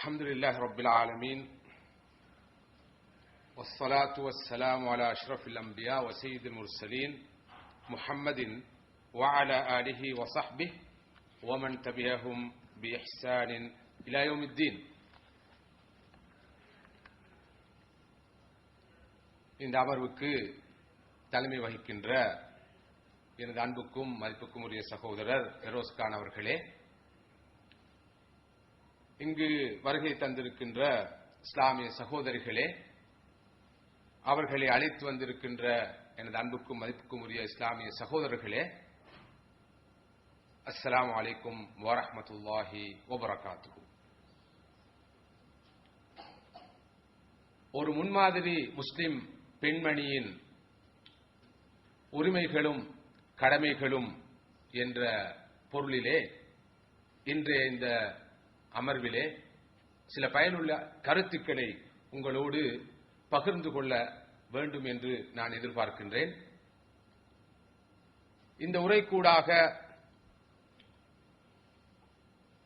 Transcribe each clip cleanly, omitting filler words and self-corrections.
الحمد لله رب العالمين والصلاة والسلام على أشرف الأنبياء وسيد المرسلين محمد وعلى آله وصحبه ومن تبعهم بإحسان إلى يوم الدين. இந்த அமர்வுக்கு தலைமை வகிக்கின்ற எனது அன்புக்கும் மதிப்புக்கும் உரிய சகோதரர் பெரோஸ் கான் அவர்களே, இங்கு வருகை தந்திருக்கின்ற இஸ்லாமிய சகோதரிகளே, அவர்களை அழைத்து வந்திருக்கின்ற எனது அன்புக்கும் மதிப்புக்கும் உரிய இஸ்லாமிய சகோதரர்களே, அஸ்ஸலாமு அலைக்கும் வரஹ்மத்துல்லாஹி வபரகாத்துஹு. ஒரு முன்மாதிரி முஸ்லிம் பெண்மணியின் உரிமைகளும் கடமைகளும் என்ற பொருளிலே இன்றைய இந்த அமர்விலே சில பயனுள்ள கருத்துக்களை உங்களோடு பகிர்ந்து கொள்ள வேண்டும் என்று நான் எதிர்பார்க்கின்றேன். இந்த உரைக்கூடாக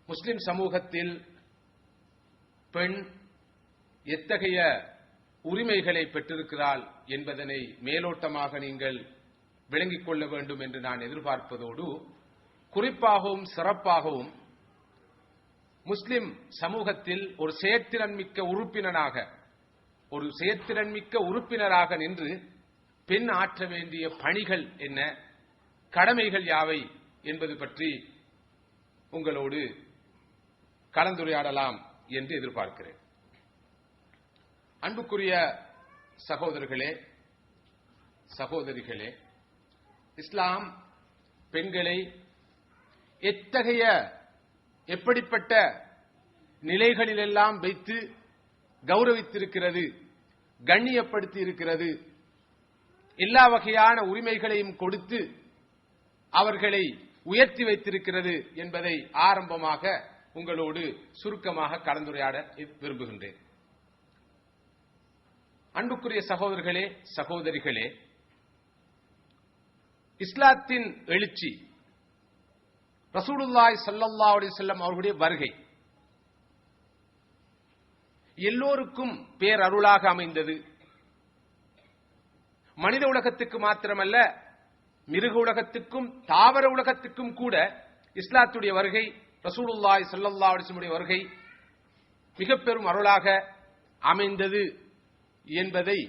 முஸ்லிம் சமூகத்தில் பெண் எத்தகைய உரிமைகளை பெற்றிருக்கிறாள் என்பதனை மேலோட்டமாக நீங்கள் விளங்கிக் கொள்ள வேண்டும் என்று நான் எதிர்பார்ப்பதோடு, குறிப்பாகவும் சிறப்பாகவும் முஸ்லிம் சமூகத்தில் ஒரு செயற்திறன்மிக்க உறுப்பினராக நின்று பெண் ஆற்ற வேண்டிய பணிகள் என்ன, கடமைகள் யாவை என்பது பற்றி உங்களோடு கலந்துரையாடலாம் என்று எதிர்பார்க்கிறேன். அன்புக்குரிய சகோதரர்களே, சகோதரிகளே, இஸ்லாம் பெண்களை எப்படிப்பட்ட நிலைகளிலெல்லாம் வைத்து கௌரவித்திருக்கிறது, கண்ணியப்படுத்தி இருக்கிறது, எல்லா வகையான உரிமைகளையும் கொடுத்து அவர்களை உயர்த்தி வைத்திருக்கிறது என்பதை ஆரம்பமாக உங்களோடு சுருக்கமாக கலந்துரையாட விரும்புகின்றேன். அன்புக்குரிய சகோதரர்களே, சகோதரிகளே, இஸ்லாத்தின் எழுச்சி, ரசூலுல்லாஹி ஸல்லல்லாஹு அலைஹி வஸல்லம் அவர்களுடைய வருகை எல்லோருக்கும் பேரருளாக அமைந்தது. மனித உலகத்துக்கு மாத்திரமல்ல, மிருக உலகத்துக்கும் தாவர உலகத்துக்கும் கூட இஸ்லாத்துடைய வருகை, ரசூலுல்லாஹி ஸல்லல்லாஹு அலைஹி வஸல்லம் வருகை மிக பெரும் அருளாக அமைந்தது என்பதை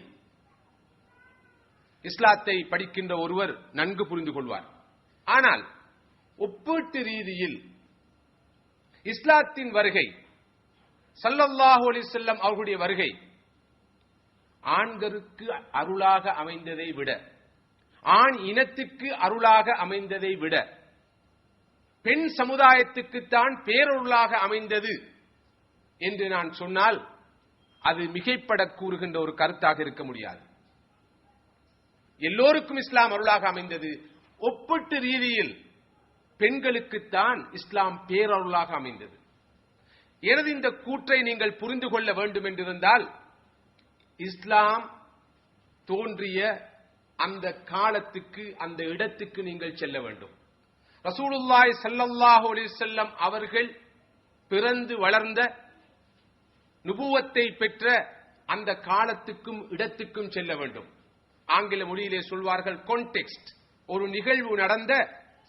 இஸ்லாத்தை படிக்கின்ற ஒருவர் நன்கு புரிந்து கொள்வார். ஆனால் ஒப்பீட்டு ரீதியில் இஸ்லாத்தின் வருகை, ஸல்லல்லாஹு அலைஹி வஸல்லம் அவர்களுடைய வருகை ஆண்களுக்கு அருளாக அமைந்ததை விட, ஆண் இனத்துக்கு அருளாக அமைந்ததை விட பெண் சமுதாயத்துக்குத்தான் பேரருளாக அமைந்தது என்று நான் சொன்னால் அது மிகைப்பட கூறுகின்ற ஒரு கருத்தாக இருக்க முடியாது. எல்லோருக்கும் இஸ்லாம் அருளாக அமைந்தது, ஒப்பீட்டு ரீதியில் பெண்களுக்குத்தான் இஸ்லாம் பேரருளாக அமைந்தது. எனது இந்த கூற்றை நீங்கள் புரிந்து கொள்ள வேண்டும் என்றிருந்தால், இஸ்லாம் தோன்றிய அந்த காலத்துக்கு, அந்த இடத்துக்கு நீங்கள் செல்ல வேண்டும். ரசூலுல்லாஹி ஸல்லல்லாஹு அலைஹி வஸல்லம் அவர்கள் பிறந்து வளர்ந்த, நுபுவத்தை பெற்ற அந்த காலத்துக்கும் இடத்துக்கும் செல்ல வேண்டும். ஆங்கில மொழியிலே சொல்வார்கள் கான்டெக்ஸ்ட். ஒரு நிகழ்வு நடந்த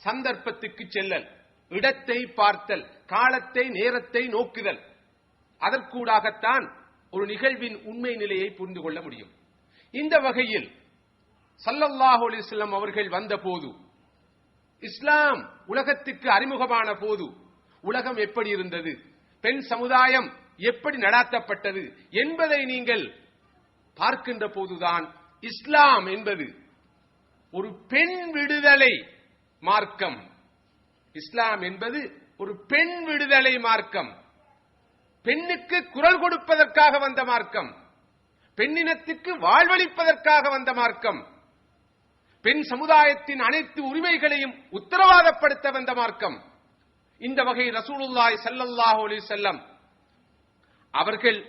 சந்தர்ப்பத்துக்கு செல்லல், இடத்தை பார்த்தல், காலத்தை நேரத்தை நோக்குதல், அதற்கூடாகத்தான் ஒரு நிகழ்வின் உண்மை நிலையை புரிந்து கொள்ள முடியும். இந்த வகையில் ஸல்லல்லாஹு அலைஹி வஸல்லம் அவர்கள் வந்த போது, இஸ்லாம் உலகத்துக்கு அறிமுகமான போது உலகம் எப்படி இருந்தது, பெண் சமுதாயம் எப்படி நடாத்தப்பட்டது என்பதை நீங்கள் பார்க்கின்ற போதுதான் இஸ்லாம் என்பது ஒரு பெண் விடுதலை மார்க்கம். இஸ்லாம் என்பது ஒரு பெண் விடுதலை மார்க்கம். பெண்ணுக்கு குரல் கொடுப்பதற்காக வந்த மார்க்கம், பெண்ணினத்துக்கு வாழ்வளிப்பதற்காக வந்த மார்க்கம், பெண் சமுதாயத்தின் அனைத்து உரிமைகளையும் உத்தரவாதப்படுத்த வந்த மார்க்கம். இந்த வகை ரசூலுல்லாஹி ஸல்லல்லாஹு அலைஹி வஸல்லம் அவர்கள்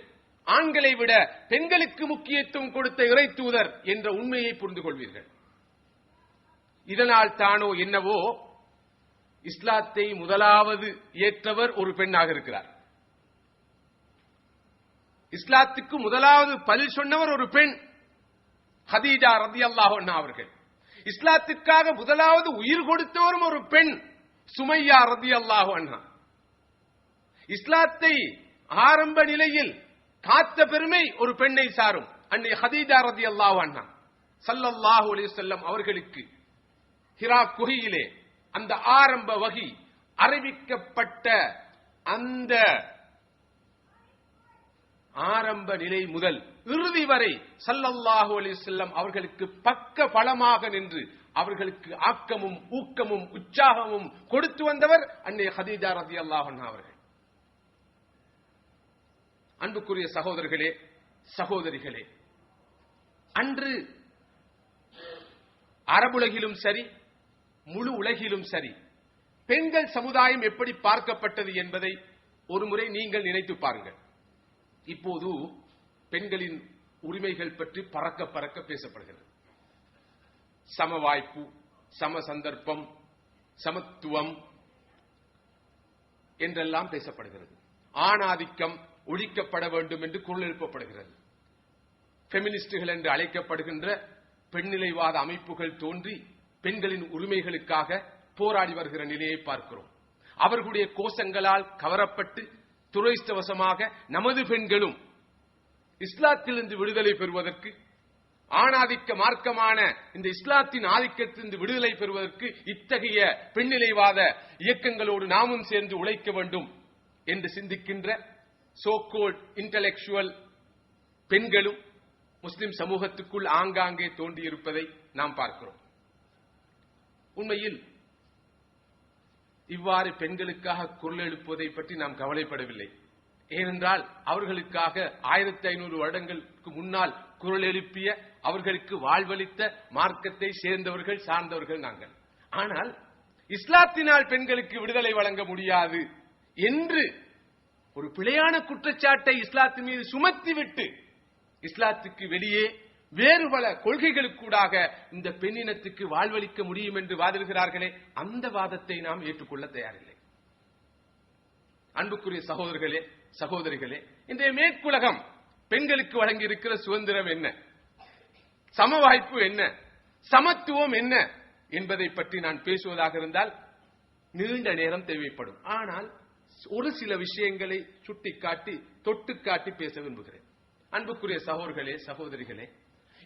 ஆண்களை விட பெண்களுக்கு முக்கியத்துவம் கொடுத்த இறை தூதர் என்ற உண்மையை புரிந்து கொள்வீர்கள். இதனால் தானோ என்னவோ இஸ்லாத்தை முதலாவது ஏற்றவர் ஒரு பெண்ணாக இருக்கிறார். இஸ்லாத்துக்கு முதலாவது பதில் சொன்னவர் ஒரு பெண், ஹதீஜா ரலியல்லாஹு அன்ஹா அவர்கள். இஸ்லாத்துக்காக முதலாவது உயிர் கொடுத்தவரும் ஒரு பெண், சுமையா ரலியல்லாஹு அன்ஹா. இஸ்லாத்தை ஆரம்ப நிலையில் காத்த பெருமை ஒரு பெண்ணை சாரும், அன்னை ஹதீஜா ரலியல்லாஹு அன்ஹா. ஸல்லல்லாஹு அலைஹி வஸல்லம் அவர்களுக்கு ஹிரா குகையிலே அந்த ஆரம்ப வஹி அறிவிக்கப்பட்ட அந்த ஆரம்ப நிலை முதல் இறுதி வரை ஸல்லல்லாஹு அலைஹி வஸல்லம் அவர்களுக்கு பக்க பலமாக நின்று அவர்களுக்கு ஆக்கமும் ஊக்கமும் உற்சாகமும் கொடுத்து வந்தவர் அன்னை ஹதீஜா ரலியல்லாஹு அன்ஹா அவர்கள். அன்புக்குரிய சகோதரர்களே, சகோதரிகளே, அன்று அரபுலகிலும் சரி முழு உலகிலும் சரி பெண்கள் சமுதாயம் எப்படி பார்க்கப்பட்டது என்பதை ஒருமுறை நீங்கள் நினைத்து பாருங்கள். இப்போது பெண்களின் உரிமைகள் பற்றி பறக்க பறக்க பேசப்படுகிறது. சம வாய்ப்பு, சம சந்தர்ப்பம், சமத்துவம் என்றெல்லாம் பேசப்படுகிறது. ஆணாதிக்கம் ஒழிக்கப்பட வேண்டும் என்று குரல் எழுப்பப்படுகிறது. பெமினிஸ்டுகள் என்று அழைக்கப்படுகின்ற பெண்ணிலைவாத அமைப்புகள் தோன்றி பெண்களின் உரிமைகளுக்காக போராடி வருகிற நிலையை பார்க்கிறோம். அவர்களுடைய கோஷங்களால் கவரப்பட்டு துரதிர்ஷ்டவசமாக நமது பெண்களும் இஸ்லாத்திலிருந்து விடுதலை பெறுவதற்கு, ஆணாதிக்க மார்க்கமான இந்த இஸ்லாத்தின் ஆதிக்கத்திலிருந்து விடுதலை பெறுவதற்கு இத்தகைய பெண்ணிலைவாத இயக்கங்களோடு நாமும் சேர்ந்து உழைக்க வேண்டும் என்று சிந்திக்கின்ற சோகோல்ட் இன்டலெக்சுவல் பெண்களும் முஸ்லிம் சமூகத்துக்குள் ஆங்காங்கே தோன்றியிருப்பதை நாம் பார்க்கிறோம். உண்மையில் இவ்வாறு பெண்களுக்காக குரல் எழுப்புவதை பற்றி நாம் கவலைப்படவில்லை. ஏனென்றால் அவர்களுக்காக 1500 வருடங்களுக்கு முன்னால் குரல் எழுப்பிய, அவர்களுக்கு வாழ்வளித்த மார்க்கத்தை சேர்ந்தவர்கள், சார்ந்தவர்கள் நாங்கள். ஆனால் இஸ்லாத்தினால் பெண்களுக்கு விடுதலை வழங்க முடியாது என்று ஒரு பிழையான குற்றச்சாட்டை இஸ்லாத்தின் மீது சுமத்திவிட்டு இஸ்லாத்துக்கு வெளியே வேறு பல கொள்கைகளுக்கூடாக இந்த பெண்ணினத்துக்கு வாழ்வளிக்க முடியும் என்று வாதிடுகிறார்களே, அந்த வாதத்தை நாம் ஏற்றுக்கொள்ள தயாரில்லை. அன்புக்குரிய சகோதரர்களே, சகோதரிகளே, இன்றைய மேற்குலகம் பெண்களுக்கு வழங்கி இருக்கிற சுதந்திரம் என்ன, சம வாய்ப்பு என்ன, சமத்துவம் என்ன என்பதை பற்றி நான் பேசுவதாக இருந்தால் நீண்ட நேரம் தேவைப்படும். ஆனால் ஒரு சில விஷயங்களை சுட்டிக்காட்டி தொட்டுக்காட்டி பேச விரும்புகிறேன். அன்புக்குரிய சகோதரர்களே, சகோதரிகளே,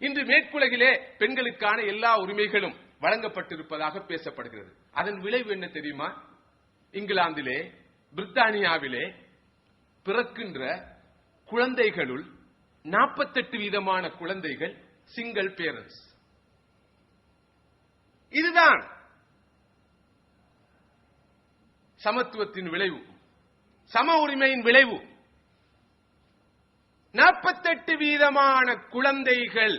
இன்று மேற்குலகிலே பெண்களுக்கான எல்லா உரிமைகளும் வழங்கப்பட்டிருப்பதாக பேசப்படுகிறது. அதன் விளைவு என்ன தெரியுமா? இங்கிலாந்திலே, பிரித்தானியாவிலே பிறக்கின்ற குழந்தைகளுள் 48% குழந்தைகள் சிங்கிள் பேரண்ட்ஸ். இதுதான் சமத்துவத்தின் விளைவு, சம உரிமையின் விளைவு. 48% குழந்தைகள்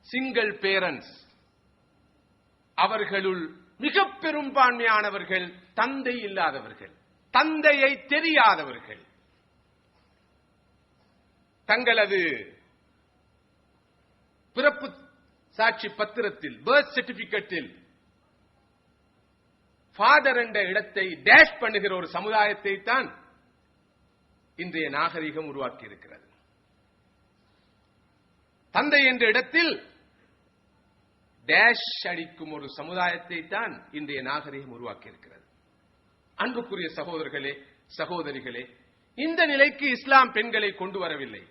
சிங்கிள் பேரண்ட்ஸ். அவர்களுள் மிக பெரும்பான்மையானவர்கள் தந்தை இல்லாதவர்கள், தந்தையை தெரியாதவர்கள். தங்களது பிறப்பு சாட்சி பத்திரத்தில், பர்த் சர்டிபிகேட்டில் ஃபாதர் என்ற இடத்தை டேஷ் பண்ணுகிற ஒரு சமுதாயத்தை தான் இன்றைய நாகரிகம் உருவாக்கி இருக்கிறது. தந்தை என்ற இடத்தில் டேஷ் அடிக்கும் ஒரு சமுதாயத்தை தான் இன்றைய நாகரிகம் உருவாக்கி இருக்கிறது. அன்புக்குரிய சகோதரர்களே, சகோதரிகளே, இந்த நிலைக்கு இஸ்லாம் பெண்களை கொண்டு வரவில்லை.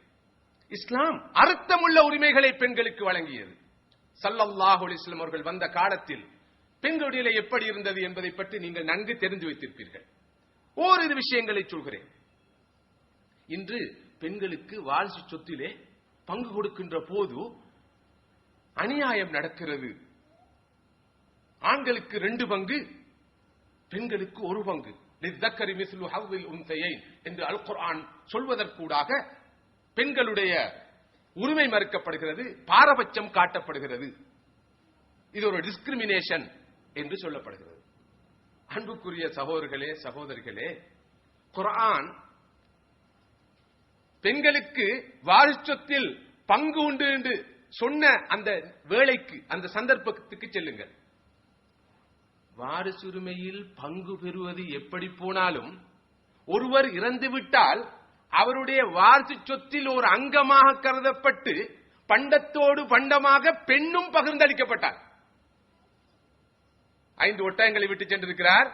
இஸ்லாம் அர்த்தமுள்ள உரிமைகளை பெண்களுக்கு வழங்கியது. ஸல்லல்லாஹு அலைஹி வஸல்லம் அவர்கள் வந்த காலத்தில் பெண்களுடைய நிலை எப்படி இருந்தது என்பதை பற்றி நீங்கள் நன்கு தெரிந்து வைத்திருப்பீர்கள். ஓரிரு விஷயங்களை சொல்கிறேன். இன்று பெண்களுக்கு வாரிசு சொத்திலே பங்கு கொடுக்கின்ற போது அநியாயம் நடக்கிறது. ஆண்களுக்கு 2 பங்கு, பெண்களுக்கு 1 பங்கு. லிஸ்ஸக்கரி மிஸ்லு ஹவ்வில் உன்சையைன் என்று அல் குர்ஆன் சொல்வதற்கூடாக பெண்களுடைய உரிமை மறுக்கப்படுகிறது, பாரபட்சம் காட்டப்படுகிறது. இது ஒரு டிஸ்கிரிமினேஷன் என்று சொல்லப்படுகிறது. அன்புக்குரிய சகோதரர்களே, சகோதரிகளே, குர்ஆன் பெண்களுக்கு வாரிசு சொத்தில் பங்கு உண்டு என்று சொன்ன அந்த வேளைக்கு, அந்த சந்தர்ப்பத்துக்கு செல்லுங்கள். வாரிசுரிமையில் பங்கு பெறுவது எப்படி போனாலும் ஒருவர் இறந்துவிட்டால் அவருடைய வாரிசு சொத்தில் ஒரு அங்கமாக கருதப்பட்டு பண்டத்தோடு பண்டமாக பெண்ணும் பகிர்ந்தளிக்கப்பட்டார். 5 ஒட்டகங்களை விட்டு சென்றிருக்கிறார்,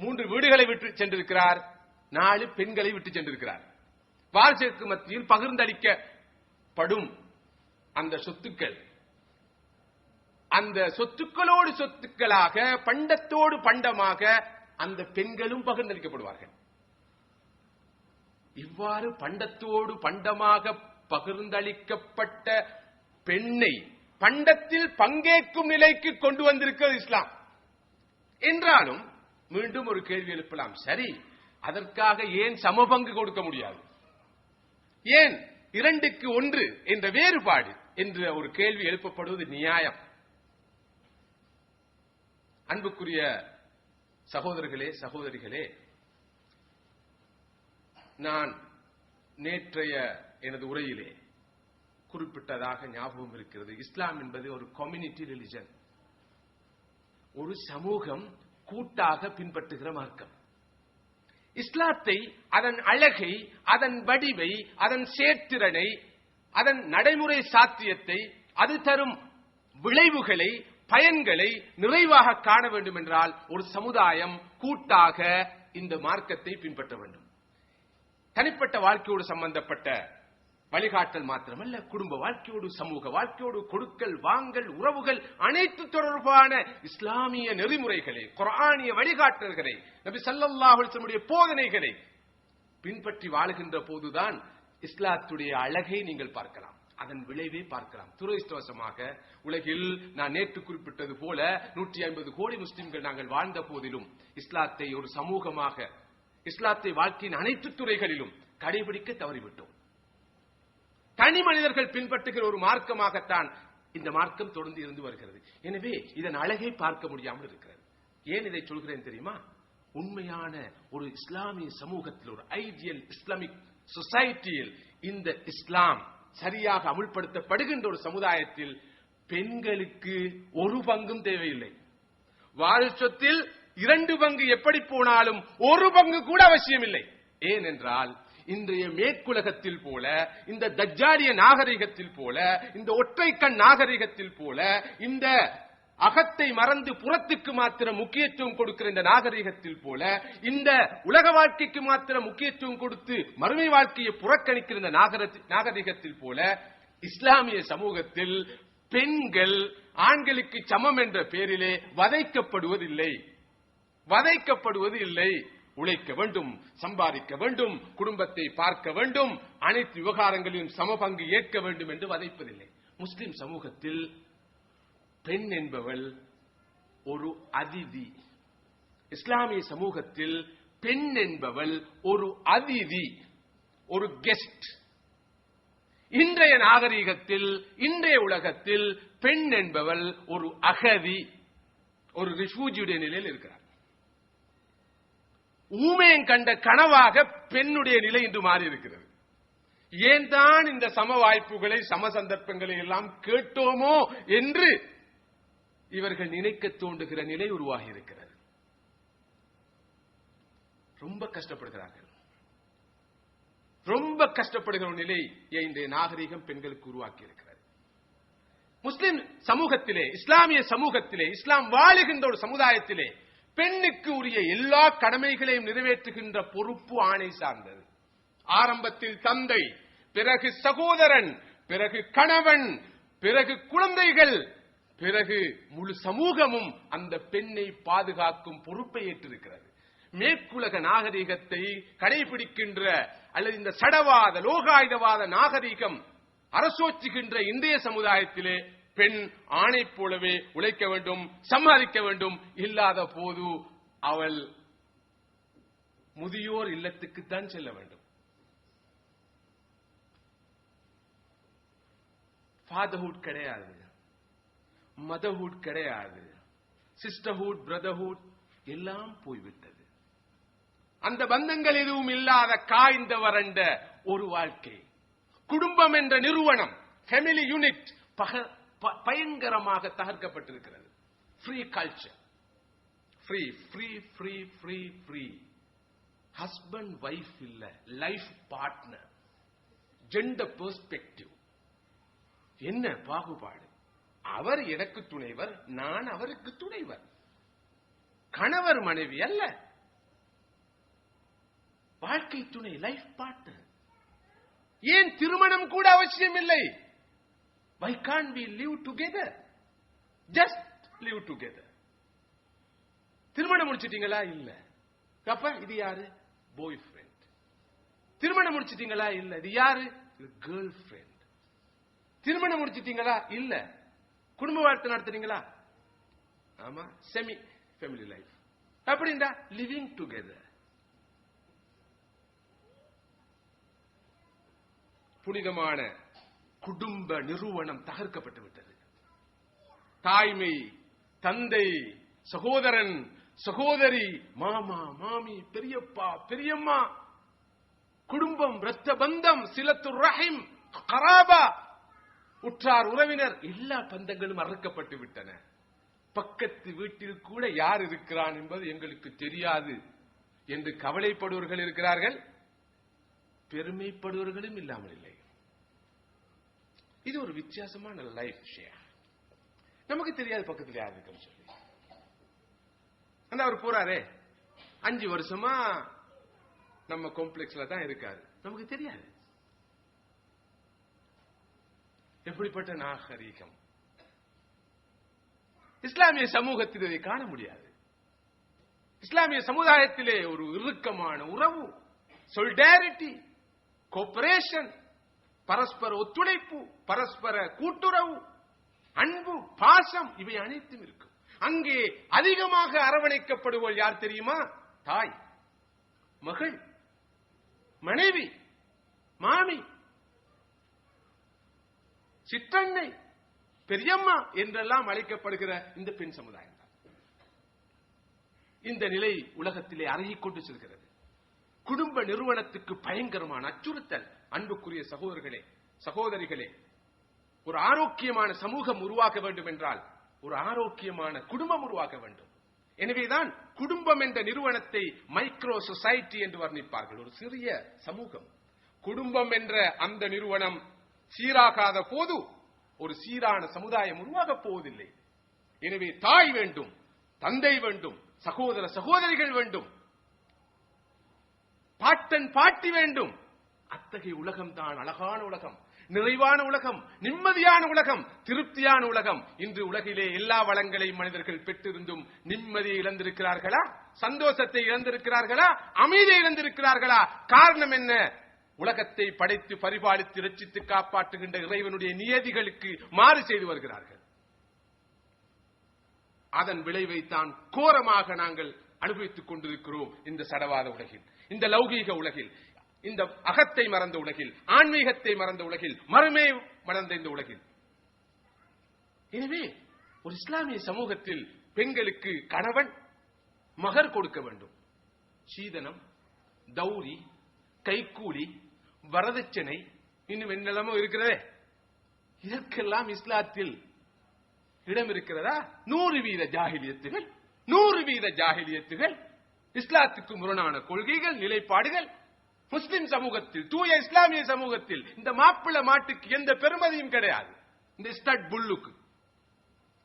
3 வீடுகளை விட்டு சென்றிருக்கிறார், 4 பெண்களை விட்டு சென்றிருக்கிறார். வாரிசுக்கு மத்தியில் பகிர்ந்தளிக்கப்படும் அந்த சொத்துக்கள், அந்த சொத்துக்களோடு சொத்துக்களாக பண்டத்தோடு பண்டமாக அந்த பெண்களும் பகிர்ந்தளிக்கப்படுவார்கள். இவ்வாறு பண்டத்தோடு பண்டமாக பகிர்ந்தளிக்கப்பட்ட பெண்ணை பண்டத்தில் பங்கேற்கும் நிலைக்கு கொண்டு வந்திருக்கிறது இஸ்லாம். என்றாலும் மீண்டும் ஒரு கேள்வி எழுப்பலாம், சரி அதற்காக ஏன் சமபங்கு கொடுக்க முடியாது, ஏன் 2க்கு 1 என்ற வேறுபாடு என்ற ஒரு கேள்வி எழுப்பப்படுவது நியாயம். அன்புக்குரிய சகோதரர்களே, சகோதரிகளே, நான் நேற்றைய எனது உரையிலே குறிப்பிட்டதாக ஞாபகம் இருக்கிறது. இஸ்லாம் என்பது ஒரு கம்யூனிட்டி ரிலிஜன், ஒரு சமூகம் கூட்டாக பின்பற்றுகிற மார்க்கம். இஸ்லாத்தை, அதன் அழகை, அதன் வடிவை, அதன் சேர்த்திறனை, அதன் நடைமுறை சாத்தியத்தை, அது தரும் விளைவுகளை, பயன்களை நிறைவாக காண வேண்டும் என்றால் ஒரு சமுதாயம் கூட்டாக இந்த மார்க்கத்தை பின்பற்ற வேண்டும். தனிப்பட்ட வாழ்க்கையோடு சம்பந்தப்பட்ட வழிகாட்டல் மாத்திரமல்ல, குடும்ப வாழ்க்கையோடு, சமூக வாழ்க்கையோடு, கொடுக்கல் வாங்கல், உறவுகள் அனைத்து தொடர்பான இஸ்லாமிய நெறிமுறைகளை, குர்ஆனிய வழிகாட்டல்களை, நபி ஸல்லல்லாஹு அலைஹி வஸல்லம் போதனைகளை பின்பற்றி வாழுகின்ற போதுதான் இஸ்லாத்துடைய அழகை நீங்கள் பார்க்கலாம், அதன் விளைவை பார்க்கலாம். துரதிர்ஷ்டவசமாக உலகில் நான் நேற்று குறிப்பிட்டது போல 150 கோடி முஸ்லிம்கள் நாங்கள் வாழ்ந்த போதிலும் இஸ்லாத்தை ஒரு சமூகமாக, இஸ்லாத்தை வாழ்க்கையின் அனைத்து துறைகளிலும் கடைபிடிக்க தவறிவிட்டோம். தனி மனிதர்கள் பின்பற்றுகிற ஒரு மார்க்கமாகத்தான் இந்த மார்க்கம் தொடர்ந்து இருந்து வருகிறது. எனவே இதன் அழகை பார்க்க முடியாமல் இருக்கிறது. ஏன் இதை சொல்கிறேன் தெரியுமா? உண்மையான ஒரு இஸ்லாமிய சமூகத்தில், ஒரு ஐடியல் இஸ்லாமிக் சொசைட்டியில் இந்த இஸ்லாம் சரியாக அமுல்படுத்தப்படுகின்ற ஒரு சமுதாயத்தில் பெண்களுக்கு ஒரு பங்கும் தேவையில்லை. வாரிசு சொத்தில் 2 பங்கு எப்படி போனாலும் 1 பங்கு கூட அவசியம் இல்லை. ஏனென்றால் இன்றைய மேற்குலகத்தில் போல, இந்த தஜ்ஜாலிய நாகரிகத்தில் போல, இந்த ஒற்றை கண் நாகரிகத்தில் போல, இந்த அகத்தை மறந்து புறத்துக்கு மாத்திரம் முக்கியத்துவம் கொடுக்கிற இந்த நாகரிகத்தில் போல, இந்த உலக வாழ்க்கைக்கு மாத்திரம் முக்கியத்துவம் கொடுத்து மறுமை வாழ்க்கையை புறக்கணிக்கிற இந்த நாகரிகத்தில் போல இஸ்லாமிய சமூகத்தில் பெண்கள் ஆண்களுக்கு சமம் என்ற பெயரிலே வதைக்கப்படுவது இல்லை. உழைக்க வேண்டும், சம்பாதிக்க வேண்டும், குடும்பத்தை பார்க்க வேண்டும், அனைத்து விவகாரங்களிலும் சமபங்கு ஏற்க வேண்டும் என்று வதைப்பதில்லை. முஸ்லிம் சமூகத்தில் பெண் என்பவள் ஒரு அதிதி. இஸ்லாமிய சமூகத்தில் பெண் என்பவள் ஒரு அதிதி, ஒரு கெஸ்ட். இன்றைய நாகரிகத்தில், இன்றைய உலகத்தில் பெண் என்பவள் ஒரு அகதி, ஒரு ரிஃப்யூஜியுடைய நிலையில் இருக்கிறார். ஊமையன் கண்ட கனவாக பெண்ணுடைய நிலை இன்று மாறி இருக்கிறது. ஏன் தான் இந்த சம வாய்ப்புகளை, சம சந்தர்ப்பங்களை எல்லாம் கேட்டோமோ என்று இவர்கள் நினைக்க தோன்றுகிற நிலை உருவாகி இருக்கிறது. ரொம்ப கஷ்டப்படுகிறார்கள். ரொம்ப கஷ்டப்படுகிற ஒரு நிலையை இன்றைய நாகரிகம் பெண்களுக்கு உருவாக்கி இருக்கிறது. முஸ்லிம் சமூகத்திலே, இஸ்லாமிய சமூகத்திலே, இஸ்லாம் வாழுகின்ற ஒரு சமுதாயத்திலே பெண்ணுக்கு உரிய எல்லா கடமைகளையும் நிறைவேற்றுகின்ற பொறுப்பு ஆணை சார்ந்தது. ஆரம்பத்தில் தந்தை, பிறகு சகோதரன், பிறகு கணவன், பிறகு குழந்தைகள், பிறகு முழு சமூகமும் அந்த பெண்ணை பாதுகாக்கும் பொறுப்பை ஏற்றிருக்கிறது. மேற்குலக நாகரிகத்தை கடைபிடிக்கின்ற அல்லது இந்த சடவாத லோகாயுதவாத நாகரிகம் அரசோச்சுகின்ற இந்திய சமுதாயத்திலே பெண் ஆணை போலவே உழைக்க வேண்டும், சம்பாதிக்க வேண்டும். இல்லாத போது அவள் முதியோர் இல்லத்துக்குத்தான் செல்ல வேண்டும். ஃபாதர்ஹுட் கிடையாது, மதர்ஹுட் கிடையாது, சிஸ்டர்ஹுட், பிரதர்ஹுட் எல்லாம் போய்விட்டது. அந்த பந்தங்கள் எதுவும் இல்லாத காய்ந்த வறண்ட ஒரு வாழ்க்கை. குடும்பம் என்ற நிறுவனம், ஃபேமிலி யூனிட் பயங்கரமாக தகர்க்கப்பட்டிருக்கிறது. Free culture, free free free free free husband wife இல்ல, லைஃப் பார்ட்னர். Gender perspective. என்ன பாகுபாடு? அவர் எனக்கு துணைவர், நான் அவருக்கு துணைவர். கணவர் மனைவி அல்ல, வாழ்க்கை துணை, லைஃப் பார்ட்னர். ஏன் திருமணம் கூட அவசியம் இல்லை? Why can't we live together? Just live together. திருமணம் முடிச்சிட்டீங்களா? இல்ல. அப்ப இது யாரு? பாய் ஃப்ரெண்ட். திருமணம் முடிச்சிட்டீங்களா? இல்ல. இது யாரு? Girl friend. திருமணம் முடிச்சிட்டீங்களா? இல்ல. குடும்ப வாழ்க்கை நடத்துறீங்களா? ஆமா, செமி ஃபேமிலி லைஃப். அப்படின்னா லிவிங் டுகெதர். புனிதமான குடும்ப நிறுவனம் தகர்க்கப்பட்டு விட்டது. தாய்மை, தந்தை, சகோதரன், சகோதரி, மாமா, மாமி, பெரியப்பா, பெரியம்மா, குடும்பம், இரத்த பந்தம், சிலத்துர் ரஹிம், கராபா, உற்றார் உறவினர், எல்லா பந்தங்களும் அறுக்கப்பட்டு விட்டன. பக்கத்து வீட்டில் கூட யார் இருக்கிறான் என்பது எங்களுக்கு தெரியாது என்று கவலைப்படுவர்கள் இருக்கிறார்கள், பெருமைப்படுவர்களும் இல்லாமல் இல்லை. இது ஒரு வித்தியாசமான லைஃப் ஷேர். நமக்கு தெரியாது பக்கத்தில் யார் இருக்குன்னு சொல்லி. அந்த அவர் போறாரே 5 வருஷமா நம்ம காம்ப்ளெக்ஸ்ல தான் இருக்காரு, நமக்கு தெரியாது. எப்படிப்பட்ட நாகரீகம்! இஸ்லாமிய சமூகத்தில் இதை காண முடியாது. இஸ்லாமிய சமுதாயத்திலே ஒரு இறுக்கமான உறவு, சொலிடாரிட்டி, கோஆபரேஷன், பரஸ்பர ஒத்துழைப்பு, பரஸ்பர கூட்டுறவு, அன்பு, பாசம், இவை அனைத்தும் இருக்கும். அங்கே அதிகமாக அரவணைக்கப்படுவோர் யார் தெரியுமா? தாய், மகள், மனைவி, மாமி, சிற்றன்னை, பெரியம்மா என்றெல்லாம் அழைக்கப்படுகிற இந்த பெண் சமுதாயம் தான். இந்த நிலை உலகத்திலே அருகிக் கொண்டு செல்கிறது. குடும்ப நிறுவனத்துக்கு பயங்கரமான அச்சுறுத்தல். அன்புக்குரிய சகோதரர்களே, சகோதரிகளே, ஒரு ஆரோக்கியமான சமூகம் உருவாக்க வேண்டும் என்றால் ஒரு ஆரோக்கியமான குடும்பம் உருவாக்க வேண்டும். எனவேதான் குடும்பம் என்ற நிறுவனத்தை மைக்ரோ சொசைட்டி என்று வர்ணிப்பார்கள். ஒரு சிறிய சமூகம். குடும்பம் என்ற அந்த நிறுவனம் சீராகாத போது ஒரு சீரான சமுதாயம் உருவாக போவதில்லை. எனவே தாய் வேண்டும், தந்தை வேண்டும், சகோதர சகோதரிகள் வேண்டும், பாட்டன் பாட்டி வேண்டும். அத்தகைய உலகம் தான் அழகான உலகம், நிறைவான உலகம், நிம்மதியான உலகம், திருப்தியான உலகம். இன்று உலகிலே எல்லா வளங்களையும் மனிதர்கள் பெற்றிருந்தும் நிம்மதியை இழந்திருக்கிறார்களா? சந்தோஷத்தை இழந்திருக்கிறார்களா? அமைதியை இழந்திருக்கிறார்களா? காரணம் என்ன? உலகத்தை படைத்து பரிபாலித்து ரட்சித்து காப்பாற்றுகின்ற இறைவனுடைய நியதிகளுக்கு மாறு செய்து வருகிறார்கள். அதன் விளைவை தான் கோரமாக நாங்கள் அனுபவித்துக் கொண்டிருக்கிறோம். இந்த சடவாத உலகில், இந்த லௌகீக உலகில், இந்த அகத்தை மறந்த உலகில், ஆன்மீகத்தை மறந்த உலகில், மறுமை மறந்த இந்த உலகில். எனவே ஒரு இஸ்லாமிய சமூகத்தில் பெண்களுக்கு கணவன் மகர் கொடுக்க வேண்டும். சீதனம், தௌரி, கைக்கூலி, வரதட்சணை, இன்னும் என்னெல்லாமோ இருக்கிறதே. இதற்கெல்லாம் இஸ்லாத்தில் இடம் இருக்கிறதா? 100% ஜாஹிலியத்துகள், 100% ஜாஹிலியத்துகள், இஸ்லாத்துக்கு முரணான கொள்கைகள், நிலைப்பாடுகள். முஸ்லிம் சமூகத்தில், தூய இஸ்லாமிய சமூகத்தில் இந்த மாப்பிள மாட்டுக்கு எந்த பெருமதியும் கிடையாது. இந்த ஸ்டட் புல்லுக்கு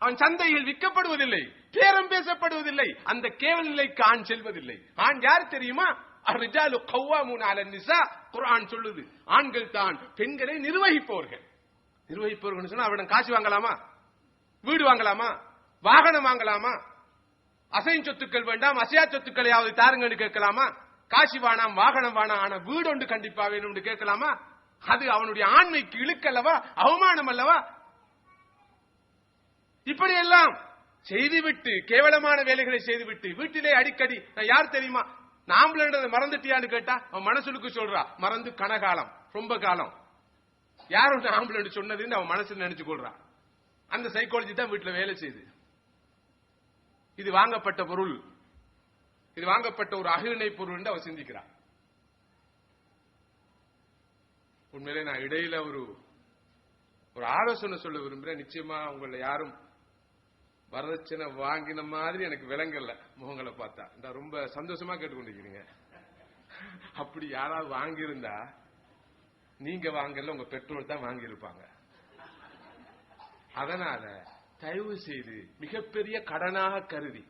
அவன் சந்தையில் விற்கப்படுவதில்லை, பேரம் பேசப்படுவதில்லை, அந்த கேவல நிலைக்கு ஆண் செல்வதில்லை. ஆண் யார் தெரியுமா? அர்ரிஜாலு கவ்வாமூன அலன் நிஸா. குர்ஆன் சொல்லுது, ஆண்கள் தான் பெண்களை நிர்வகிப்பவர்கள். நிர்வகிப்பவர்கள் சொன்னா அவரிடம் காசு வாங்கலாமா? வீடு வாங்கலாமா? வாகனம் வாங்கலாமா? அசையும் சொத்துக்கள் வேண்டாம், அசையா சொத்துக்களையாவது தாருங்கன்னு கேட்கலாமா? காசி வானாம், வாகனம் வானாம், ஆனா வீடு ஒன்று கண்டிப்பா வேணும் என்று கேட்கலாமா? அது அவனுடைய ஆண்மைக்கு இழுக்கல்லவா, அவமானம் அல்லவா? இப்படியெல்லாம் செய்துவிட்டு, கேவலமான வேலைகளை செய்துவிட்டு வீட்டிலே அடிக்கடி யார் தெரியுமா நாம்பளன்றதை மறந்துட்டியான்னு கேட்டா அவன் மனசுக்கு சொல்றா, மறந்து கனகாலம், ரொம்ப காலம், யாரும் ஆம்பளை சொன்னதுன்னு அவன் மனசுல நினைச்சு கொள்றான். அந்த சைக்காலஜி தான் வீட்டுல வேலை செய்யுது. இது வாங்கப்பட்ட பொருள், இது வாங்கப்பட்ட ஒரு அகிரிணை பொருள் என்று அவர் சிந்திக்கிறார். உண்மையிலே நான் இடையில ஒரு ஆலோசனை சொல்ல விரும்புறேன். நிச்சயமா உங்களை யாரும் வரதட்சணை வாங்கின மாதிரி எனக்கு விளங்கல. முகங்களை பார்த்தா ரொம்ப சந்தோஷமா கேட்டுக்கொண்டிருக்கிறீங்க. அப்படி யாராவது வாங்கியிருந்தா நீங்க வாங்கல, உங்க பெற்றோர் தான் வாங்கி இருப்பாங்க. அதனால தயவு செய்து மிகப்பெரிய கடனாக கருதி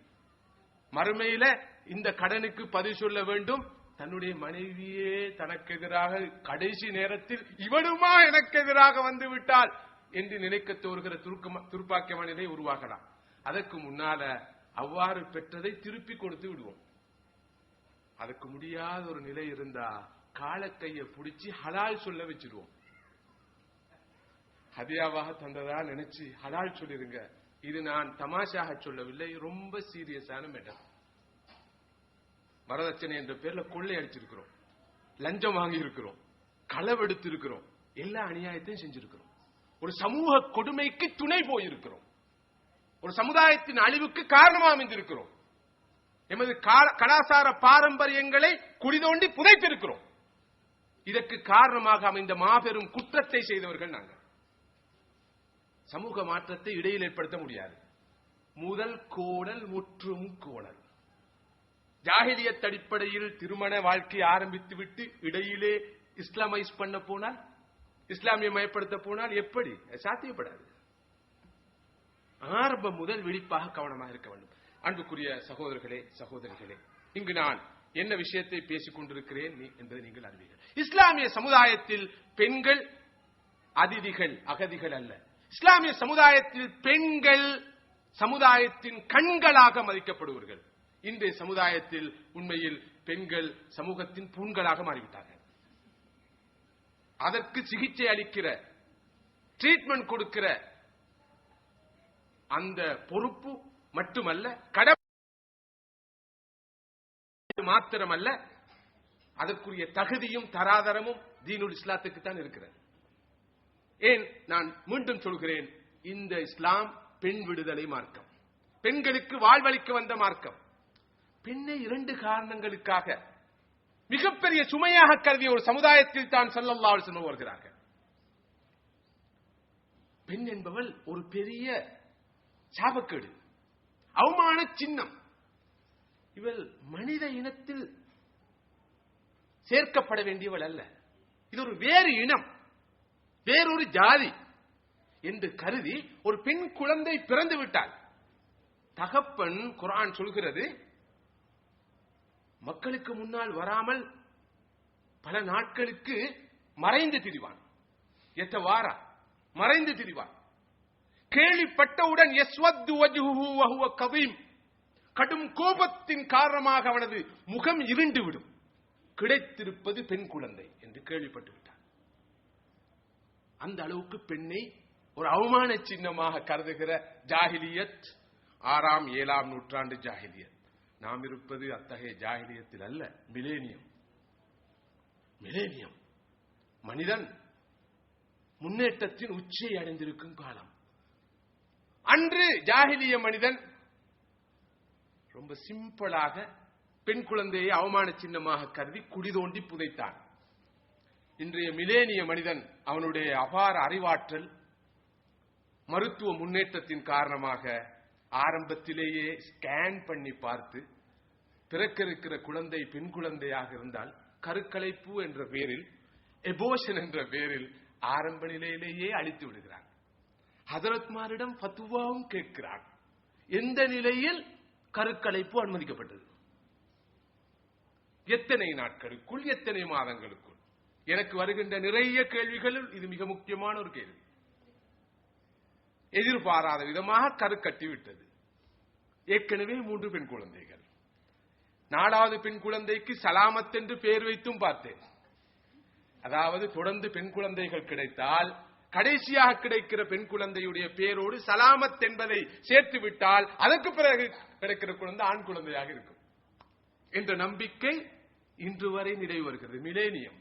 மறுமையில இந்த கடனுக்கு பதில் சொல்ல வேண்டும். தன்னுடைய மனைவியே தனக்கு எதிராக கடைசி நேரத்தில் இவனுமா எனக்கு எதிராக வந்து விட்டால் என்று நினைக்க தோறுகிற துர்ப்பாக்கியமான நிலை உருவாகலாம். அதற்கு முன்னால அவ்வாறு பெற்றதை திருப்பி கொடுத்து விடுவோம். அதுக்கு முடியாத ஒரு நிலை இருந்தா காலக்கைய பிடிச்சி ஹலால் சொல்ல வச்சிருவோம். ஹதியாவாக தந்ததா நினைச்சு ஹலால் சொல்லிருங்க. இது நான் தமாஷாக சொல்லவில்லை, ரொம்ப சீரியஸான மேட்டர். வரதட்சணை என்ற பேர்ல கொள்ளை அடிச்சிருக்கிறோம், லஞ்சம் வாங்கி இருக்கிறோம், களவெடுத்து இருக்கிறோம், எல்லா அநியாயத்தையும் செஞ்சிருக்கிறோம். ஒரு சமூக கொடுமைக்கு துணை போயிருக்கிறோம். ஒரு சமுதாயத்தின் அழிவுக்கு காரணமாக அமைந்திருக்கிறோம். எமது கலாச்சார பாரம்பரியங்களை குடிதோண்டி புதைத்திருக்கிறோம். இதற்கு காரணமாக அமைந்த மாபெரும் குற்றத்தை செய்தவர்கள் நாங்கள். சமூக மாற்றத்தை இடையில் ஏற்படுத்த முடியாது. முதல் கோணல் முற்றும் கோணல். ஜாஹிலியத் அடிப்படையில் திருமண வாழ்க்கை ஆரம்பித்து விட்டு இடையிலே இஸ்லாமைஸ் பண்ண போனால், இஸ்லாமியமயப்படுத்த போனால் எப்படி? சாத்தியப்படாது. ஆரம்பம் முதல் விழிப்பாக கவனமாக இருக்க வேண்டும். அன்புக்குரிய சகோதரர்களே, சகோதரிகளே, இங்கு நான் என்ன விஷயத்தை பேசிக் கொண்டிருக்கிறேன் என்பதை நீங்கள் அறிவீர்கள். இஸ்லாமிய சமுதாயத்தில் பெண்கள் அதிதிகள், அகதிகள் அல்ல. இஸ்லாமிய சமுதாயத்தில் பெண்கள் சமுதாயத்தின் கண்களாக மதிக்கப்படுவார்கள். இன்றைய சமுதாயத்தில் உண்மையில் பெண்கள் சமூகத்தின் தூண்களாக மாறிவிட்டார்கள். அதற்கு சிகிச்சை அளிக்கிற, ட்ரீட்மெண்ட் கொடுக்கிற அந்த பொறுப்பு மட்டுமல்ல, கடமை மாத்திரமல்ல, அதற்குரிய தகுதியும் தராதரமும் தீனுல் இஸ்லாத்துக்கு தான் இருக்கிறது. ஏன் நான் மீண்டும் சொல்கிறேன், இந்த இஸ்லாம் பெண் விடுதலை மார்க்கம், பெண்களுக்கு வாழ்வளிக்க வந்த மார்க்கம். பெண்ணை 2 காரணங்களுக்காக மிகப்பெரிய சுமையாக கருதிய ஒரு சமுதாயத்தில் தான் ஸல்லல்லாஹு அலைஹி வஸல்லம் வருகிறார்கள். பெண் என்பவள் ஒரு பெரிய சாபக்கேடு, அவமான சின்னம். இவள் மனித இனத்தில் சேர்க்கப்பட வேண்டியவள் அல்ல. இது ஒரு வேறு இனம், வேறொரு ஜாதி என்று கருதி ஒரு பெண் குழந்தை பிறந்து விட்டாள். தகப்பன், குர்ஆன் சொல்கிறது, மக்களுக்கு முன்னால் வராமல் பல நாட்களுக்கு மறைந்து திரிவான். எத்தவாரா மறைந்து திரிவான். கேள்விப்பட்டவுடன் யஸ்வத்து வஜ்ஹுஹு வஹுவ கதீம், கடும் கோபத்தின் காரணமாக அவனது முகம் இருண்டு விடும். கிடைத்திருப்பது பெண் குழந்தை என்று கேள்விப்பட்டு விட்டார். அந்த அளவுக்கு பெண்ணை ஒரு அவமான சின்னமாக கருதுகிற ஜாஹிலியத், 6ஆம் 7ஆம் நூற்றாண்டு ஜாஹிலியத். நாம் இருப்பது அத்தகைய ஜாஹிலியத்தில் அல்ல, மிலேனியம். மிலேனியம் மனிதன் முன்னேற்றத்தின் உச்சியை அடைந்திருக்கும் காலம். அன்று ஜாஹிலிய மனிதன் ரொம்ப சிம்பிளாக பெண் குழந்தையை அவமான சின்னமாக கருதி குடிதோண்டி புதைத்தான். இன்றைய மிலேனிய மனிதன் அவனுடைய அபார அறிவாற்றல், மருத்துவ முன்னேற்றத்தின் காரணமாக ஆரம்பத்திலேயே ஸ்கேன் பண்ணி பார்த்து பிறக்க இருக்கிற குழந்தை பெண் குழந்தையாக இருந்தால் கருக்கலைப்பு என்ற பெயரில், எபோஷன் என்ற பெயரில் ஆரம்ப நிலையிலேயே அழித்து விடுகிறான். ஹஜரத்மாரிடம் ஃபத்வாவும் கேட்கிறான். எந்த நிலையில் கருக்கலைப்பு அனுமதிக்கப்பட்டது, எத்தனை நாட்களுக்குள், எத்தனை மாதங்களுக்குள்? எனக்கு வருகின்ற நிறைய கேள்விகளில் இது மிக முக்கியமான ஒரு கேள்வி. எதிர்பாராத விதமாக கருக்கட்டி விட்டது. ஏற்கனவே 3 பெண் குழந்தைகள். 4வது பெண் குழந்தைக்கு சலாமத் என்று பெயர் வைத்தும் பார்த்தேன். அதாவது தொடர்ந்து பெண் குழந்தைகள் கிடைத்தால் கடைசியாக கிடைக்கிற பெண் குழந்தையுடைய பேரோடு சலாமத் என்பதை சேர்த்து விட்டால் அதற்கு பிறகு கிடைக்கிற குழந்தை ஆண் குழந்தையாக இருக்கும் என்ற நம்பிக்கை இன்று வரை நினைவு வருகிறது. மிலேனியம்.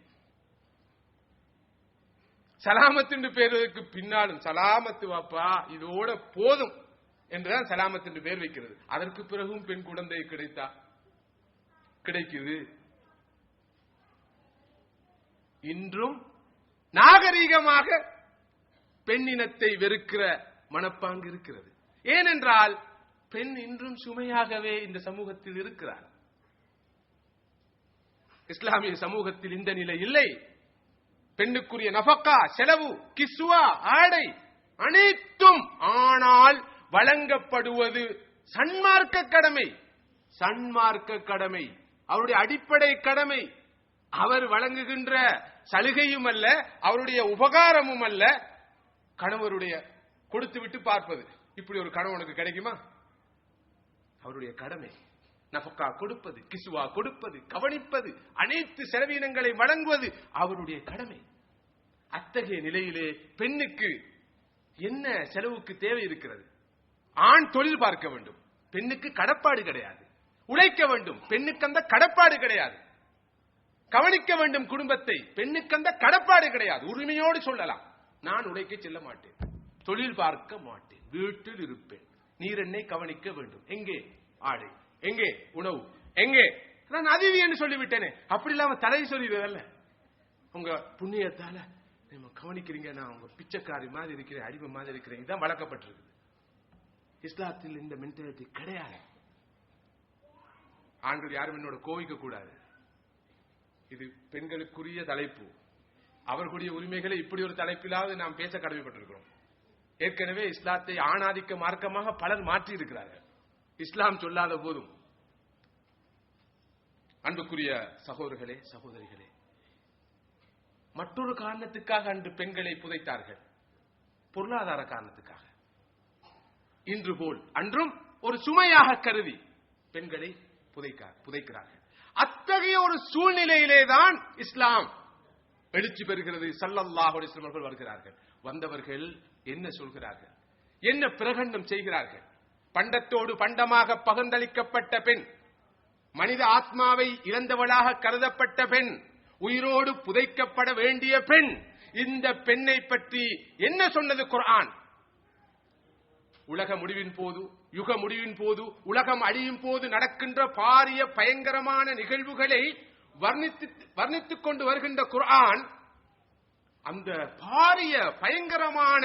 சலாமத் என்று பெயருக்கு பின்னாலும் சலாமத்து வாப்பா இதோட போதும் என்றுதான் சலாமத் என்று பெயர் வைக்கிறது. அதற்கு பிறகும் பெண் குழந்தை கிடைக்குது. இன்றும் நாகரீகமாக பெண்ணினத்தை வெறுக்கிற மனப்பாங்கு இருக்கிறது. ஏனென்றால் பெண் இன்றும் சுமையாகவே இந்த சமூகத்தில் இருக்கிறார். இஸ்லாமிய சமூகத்தில் இந்த நிலை இல்லை. பெண்ணுக்குரிய நஃபக்கா, செலவு, கிஸ்வா, ஆடை அனைத்தும் ஆனால் வழங்கப்படுவது சன்மார்க்க கடமை. சன்மார்க்க கடமை அவருடைய அடிப்படை கடமை. அவர் வழங்குகின்ற சலுகையும் அல்ல, அவருடைய உபகாரமும் அல்ல. கணவருடைய கொடுத்து விட்டு பார்ப்பது, இப்படி ஒரு கணவனுக்கு கிடைக்குமா? அவருடைய கடமை நஃபக்கா கொடுப்பது, கிஸ்வா கொடுப்பது, கவனிப்பது, அனைத்து செலவீனங்களை வழங்குவது அவருடைய கடமை. அத்தகைய நிலையிலே பெண்ணுக்கு என்ன செலவுக்கு தேவை இருக்கிறது? ஆண் தொழில் பார்க்க வேண்டும், பெண்ணுக்கு கடப்பாடு கிடையாது. உழைக்க வேண்டும், பெண்ணுக்கு அந்த கடப்பாடு கிடையாது. கவனிக்க வேண்டும் குடும்பத்தை, பெண்ணுக்கு அந்த கடப்பாடு கிடையாது. உரிமையோடு சொல்லலாம், நான் உழைக்க செல்ல மாட்டேன், தொழில் பார்க்க மாட்டேன், வீட்டில் இருப்பேன், நீர் என்னை கவனிக்க வேண்டும். எங்கே ஆடை, எங்கே உணவு, எங்கே நான் அதிவி என்று சொல்லிவிட்டேனே. அப்படி இல்லாம தலை சொல்லிடுறதல்ல. உங்க புண்ணியத்தால நம்ம கவனிக்கிறீங்க, நான் உங்க பிச்சைக்காரி மாதிரி இருக்கிறேன், அடிமை மாதிரி இருக்கிறேன். இதான் வளர்க்கப்பட்டிருக்கு. இஸ்லாத்தில் இந்த மென்டாலிட்டி கிடையாது. ஆண்கள் யாரும் என்னோட கோவிக்க கூடாது. இது பெண்களுக்குரிய தலைப்பு. அவர்களுடைய உரிமைகளை இப்படி ஒரு தலைப்பிலாவது நாம் பேச கடமைப்பட்டிருக்கிறோம். ஏற்கனவே இஸ்லாத்தை ஆணாதிக்க மார்க்கமாக பலர் மாற்றி இருக்கிறார்கள், இஸ்லாம் சொல்லாத போதும். அன்புக்குரிய சகோதரர்களே, சகோதரிகளே, மற்றொரு காரணத்துக்காக அன்று பெண்களை புதைத்தார்கள், பொருளாதார காரணத்துக்காக. இன்று போல் அன்றும் ஒரு சுமையாக கருதி பெண்களை புதைக்கிறார்கள். அத்தகைய ஒரு சூழ்நிலையிலேதான் இஸ்லாம் எழுச்சி பெறுகிறது. ஸல்லல்லாஹு அலைஹி வஸல்லம் அவர்கள் வருகிறார்கள். வந்தவர்கள் என்ன சொல்கிறார்கள், என்ன பிரகடனம் செய்கிறார்கள்? பண்டத்தோடு பண்டமாக பகிர்ந்தளிக்கப்பட்ட பெண், மனித ஆத்மாவை இழந்தவளாக கருதப்பட்ட பெண், உயிரோடு புதைக்கப்பட வேண்டிய பெண். இந்த பெண்ணை பற்றி என்ன சொன்னது குர்ஆன்? உலக முடிவின் போது, யுக முடிவின் போது, உலகம் அழியும் போது நடக்கின்ற பாரிய பயங்கரமான நிகழ்வுகளை வர்ணித்துக் கொண்டு வருகின்ற குர்ஆன் அந்த பாரிய பயங்கரமான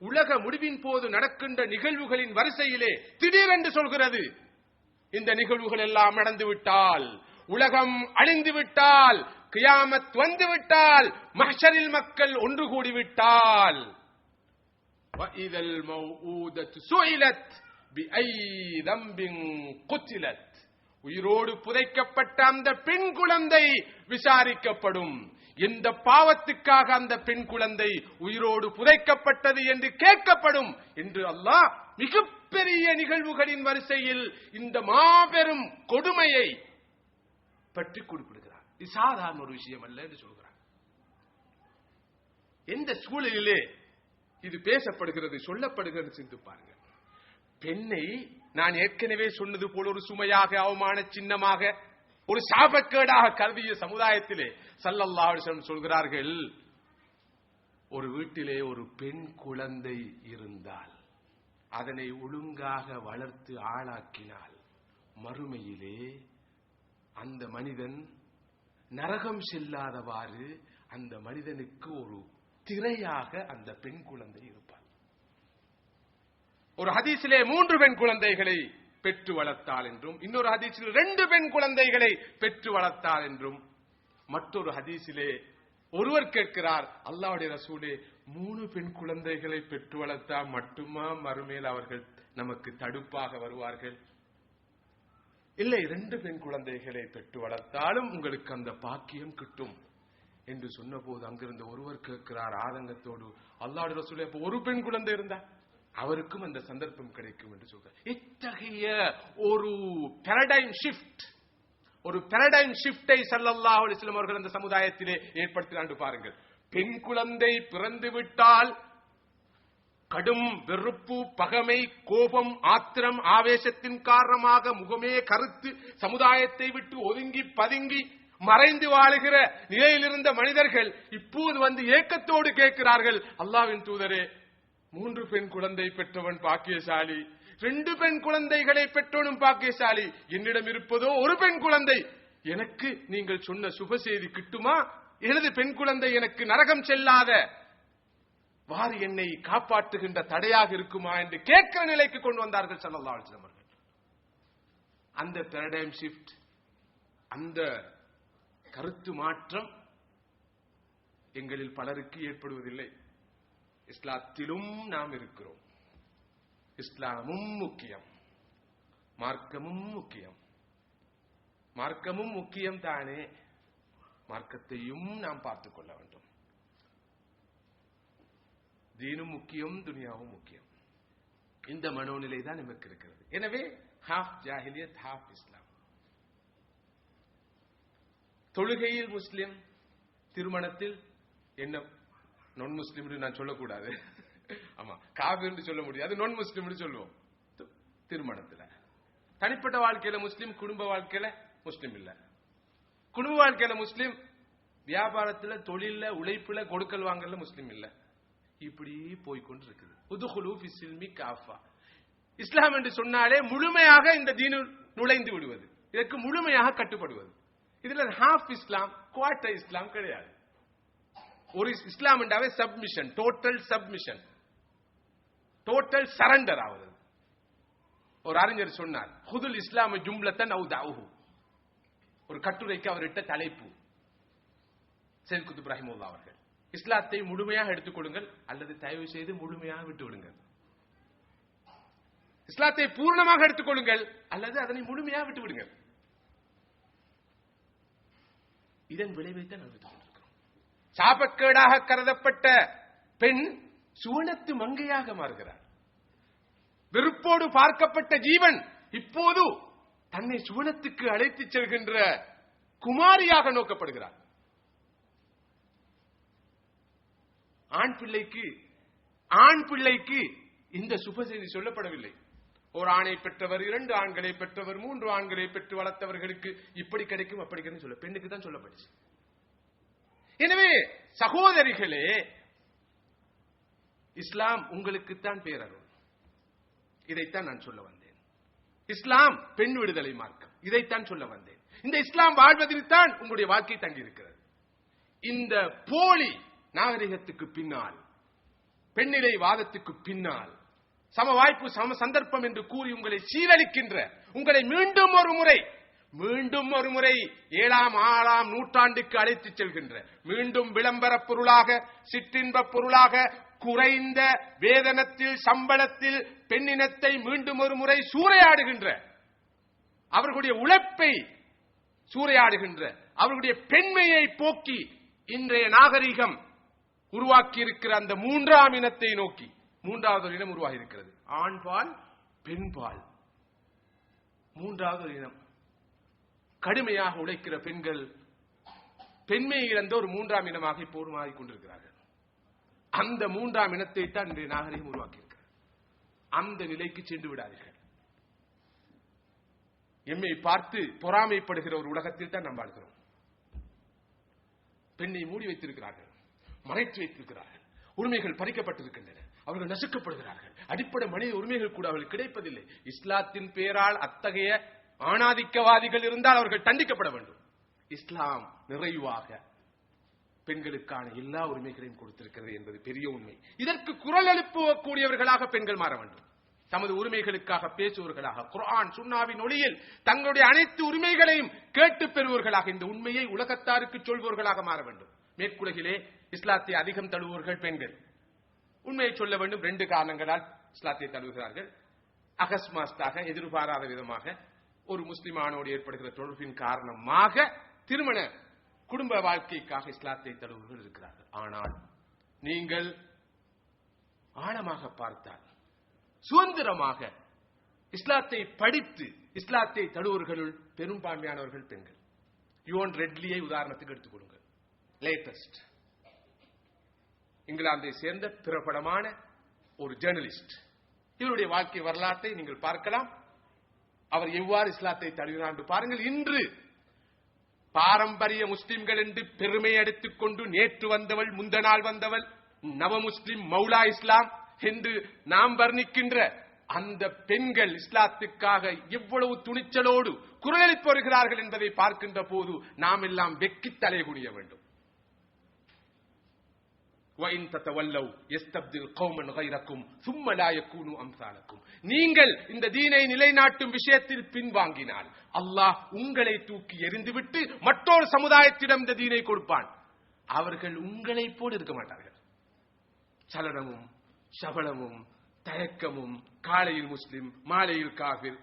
உலக முடிவின் போது நடக்கின்ற நிகழ்வுகளின் வரிசையிலே திடீரென்று சொல்கிறது, இந்த நிகழ்வுகள் எல்லாம் நடந்துவிட்டால், உலகம் அழிந்துவிட்டால், கியாமத் வந்துவிட்டால், மஹ்ஷரில் மக்கள் ஒன்று கூடிவிட்டால், وَإِذَا الْمَوْءُودَةُ سُئِلَتْ بِأَيِّ ذَنبٍ قُتِلَتْ உயிரோடு புதைக்கப்பட்ட அந்த பெண் குழந்தை விசாரிக்கப்படும். எந்த பாவத்துக்காக அந்த பெண் குழந்தை உயிரோடு புதைக்கப்பட்டது என்று கேட்கப்படும் என்று அல்லாஹ் மிகப்பெரிய நிகழ்வுகளின் வரிசையில் இந்த மாபெரும் கொடுமையை பற்றி குறிப்பிடுகிறார். இது சாதாரண ஒரு விஷயம் அல்ல என்று சொல்கிறார். எந்த சூழலிலே இது பேசப்படுகிறது, சொல்லப்படுகிறது சிந்து பாருங்க. பெண்ணை நான் ஏற்கனவே சொன்னது போல ஒரு சுமையாக, அவமான சின்னமாக, ஒரு சாபக்கேடாக கருதிய சமுதாயத்திலே ஸல்லல்லாஹு அலைஹி வஸல்லம் சொல்கிறார்கள், ஒரு வீட்டிலே ஒரு பெண் குழந்தை இருந்தால், அதனை ஒழுங்காக வளர்த்து ஆளாக்கினால், மறுமையிலே அந்த மனிதன் நரகம் செல்லாதவாறு அந்த மனிதனுக்கு ஒரு திரையாக அந்த பெண் குழந்தை இருப்பார். ஒரு ஹதீஸிலே 3 பெண் குழந்தைகளை பெற்று வளர்த்தாள் என்றும், இன்னொரு ஹதீஸில் 2 பெண் குழந்தைகளை பெற்று வளர்த்தாள் என்றும், மற்றொரு ஹதீஸிலே ஒருவர் கேட்கிறார், அல்லாஹ்வுடைய ரசூலே 3 பெண் குழந்தைகளை பெற்று வளர்த்தால் மட்டுமா மறுமையில் அவர்கள் நமக்கு தடுப்பாக வருவார்கள்? இல்லை, 2 பெண் குழந்தைகளை பெற்று வளர்த்தாலும் உங்களுக்கு அந்த பாக்கியம் கிட்டும் என்று சொன்ன போது அங்கிருந்த ஒருவர் கேட்கிறார் ஆதங்கத்தோடு, அல்லாஹ்வுடைய ரசூலே அப்ப ஒரு பெண் குழந்தை இருந்தா அவருக்கும் அந்த சந்தர்ப்பம் கிடைக்கும் என்று சொல்றார். இத்தகைய ஒரு பாராடைம் ஷிஃப்ட், ஒரு பாராடைம் ஷிஃப்டை ஸல்லல்லாஹு அலைஹி வஸல்லம் அவர்கள் அந்த சமுதாயத்திலே ஏற்படுத்தினாண்டு பாருங்கள். பெண் குழந்தை பிறந்து விட்டால் கடும் வெறுப்பு, பகமை, கோபம், ஆத்திரம், ஆவேசத்தின் காரணமாக முகமே கருத்து சமுதாயத்தை விட்டு ஒதுங்கி பதுங்கி மறைந்து வாழுகிற நிலையில் இருந்த மனிதர்கள் இப்போது வந்து ஏக்கத்தோடு கேட்கிறார்கள், அல்லாஹ்வின் தூதரே 3 பெண் குழந்தை பெற்றவன் பாக்கியசாலி, 2 பெண் குழந்தைகளை பெற்றவனும் பாக்கியசாலி, என்னிடம் இருப்பதோ ஒரு பெண் குழந்தை, எனக்கு நீங்கள் சொன்ன சுப செய்தி கிட்டுமா? எனது பெண் குழந்தை எனக்கு நரகம் செல்லாத வாரி என்னை காப்பாற்றுகின்ற தடையாக இருக்குமா என்று கேட்கிற நிலைக்கு கொண்டு வந்தார்கள் ஸல்லல்லாஹு அலைஹி வஸல்லம். அந்த பாராடைம் ஷிஃப்ட், அந்த கருத்து மாற்றம் எங்களில் பலருக்கு ஏற்படுவதில்லை. இஸ்லாத்திலும் நாம் இருக்கிறோம். இஸ்லாமும் முக்கியம், மார்க்கமும் முக்கியம். மார்க்கமும் முக்கியம் தானே, மார்க்கத்தையும் நாம் பார்த்துக் கொள்ள வேண்டும். தீனும் முக்கியம், துனியாவும் முக்கியம். இந்த மனோநிலை தான் நமக்கு இருக்கிறது. எனவே ஹாஃப் ஜாஹிலியத் ஹாஃப் இஸ்லாம். தொழுகையில் முஸ்லிம், திருமணத்தில் என்ன நான் முஸ்லிம் நான் சொல்லக்கூடாது. ஆமா, காபிர் சொல்ல முடியாது, நான் முஸ்லிம் சொல்லுவோம். திருமணத்தில் தனிப்பட்ட வாழ்க்கையில முஸ்லிம், குடும்ப வாழ்க்கையில முஸ்லிம் இல்ல. குடும்ப வாழ்க்கையில முஸ்லிம், வியாபாரத்துல, தொழில, உழைப்புல, கொடுக்கல் வாங்கல முஸ்லிம் இல்ல. இப்படி போய்கொண்டு இருக்குது. உதுகுலு ஃபிஸ்ஸில்மி காஃபா. இஸ்லாம் என்று சொன்னாலே முழுமையாக இந்த தீனு நுழைந்து விடுவது, இதற்கு முழுமையாக கட்டுப்படுவது. இதுல ஹாஃப் இஸ்லாம், குவார்டர் இஸ்லாம் கிடையாது. ஒரு இஸ்லாம் என்றாவே submission, total submission, total surrender ஆவது. ஒரு அறிஞர் சொன்னார், ஹுதுல் இஸ்லாம் ஜும்லத்தன் அவு தஅஹு. ஒரு கட்டுரைக்கு அவரிட்ட தலைப்பு சையத் குத்ப் ரஹிமஹுல்லாஹ் அவர்கள், இஸ்லாத்தை முழுமையாக எடுத்துக்கொள்ளுங்கள் அல்லது தயவு செய்து முழுமையாக விட்டு விடுங்கள். இஸ்லாத்தை பூர்ணமாக எடுத்துக்கொள்ளுங்கள் அல்லது அதனை முழுமையாக விட்டு விடுங்கள். இதன் விளைவைத்தான் அனுபவித்துக் கொண்டிருக்கிறோம். சாபக்கேடாக கருதப்பட்ட பெண் சுவனத்து மங்கையாக மாறுகிறார். வெறுப்போடு பார்க்கப்பட்ட ஜீவன் இப்போது தன்னை சுவனத்துக்கு அழைத்துச் செல்கின்ற குமாரியாக நோக்கப்படுகிறார். ஆண் பிள்ளைக்கு இந்த சுப செய்தி சொல்லப்படவில்லை. ஒரு ஆணை பெற்றவர், 2 ஆண்களை பெற்றவர், 3 ஆண்களை பெற்று வளர்த்தவர்களுக்கு இப்படி கிடைக்கும் அப்படி கிடைக்கும் சொல்ல, பெண்ணுக்கு தான் சொல்லப்பட்டுச்சு. எனவே சகோதரிகளே, இஸ்லாம் உங்களுக்குத்தான் பேரருள். இதைத்தான் நான் சொல்ல வந்தேன். இஸ்லாம் பெண் விடுதலை மார்க்கம், இதைத்தான் சொல்ல வந்தேன். இந்த இஸ்லாம் வாழ்வதில் தான் உங்களுடைய வாழ்க்கை தங்கி இருக்கிறது. இந்த போலி நாகரிகத்துக்கு பின்னால், பெண்ணிலை வாதத்துக்கு பின்னால், சம வாய்ப்பு சம சந்தர்ப்பம் என்று கூறி உங்களை சீரழிக்கின்ற, உங்களை மீண்டும் ஒரு முறை 7ஆம் 6ஆம் நூற்றாண்டுக்கு அழைத்துச் செல்கின்ற, மீண்டும் விளம்பர பொருளாக, சிற்றின்ப பொருளாக, குறைந்த வேதனத்தில், சம்பளத்தில் பெண்ணினத்தை மீண்டும் ஒரு முறை சூறையாடுகின்ற, அவர்களுடைய உழைப்பை சூறையாடுகின்ற, அவர்களுடைய பெண்மையை போக்கி இன்றைய நாகரிகம் உருவாக்கி இருக்கிற அந்த 3ஆம் இனத்தை நோக்கி 3வது ஒரு இனம் உருவாகி இருக்கிறது. ஆண்பால், பெண்பால், 3வது ஒரு இனம். கடுமையாக உழைக்கிற பெண்கள் பெண்மையை இழந்த ஒரு 3ஆம் இனமாக இப்போ உருவாகிக் கொண்டிருக்கிறார்கள். அந்த 3ஆம் இனத்தை தான் இன்றைய நாகரிகம் உருவாக்கி இருக்கிறது. அந்த நிலைக்கு சென்று விடாதீர்கள். எம்மை பார்த்து பொறாமைப்படுகிற ஒரு உலகத்தில் தான் நாம் வாழ்கிறோம். பெண்ணை மூடி வைத்திருக்கிறார்கள், மறைத்து வைத்திருக்கிறார்கள், உரிமைகள் பறிக்கப்பட்டிருக்கின்றன, அவர்கள் நசுக்கப்படுகிறார்கள். அடிப்படை மனித உரிமைகள் கூட அவர்கள் கிடைப்பதில்லை. இஸ்லாத்தின் பேரால் அத்தகைய ஆணாதிக்கவாதிகள் இருந்தால் அவர்கள் தண்டிக்கப்பட வேண்டும். இஸ்லாம் நிறைவாக பெண்களுக்கான எல்லா உரிமைகளையும் கொடுத்திருக்கிறது என்பது பெரிய உண்மை. இதற்கு குரல் எழுப்பக்கூடியவர்களாக பெண்கள் மாற வேண்டும். தமது உரிமைகளுக்காக பேசுவவர்களாக, குர்ஆன் சுன்னாவின் ஒளியில் தங்களுடைய அனைத்து உரிமைகளையும் கேட்டு பெறுவர்களாக, இந்த உண்மையை உலகத்தாருக்கு சொல்பவர்களாக மாற வேண்டும். மேற்குலகிலே இஸ்லாத்தை அதிகம் தழுவுவர்கள் பெண்கள். உண்மையை சொல்ல வேண்டும், 2 காரணங்களால் இஸ்லாத்தை தழுவுகிறார்கள். அகஸ்மாஸ்தாக, எதிர்பாராத விதமாக ஒரு முஸ்லிமானோடு ஏற்படுகிற தொடர்பின் காரணமாக திருமண குடும்ப வாழ்க்கைக்காக இஸ்லாத்தை தழுவுவர்கள் இருக்கிறார்கள். ஆனால் நீங்கள் ஆழமாக பார்த்தால், சுதந்திரமாக இஸ்லாத்தை படித்து இஸ்லாத்தை தழுவுவர்களுள் பெரும்பான்மையானவர்கள் பெண்கள். யுவன் ரெட்லியை உதாரணத்துக்கு எடுத்துக் கொள்ளுங்கள். லேட்டஸ்ட் இங்கிலாந்தை சேர்ந்த பிரபலமான ஒரு ஜேர்னலிஸ்ட். இவருடைய வாழ்க்கை வரலாற்றை நீங்கள் பார்க்கலாம். அவர் எவ்வாறு இஸ்லாத்தை தழுவினார் என்று பாருங்கள். இன்று பாரம்பரிய முஸ்லிம்கள் என்று பெருமை எடுத்துக் கொண்டு நேற்று வந்தவள், முந்த நாள் வந்தவள், நவ முஸ்லிம், மௌலா இஸ்லாம் என்று நாம் வர்ணிக்கின்ற அந்த பெண்கள் இஸ்லாத்துக்காக எவ்வளவு துணிச்சலோடு குரலெழுப்பி வருகிறார்கள் என்பதை பார்க்கின்ற போது நாம் எல்லாம் வெக்கி தலை குனிய வேண்டும். وَإِن تَتَوَلَّوْا يَسْتَبْدِلْ قَوْمًا غَيْرَكُمْ ثُمَّ لَا يَكُونُوا أَمْثَالَكُمْ. நீங்கள் இந்த தீனை நிலைநாட்டும் விஷயத்தில் பின்வாங்கினால் அல்லாஹ் உங்களை தூக்கி எறிந்துவிட்டு மற்றொரு சமுதாயத்திடம் இந்த தீனை கொடுப்பான். அவர்கள் உங்களை போல் இருக்க மாட்டார்கள். சலனமும் சபலமும் தயக்கமும், காலையில் முஸ்லிம் மாலையில் காஃபிர்,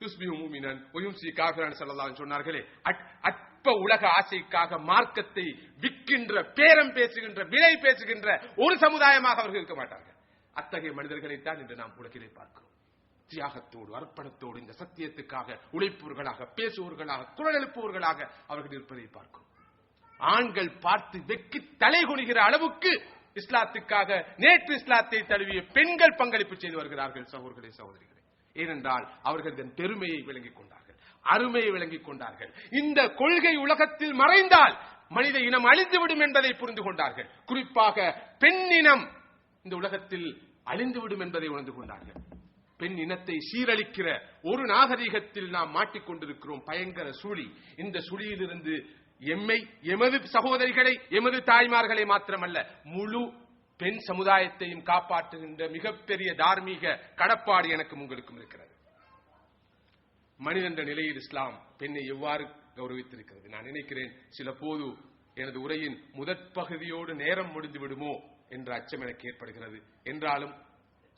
யுஸ்பிஹு முஃமினன் வ யும்சி காஃபிரன் ஸல்லல்லாஹு அலைஹி சொன்னார்களே. அற்ப உலக ஆசைக்காக மார்க்கத்தை விற்கின்ற, பேரம் பேசுகின்ற, விலை பேசுகின்ற ஒரு சமுதாயமாக அவர்கள் இருக்க மாட்டார்கள். அத்தகைய மனிதர்களைத்தான் இன்று நாம் உலகிலே பார்க்கிறோம். தியாகத்தோடு அர்ப்பணத்தோடு இந்த சத்தியத்துக்காக உழைப்பவர்களாக, பேசுவவர்களாக, குரல் எழுப்புவவர்களாக அவர்கள் இருப்பதை பார்க்கிறோம். ஆண்கள் பார்த்து வெக்கி தலை குனிகிற அளவுக்கு இஸ்லாத்துக்காக நேற்று இஸ்லாத்தை தழுவிய பெண்கள் பங்களிப்பு செய்து வருகிறார்கள். சகோதரர்களே, சகோதரிகளே, ஏனென்றால் அவர்கள் இதன் பெருமையை விளங்கிக் கொண்டார்கள், அருமையை விளங்கிக் கொண்டார்கள். இந்த கொள்கை உலகத்தில் மறைந்தால் மனித இனம் அழிந்துவிடும் என்பதை புரிந்து கொண்டார்கள். குறிப்பாக பெண் இனம் இந்த உலகத்தில் அழிந்துவிடும் என்பதை உணர்ந்து கொண்டார்கள். பெண் இனத்தை சீரழிக்கிற ஒரு நாகரிகத்தில் நாம் மாட்டிக்கொண்டிருக்கிறோம். பயங்கர சுழி. இந்த சுழியிலிருந்து எம்மை, எமது சகோதரிகளை, எமது தாய்மார்களை மாத்திரமல்ல, முழு பெண் சமுதாயத்தையும் காப்பாற்றுகின்ற மிகப்பெரிய தார்மீக கடப்பாடு எனக்கும் உங்களுக்கும் இருக்கிறது. மனிதன்ற நிலையில் இஸ்லாம் பெண்ணை எவ்வாறு கௌரவித்திருக்கிறது? நான் நினைக்கிறேன் சில போது எனது உரையின் முதற் பகுதியோடு நேரம் முடிந்து விடுமோ என்ற அச்சம் எனக்கு ஏற்படுகிறது. என்றாலும்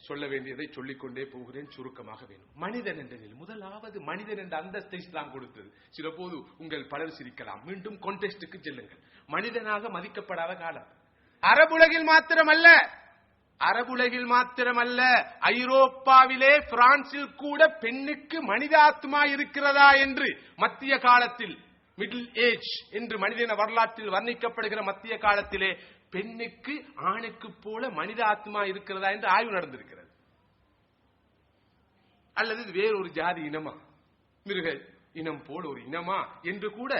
சொல்ல வேண்டியதை சொல்லிக்கொண்டே போகிறேன். சுருக்கமாக வேண்டும். மனிதன் என்ற நிலை, முதலாவது மனிதன் என்ற அந்தஸ்தை இஸ்லாம் கொடுத்தது. சில போது உங்கள் பலர் சிரிக்கலாம். மீண்டும் கான்டெக்ஸ்டுக்கு செல்லுங்கள். மனிதனாக மதிக்கப்படாத காலம் அரபுலகில் மாத்திரமல்ல, ஐரோப்பாவிலே, பிரான்சில் கூட பெண்ணுக்கு மனிதாத்மா இருக்கிறதா என்று மத்திய காலத்தில், மிடில் ஏஜ் என்று மனிதன வரலாற்றில் வர்ணிக்கப்படுகிற மத்திய காலத்திலே பெண்ணுக்கு ஆணுக்கு போல மனித ஆத்மா இருக்கிறதா என்று ஆய்வு நடந்திருக்கிறது. அல்லது வேறொரு ஜாதி இனமா, மிருக இனம் போல ஒரு இனமா என்று கூட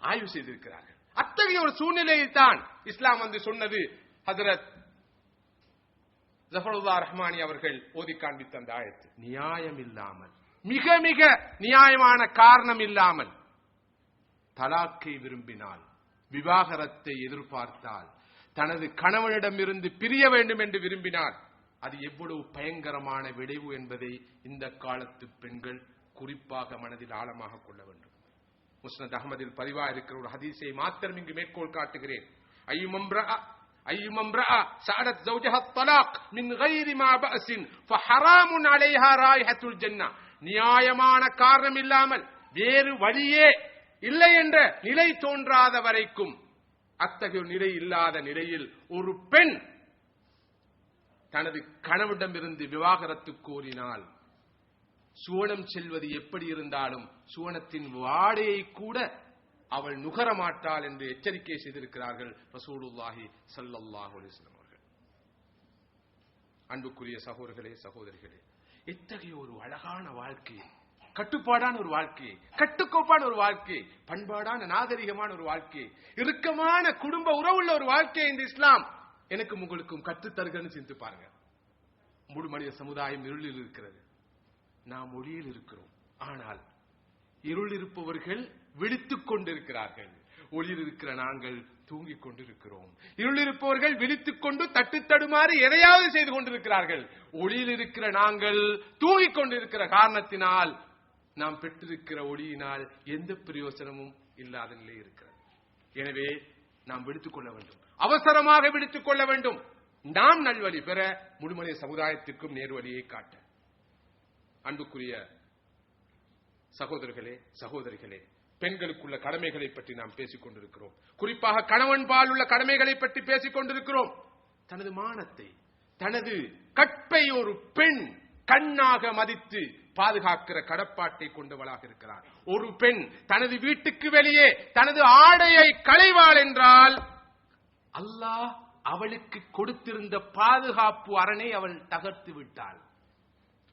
ஆய்வு செய்திருக்கிறார்கள். அத்தகைய ஒரு சூழ்நிலையில் தான் இஸ்லாம் வந்து சொன்னது. ஹஜ்ரத் ஜஃபருல்லா ரஹ்மானி அவர்கள் ஓதி காண்பித்த அந்த ஆயத்து, நியாயம் இல்லாமல், மிக மிக நியாயமான காரணம் இல்லாமல் தலாக்கை விரும்பினால், விவாகரத்தை எதிர்பார்த்தால், தனது கணவனிடமிருந்து பிரிய வேண்டும் என்று விரும்பினார், அது எவ்வளவு பயங்கரமான விளைவு என்பதை இந்த காலத்து பெண்கள் குறிப்பாக மனதில் ஆழமாக கொள்ள வேண்டும். முஸ்னத் அஹ்மதில் பதிவாக இருக்கிற ஒரு ஹதீஸை மாத்திரம் இங்கு மேற்கோள் காட்டுகிறேன். ஐயுமம்ரா சஅலத் ஜௌஜஹா த்தலாக் மின் கைரி மா பஅஸின் ஃபஹராமுன் அலைஹா ராயிஹத்துல் ஜன்னah. நியாயமான காரணம் இல்லாமல், வேறு வழியே இல்லை என்ற நிலை தோன்றாத வரைக்கும், அத்தகைய நிலை இல்லாத நிலையில் ஒரு பெண் தனது கணவனிடமிருந்து விவாகரத்து கோரினால் சுவனம் செல்வது எப்படி இருந்தாலும் சுவனத்தின் வாடையை கூட அவள் நுகரமாட்டாள் என்று எச்சரிக்கை செய்திருக்கிறார்கள் ரசூலுல்லாஹி ஸல்லல்லாஹு அலைஹி வஸல்லம் அவர்கள். அன்புக்குரிய சகோதரர்களே, சகோதரிகளே, இத்தகைய ஒரு அழகான வாழ்க்கை, கட்டுப்பாடான ஒரு வாழ்க்கை, கட்டுக்கோப்பான ஒரு வாழ்க்கை, பண்பாடான நாகரிகமான ஒரு வாழ்க்கை, இறுக்கமான குடும்ப உறவுள்ள ஒரு வாழ்க்கை இந்த இஸ்லாம் எனக்கும் உங்களுக்கும் கற்றுத்தருகன்னு சிந்தித்து பாருங்க. முழு மனித சமுதாயம் இருளில் இருக்கிறது, நாம் ஒளியில் இருக்கிறோம். ஆனால் இருள் இருப்பவர்கள் விழித்துக் கொண்டிருக்கிறார்கள், ஒளியில் இருக்கிற நாங்கள் தூங்கிக் கொண்டிருக்கிறோம். இருள் இருப்பவர்கள் விழித்துக் கொண்டு தட்டு தடுமாறி எதையாவது செய்து கொண்டிருக்கிறார்கள். ஒளியில் இருக்கிற நாங்கள் தூங்கிக் கொண்டிருக்கிற காரணத்தினால் நாம் பெற்றிருக்கிற ஒளியினால் எந்த பிரயோசனமும் இல்லாத நிலை இருக்கிறது. எனவே நாம் விடுத்துக் கொள்ள வேண்டும், அவசரமாக விடுத்துக் கொள்ள வேண்டும். நாம் நல்வழி பெற, முழுமனித சமுதாயத்திற்கும் நேர்வழியை காட்ட. அன்புக்குரிய சகோதரர்களே, சகோதரிகளே, பெண்களுக்குள்ள கடமைகளை பற்றி நாம் பேசிக் கொண்டிருக்கிறோம். குறிப்பாக கணவன் பால் உள்ள கடமைகளை பற்றி பேசிக் கொண்டிருக்கிறோம். தனது மானத்தை, தனது கற்பை ஒரு பெண் கண்ணாக மதித்து பாதுகாக்கிற கடப்பாட்டை கொண்டவளாக இருக்கிறார். ஒரு பெண் தனது வீட்டுக்கு வெளியே தனது ஆடையை களைவாள் என்றால் அல்லாஹ் அவளுக்கு கொடுத்திருந்த பாதுகாப்பு அரணை அவள் தகர்த்து விட்டாள்.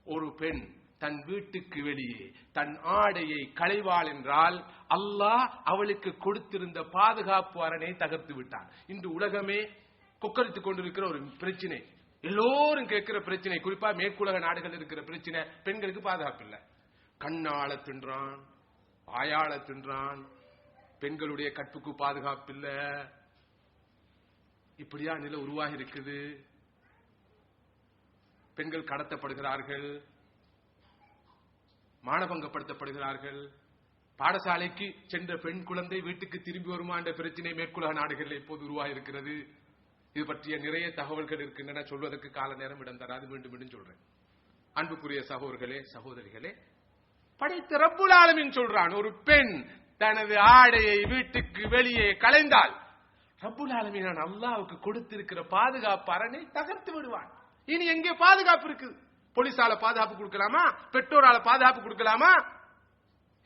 ஒரு பெண் தன் வீட்டுக்கு வெளியே தன் ஆடையை களைவாள் என்றால் அல்லாஹ் அவளுக்கு கொடுத்திருந்த பாதுகாப்பு அரணை தகர்த்து விட்டான். இன்று உலகமே கொக்கரித்துக் கொண்டிருக்கிற ஒரு பிரச்சனை, எல்லோரும் கேட்கிற பிரச்சனை, குறிப்பா மேற்குலக நாடுகள் இருக்கிற பிரச்சனை, பெண்களுக்கு பாதுகாப்பு இல்லை. கண்ணால தின்றான், வாயால தின்றான், பெண்களுடைய கற்புக்கு பாதுகாப்பு இல்லை. இப்படியா நிலை உருவாகி இருக்குது. பெண்கள் கடத்தப்படுகிறார்கள், மானபங்கப்படுத்தப்படுகிறார்கள். பாடசாலைக்கு சென்ற பெண் குழந்தை வீட்டுக்கு திரும்பி வருமா என்ற பிரச்சனை மேற்குலக நாடுகளில் இப்போது உருவாகி இருக்கிறது. இது பற்றிய நிறைய தகவல்கள் இருக்கின்றன, சொல்வதற்கு கால நேரம் இடம் தராது, மீண்டும் மீண்டும் சொல்றேன். அன்புக்குரிய சகோதரர்களே சகோதரிகளே, படைத்த ரப்புல் ஆலமீன் சொல்றான், ஒரு பெண் தனது ஆடையை வீட்டுக்கு வெளியே களைந்தால் ரப்புல் ஆலமீன் அல்லாஹ்வுக்கு கொடுத்திருக்கிற பாதுகாப்பு அரணை தகர்த்து விடுவான். இனி எங்கே பாதுகாப்பு இருக்கு? போலீசால பாதுகாப்பு கொடுக்கலாமா? பெற்றோரால பாதுகாப்பு கொடுக்கலாமா?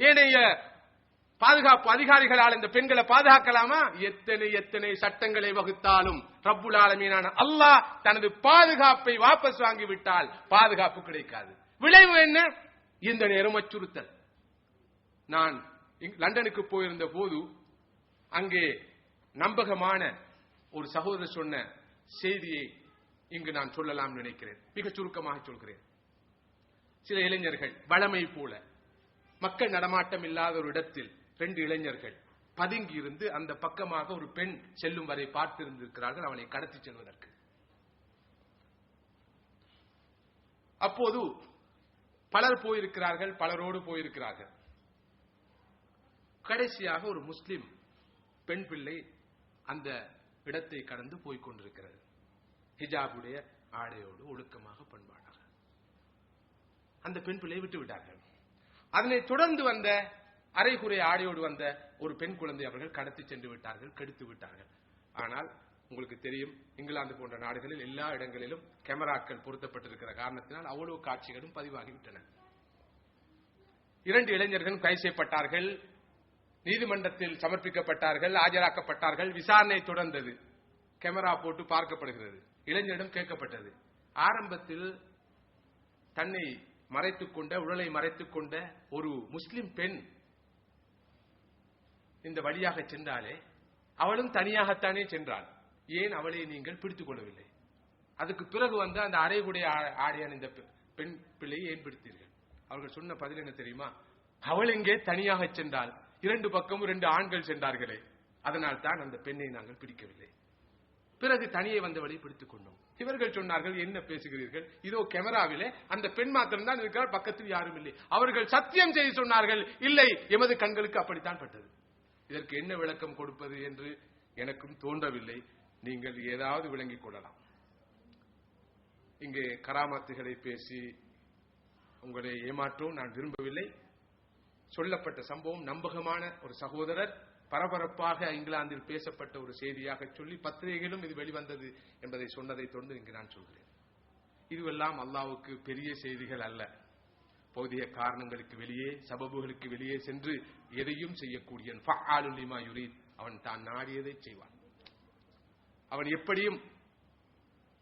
ஏனைய பாதுகாப்பு அதிகாரிகளால் இந்த பெண்களை பாதுகாக்கலாமா? எத்தனை எத்தனை சட்டங்களை வகுத்தாலும் ரப்புல் ஆலமீனான அல்லாஹ் தனது பாதுகாப்பை வாபஸ் வாங்கிவிட்டால் பாதுகாப்பு கிடைக்காது. விளைவு என்ன? இந்த நேரம் அச்சுறுத்தல். நான் லண்டனுக்கு போயிருந்த போது அங்கே நம்பகமான ஒரு சகோதரர் சொன்ன செய்தியை இங்கு நான் சொல்லலாம் நினைக்கிறேன். மிக சுருக்கமாக சொல்கிறேன். சில இளைஞர்கள் வளமை போல மக்கள் நடமாட்டம் இல்லாத ஒரு இடத்தில் 2 இளைஞர்கள் பதுங்கி இருந்து அந்த பக்கமாக ஒரு பெண் செல்லும் வரை பார்த்திருந்திருக்கிறார்கள், அவனை கடத்தி செல்வதற்கு. அப்போது பலர் போயிருக்கிறார்கள், பலரோடு போயிருக்கிறார்கள். கடைசியாக ஒரு முஸ்லிம் பெண் பிள்ளை அந்த இடத்தை கடந்து போய்கொண்டிருக்கிறது. ஹிஜாபுடைய ஆடையோடு ஒழுக்கமாக பண்பாடாக அந்த பெண் பிள்ளையை விட்டு விட்டார்கள். அதனை தொடர்ந்து வந்த அரைகுறை ஆடையோடு வந்த ஒரு பெண் குழந்தை அவர்கள் கடத்தி சென்று விட்டார்கள், கெடுத்து விட்டார்கள். ஆனால் உங்களுக்கு தெரியும், இங்கிலாந்து போன்ற நாடுகளில் எல்லா இடங்களிலும் கேமராக்கள் பொருத்தப்பட்டிருக்கிற காரணத்தினால் அவ்வளவு காட்சிகளும் பதிவாகிவிட்டன. 2 இளைஞர்களும் கைது செய்யப்பட்டார்கள், நீதிமன்றத்தில் சமர்ப்பிக்கப்பட்டார்கள், ஆஜராக்கப்பட்டார்கள். விசாரணை தொடர்ந்தது. கேமரா போட்டு பார்க்கப்படுகிறது. இளைஞரிடம் கேட்கப்பட்டது, ஆரம்பத்தில் தன்னை மறைத்துக் கொண்ட, உடலை மறைத்துக் கொண்ட ஒரு முஸ்லிம் பெண் இந்த வழியாக சென்றாலே அவளும் தனியாகத்தானே சென்றாள், ஏன் அவளை நீங்கள் பிடித்துக் கொள்ளவில்லை? அதுக்கு பிறகு வந்த அந்த அரைகுடைய ஆடையான இந்த பெண் பிள்ளையை ஏன் பிடித்தீர்கள்? அவர்கள் சொன்ன பதில் என்ன தெரியுமா? அவள் எங்கே தனியாக சென்றால் 2 பக்கமும் 2 ஆண்கள் சென்றார்களே, அதனால் தான் அந்த பெண்ணை நாங்கள் பிடிக்கவில்லை. பிறகு தனியே வந்தவளை பிடித்துக் கொண்டோம். இவர்கள் சொன்னார்கள், என்ன பேசுகிறீர்கள்? இதோ கேமராவிலே அந்த பெண் மாத்திரம் தான் இருக்கிறார், பக்கத்தில் யாரும் இல்லை. அவர்கள் சத்தியம் செய்து சொன்னார்கள், இல்லை, எமது கண்களுக்கு அப்படித்தான் பட்டது. இதற்கு என்ன விளக்கம் கொடுப்பது என்று எனக்கும் தோன்றவில்லை. நீங்கள் ஏதாவது விளங்கிக் கொள்ளலாம். இங்கே கராமத்துகளை பேசி உங்களை ஏமாற்றவும் நான் விரும்பவில்லை. சொல்லப்பட்ட சம்பவம் நம்பகமான ஒரு சகோதரர் பரபரப்பாக இங்கிலாந்தில் பேசப்பட்ட ஒரு செய்தியாக சொல்லி பத்திரிகைகளும் இது வெளிவந்தது என்பதை சொன்னதை தொடர்ந்து இங்கு நான் சொல்கிறேன். இதுவெல்லாம் அல்லாஹ்வுக்கு பெரிய செய்திகள் அல்ல. போதிய காரணங்களுக்கு வெளியே, சபபுகளுக்கு வெளியே சென்று எதையும் செய்யக்கூடிய ஃபஅாலுல் லிமா யுரீத், அவன் தான் நாடியதை செய்வான். அவன் எப்படியும்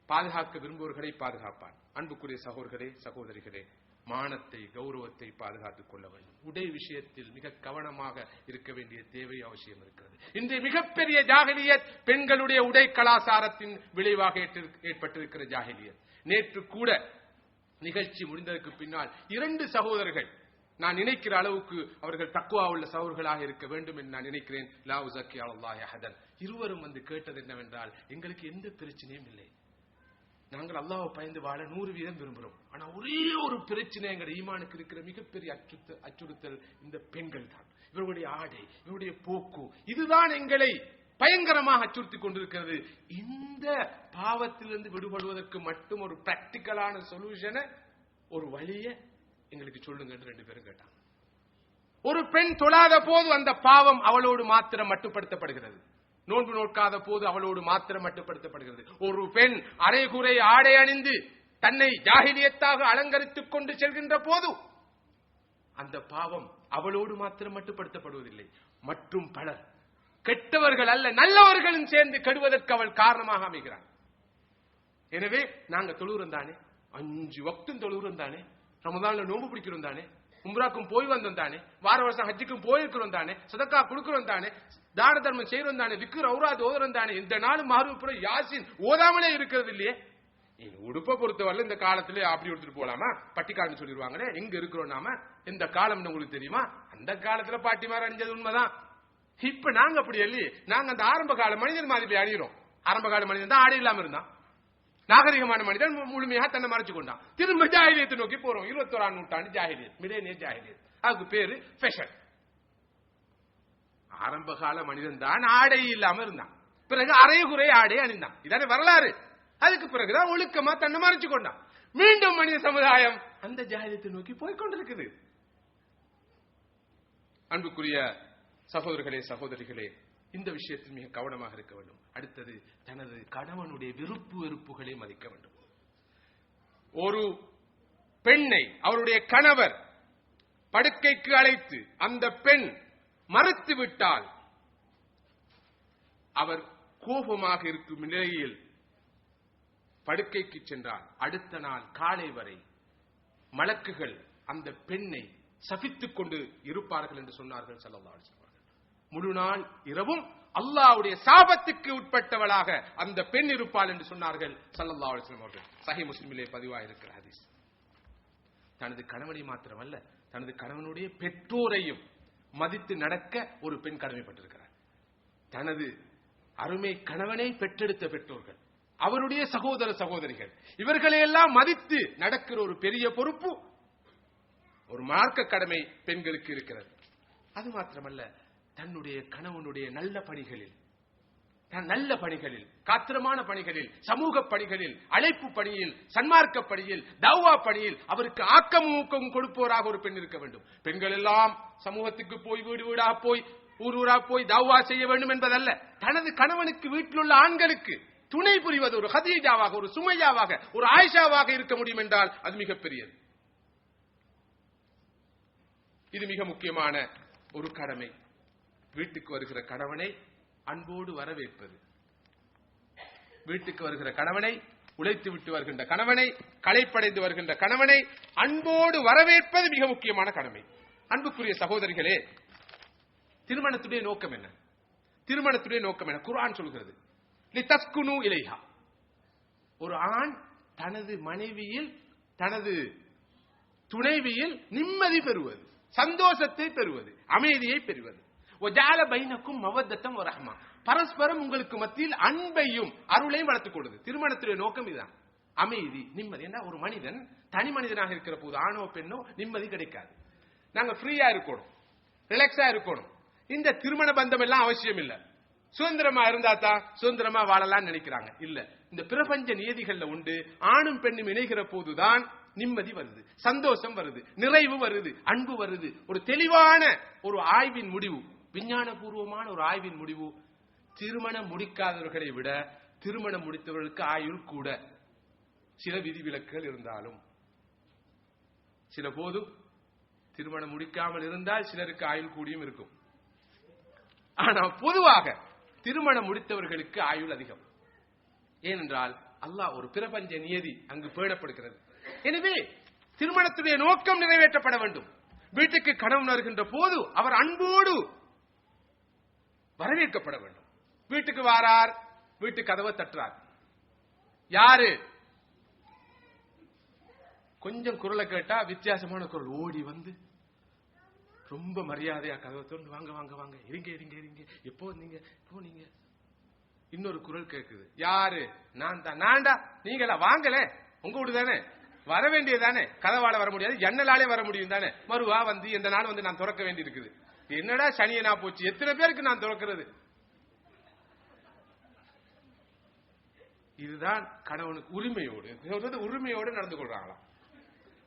பாதுகாக்க விரும்புவர்களை பாதுகாப்பான். அன்புக்குரிய சகோதரர்களே சகோதரிகளே, மானத்தை, கௌரவத்தை பாதுகாத்துக் கொள்ள வேண்டும். உடை விஷயத்தில் மிக கவனமாக இருக்க வேண்டிய தேவை அவசியம் இருக்கிறது. இன்று மிகப்பெரிய ஜாஹிலியத் பெண்களுடைய உடை கலாச்சாரத்தின் விளைவாக ஏற்பட்டிருக்கிற ஜாஹிலியத். நேற்று கூட நிகழ்ச்சி முடிந்ததற்கு பின்னால் 2 சகோதரர்கள், நான் நினைக்கிற அளவுக்கு அவர்கள் தக்வா உள்ள சகோதரர்களாக இருக்க வேண்டும் என்று நான் நினைக்கிறேன். லா உஸக்கி அலல்லாஹி அஹதன். இருவரும் வந்து கேட்டது என்னவென்றால், எங்களுக்கு எந்த பிரச்சனையும் இல்லை, நாங்கள் அல்லாஹ்வை பயந்து வாழ 100% விரும்புகிறோம். ஆனா ஒரே ஒரு பிரச்சனை, எங்கள் ஈமானுக்கு இருக்கிற மிகப்பெரிய அச்சுறுத்தல் இந்த பெண்கள் தான். இவருடைய ஆடை, இவருடைய போக்கு, இதுதான் எங்களை பயங்கரமாக அச்சுறுத்திக் கொண்டிருக்கிறது. இந்த பாவத்திலிருந்து விடுபடுவதற்கு மட்டும் ஒரு பிராக்டிக்கலான சொல்யூஷனை, ஒரு வழியை எங்களுக்கு சொல்லுங்க என்று 2 பேரும் கேட்டாங்க. ஒரு பெண் தொழாத போது அந்த பாவம் அவளோடு மாத்திரம் மட்டுப்படுத்தப்படுகிறது. நோன்பு நோக்காத போது அவளோடு மாத்திரம் மட்டுப்படுத்தப்படுகிறது. ஒரு பெண் அரைகுறை ஆடை அணிந்து தன்னை ஜாஹிலியத்தாக அலங்கரித்துக் கொண்டு செல்கின்ற போது அந்த பாவம் அவளோடு மாத்திரம் மட்டுப்படுத்தப்படுவதில்லை, மற்றும் பலர் கெட்டவர்கள் அல்ல நல்லவர்களும் சேர்ந்து கெடுவதற்கு அவள் காரணமாக அமைகிறாள். எனவே நாங்க தொழுகிறோம் தானே, 5 வக்தும் தொழுகிறோம் தானே, ரமதான்ல நோன்பு பிடிக்கிறோம் தானே, உம்ராக்கும் போய் வந்தோம் தானே, வார வருஷம் ஹஜ்ஜுக்கும் போயிருக்கிறோம் தானே, சதக்கா கொடுக்கிறோம் தானே, தான தர்மம் செய்யறோம் தானே, விக்ர் ஔராத் ஓதுறோம் தானே, இந்த நாளும் மஹ்ரூப் யாசின் ஓதாமலே இருக்கிறது இல்லையே. உடுப்பை பொறுத்தவரை இந்த காலத்திலே அப்படி எடுத்துட்டு போலாமா, பட்டிக்காலன்னு சொல்லிடுவாங்களே. எங்க இருக்கிறோம் நாம, இந்த காலம் உங்களுக்கு தெரியுமா? அந்த காலத்துல பாட்டிமார் அணிஞ்சது உண்மைதான். இப்ப நாங்க அப்படி இல்லையே. நாங்க அந்த ஆரம்ப கால மனிதர் மாதிரி அணிகிறோம். ஆரம்பகால மனிதன் தான் ஆடை இல்லாம இருந்தான். நாகரிகமான மனிதன் முழுமையாக தன்னை மறைச்சு கொண்டான். திரும்ப ஜாஹிலியத்தை நோக்கி போறோம். 21ஆம் நூற்றாண்டு ஜாஹிலியத், மிலேனியர் ஜாஹிலியத். அதுக்கு பேரு ஃபேஷன். ஆரம்பகால மனிதன் தான் ஆடை இல்லாம இருந்தான். பிறகு அரைகுறை ஆடை அணிந்தான். இதான வரலாறு. அதுக்கு பிறகுதான் ஒழுக்கமா தன்னை மறைச்சு கொண்டான். மீண்டும் மனித சமுதாயம் அந்த ஜாஹிலியத்தை நோக்கி போய்கொண்டிருக்குது. அன்புக்குரிய சகோதரர்களே, சகோதரிகளே, இந்த விஷயத்தில் மிக கவனமாக இருக்க வேண்டும். அடுத்தது, தனது கணவனுடைய விருப்பு வெறுப்புகளை மதிக்க வேண்டும். ஒரு பெண்ணை அவருடைய கணவர் படுக்கைக்கு அழைத்து அந்த பெண் மறுத்துவிட்டால் அவர் கோபமாக இருக்கும் நிலையில் படுக்கைக்கு சென்றால் அடுத்த நாள் காலை வரை மலக்குகள் அந்த பெண்ணை சபித்துக் கொண்டு இருப்பார்கள் என்று சொன்னார்கள் ஸல்லல்லாஹு அலைஹி வஸல்லம். முழு நாள் இரவும் அல்லாஹ்வுடைய சாபத்துக்கு உட்பட்டவளாக அந்த பெண் இருப்பாள் என்று சொன்னார்கள் ஸல்லல்லாஹு அலைஹி வஸல்லம் அவர்கள். சஹீஹ் முஸ்லிமிலே பதிவாயிருக்கிற ஹதீஸ். தனது கணவனை மாத்திரமல்ல, தனது கணவனுடைய பெற்றோரையும் மதித்து நடக்க ஒரு பெண் கடமைப்பட்டிருக்கிறார். தனது அருமை கணவனை பெற்றெடுத்த பெற்றோர்கள், அவருடைய சகோதர சகோதரிகள், இவர்களையெல்லாம் மதித்து நடக்கிற ஒரு பெரிய பொறுப்பு, ஒரு மார்க்க கடமை பெண்களுக்கு இருக்கிறது. அது மாத்திரமல்ல, தன்னுடைய கணவனுடைய நல்ல பணிகளில், காத்திரமான பணிகளில், சமூக பணிகளில், அழைப்பு பணியில், சன்மார்க்க பணியில், தௌவா பணியில் அவருக்கு ஆக்கம் ஊக்கம் கொடுப்போராக ஒரு பெண் இருக்க வேண்டும். பெண்கள் எல்லாம் சமூகத்துக்கு போய் வீடு வீடாக போய் ஊர் ஊரா போய் தௌவா செய்ய வேண்டும் என்பதல்ல. தனது கணவனுக்கு வீட்டில் உள்ள ஆண்களுக்கு துணை புரிவது ஒரு ஹதீஜாவாக, ஒரு சுமையாவாக, ஒரு ஆயிஷாவாக இருக்க முடியும் என்றால் அது மிகப்பெரியது. இது மிக முக்கியமான ஒரு கடமை. வீட்டுக்கு வருகிற கணவனை அன்போடு வரவேற்பது, வீட்டுக்கு வருகிற கணவனை, உழைத்து விட்டு வருகின்ற கணவனை, களைப்படைந்து வருகின்ற கணவனை அன்போடு வரவேற்பது மிக முக்கியமான கடமை. அன்புக்குரிய சகோதரிகளே, திருமணத்துடைய நோக்கம் என்ன? திருமணத்துடைய நோக்கம் என்ன? குர்ஆன் சொல்கிறது, லிதஸ்குனு இலைஹா. ஒரு ஆண் தனது மனைவியில், தனது துணைவியில் நிம்மதி பெறுவது, சந்தோஷத்தை பெறுவது, அமைதியை பெறுவது. வஜஅல பைனக்கும் மவத்தம் வ ரஹ்மா, பரஸ்பரம் உங்களுக்கு மத்தியில் அன்பையும் அருளையும் வளர்த்துக் கொடுது. திருமணத்துடைய நோக்கம் இதுதான், அமைதி, நிம்மதி. என்ன, ஒரு மனிதன் தனி மனிதனாக இருக்கிற போது ஆணோ பெண்ணோ நிம்மதி கிடைக்காது. நாங்க ஃப்ரீயா இருக்கணும், ரிலாக்ஸா இருக்கணும். இந்த திருமண பந்தம் எல்லாம் அவசியம் இல்ல. சுதந்திரமா இருந்தா தான் சுதந்திரமா வாழலாம் நினைக்கிறாங்க. இல்ல, இந்த பிரபஞ்ச நியதிகள்ல உண்டு. ஆணும் பெண்ணும் இணைகிற போதுதான் நிம்மதி வருது, சந்தோஷம் வருது, நிறைவு வருது, அன்பு வருது. ஒரு தெளிவான ஒரு ஆய்வின் முடிவு, விஞ்ஞானபூர்வமான ஒரு ஆய்வின் முடிவு, திருமணம் முடிக்காதவர்களை விட திருமணம் முடித்தவர்களுக்கு ஆயுள் கூட. சில விதிவிலக்குகள் இருந்தாலும், சில போது திருமணம் முடிக்காமல் இருந்தால் சிலருக்கு ஆயுள் கூடியும் இருக்கும். ஆனா பொதுவாக திருமணம் முடித்தவர்களுக்கு ஆயுள் அதிகம். ஏனென்றால் அல்லாஹ் ஒரு பிரபஞ்ச நியதி அங்கு பேணப்படுகிறது. எனவே திருமணத்துடைய நோக்கம் நிறைவேற்றப்பட வேண்டும். வீட்டுக்கு கணவன் வருகின்ற போது அவர் அன்போடு வரவேற்கப்பட வேண்டும். வீட்டுக்கு வாரார், வீட்டு கதவை தட்டுறார். யாரு? கொஞ்சம் குரலை கேட்டா வித்தியாசமான குரல், ஓடி வந்து ரொம்ப மரியாதையா கதவை திறந்து, வாங்க வாங்க வாங்க, இருங்க இருங்க இருங்க, எப்போ நீங்க எப்போ நீங்க. இன்னொரு குரல் கேட்குது, யாரு? நான் தான். நான்டா. நீங்களா? வாங்கல, உங்க வீடு தானே, வர வேண்டியதானே. கதவால வர முடியாது, ஜன்னலாலே வர முடியும் தானே. மறுவா வந்து எந்த நாள் வந்து நான் திறக்க வேண்டி இருக்குது. என்னடா சனியனா போச்சு, எத்தனை பேருக்கு நான் திறக்கிறது? இதுதான் கணவனுக்கு உரிமையோடு நடந்து கொள்றாங்களாம்.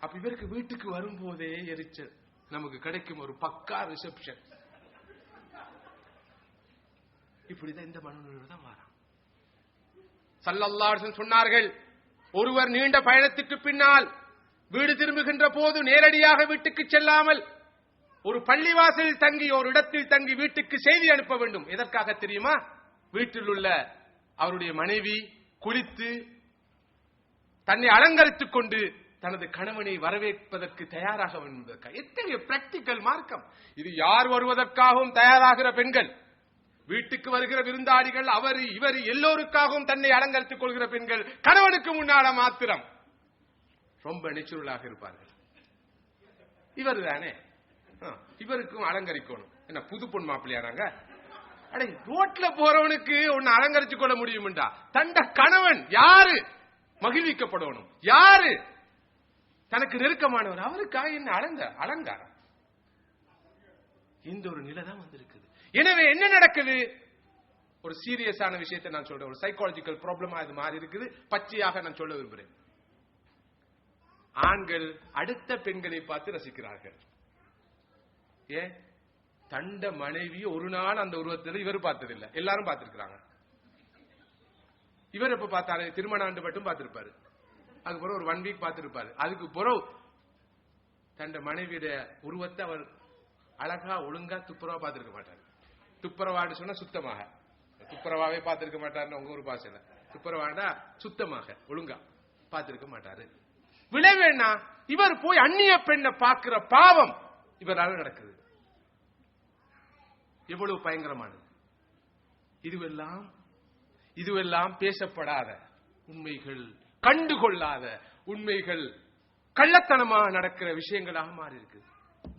அப்ப இவருக்கு வீட்டுக்கு வரும்போதே எரிச்சல். நமக்கு கிடைக்கும் ஒரு பக்கா ரிசப்ஷன். இப்படிதான் இந்த மனநிலை தான் வரான். ஸல்லல்லாஹு அலைஹி வஸல்லம் சொன்னார்கள், ஒருவர் நீண்ட பயணத்துக்கு பின்னால் வீடு திரும்புகின்ற போது நேரடியாக வீட்டுக்கு செல்லாமல் ஒரு பள்ளிவாசலில் தங்கி, ஒரு இடத்தில் தங்கி வீட்டுக்கு செய்தி அனுப்ப வேண்டும். எதற்காக தெரியுமா? வீட்டில் உள்ள அவருடைய மனைவி குளித்து தன்னை அலங்கரித்துக் கொண்டு தனது கணவனை வரவேற்பதற்கு தயாராக வேண்டும். எத்தகைய பிராக்டிக்கல் மார்க்கம் இது! யார் வருவதற்காகவும் தயாராகிற பெண்கள், வீட்டுக்கு வருகிற விருந்தாளிகள், அவர் இவர் எல்லோருக்காகவும் தன்னை அலங்கரித்துக் கொள்கிற பெண்கள் கணவனுக்கு முன்னால மாத்திரம் ரொம்ப நேச்சுரலாக இருப்பார்கள். இவர் தானே, இவருக்கும் அலங்கரிக்கணும். என்ன புது பொன் மாப்பிள்ளையானாங்க? அடே ரோட்ல போறவனுக்கு ஒன்னு அலங்கரிச்சு கொள்ள முடியும்டா. தண்ட கணவன் யாரு மகிழ்விக்கப்படணும், யாரு தனக்கு நெருக்கமானவர், அவருக்காக என்ன அலங்காரம். இந்த ஒரு நிலை தான் வந்திருக்குது. எனவே என்ன நடக்குது? ஒரு சீரியஸான விஷயத்தை நான் சொல்றேன், ஒரு சைக்காலஜிக்கல் ப்ராப்ளமா இது மாறி இருக்குது. பச்சையாக நான் சொல்ல விரும்புகிறேன். ஆண்கள் அடுத்த பெண்களை பார்த்து ரசிக்கிறார்கள். ஏன்? தண்ட மனைவி ஒரு நாள் அந்த உருவத்தில் இவர் பார்த்ததில்லை, எல்லாரும் பார்த்திருக்கிறாங்க. இவர் எப்ப பார்த்தாரு? திருமண ஆண்டு மட்டும் பார்த்திருப்பாரு. அதுக்கு பிறகு ஒரு 1 வீக் பார்த்திருப்பாரு. அதுக்கு பிறகு தண்ட மனைவியுடைய உருவத்தை அவர் அழகா ஒழுங்கா துப்புரவா பார்த்திருக்க மாட்டாரு. துப்புரவான்னு சொன்னா சுத்தமாக, துப்புரவாவே பார்த்திருக்க மாட்டாருன்னு உங்க ஒரு பாசையில, துப்புரவாண்டா சுத்தமாக ஒழுங்கா பார்த்திருக்க மாட்டாரு. விளைவேனா இவர் போய் அந்நிய பெண்ணை பார்க்கிற பாவம் இவரால் நடக்குது. எவ்வளவு பயங்கரமானது! இதுவெல்லாம் பேசப்படாத உண்மைகள், கண்டுகொள்ளாத உண்மைகள், கள்ளத்தனமாக நடக்கிற விஷயங்களாக மாறி இருக்கு.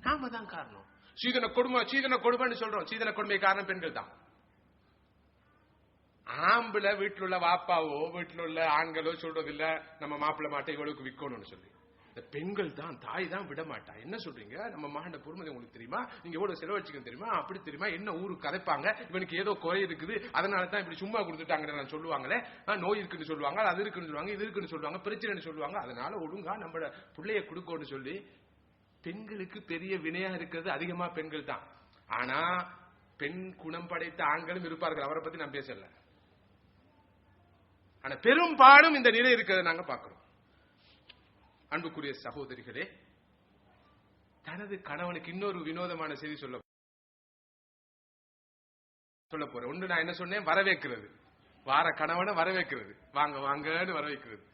நாம தான் காரணம். சீதன கொடுமைன்னு சொல்றோம். சீதன கொடுமை காரணம் பெண்கள் தான். ஆம்பளை வீட்டில் உள்ள வாப்பாவோ வீட்டில் உள்ள ஆண்களோ சொல்றதில்ல நம்ம மாப்பிள்ளை மாட்டை இவளுக்கு விற்கணும்னு சொல்லி. இந்த பெண்கள் தான், தாய் தான் விட மாட்டா. என்ன சொல்றீங்க? நம்ம மகண்ட பொறுமதி உங்களுக்கு தெரியுமா? நீங்க எவ்வளவு செலவழிச்சுக்க தெரியுமா? அப்படி தெரியுமா? என்ன ஊருக்கு கதைப்பாங்க, இவனுக்கு ஏதோ குறை இருக்குது அதனால தான் இப்படி சும்மா கொடுத்துட்டாங்க சொல்லுவாங்களே, நோய் இருக்குன்னு சொல்லுவாங்க, அது இருக்குன்னு சொல்லுவாங்க, இது இருக்குன்னு சொல்லுவாங்க, பிரச்சனைன்னு சொல்லுவாங்க. அதனால ஒழுங்கா நம்ம பிள்ளைய கொடுக்கணும்னு சொல்லி பெண்களுக்கு பெரிய வினையா இருக்கிறது அதிகமா பெண்கள் தான். ஆனா பெண் குணம் படைத்த ஆண்களும் இருப்பார்கள், அவரை பத்தி நான் பேசல. ஆனா பெரும்பாலும் இந்த நிலை இருக்கிறத நாங்க பார்க்கிறோம். அன்புக்குரிய சகோதரிகளே, தனது கணவனுக்கு இன்னொரு வினோதமான செய்தி சொல்ல போறேன். ஒன்று நான் என்ன சொன்னேன்? வரவேற்கிறது. வார கணவனை வரவேற்கிறது, வாங்க வாங்கன்னு வரவேற்கிறது,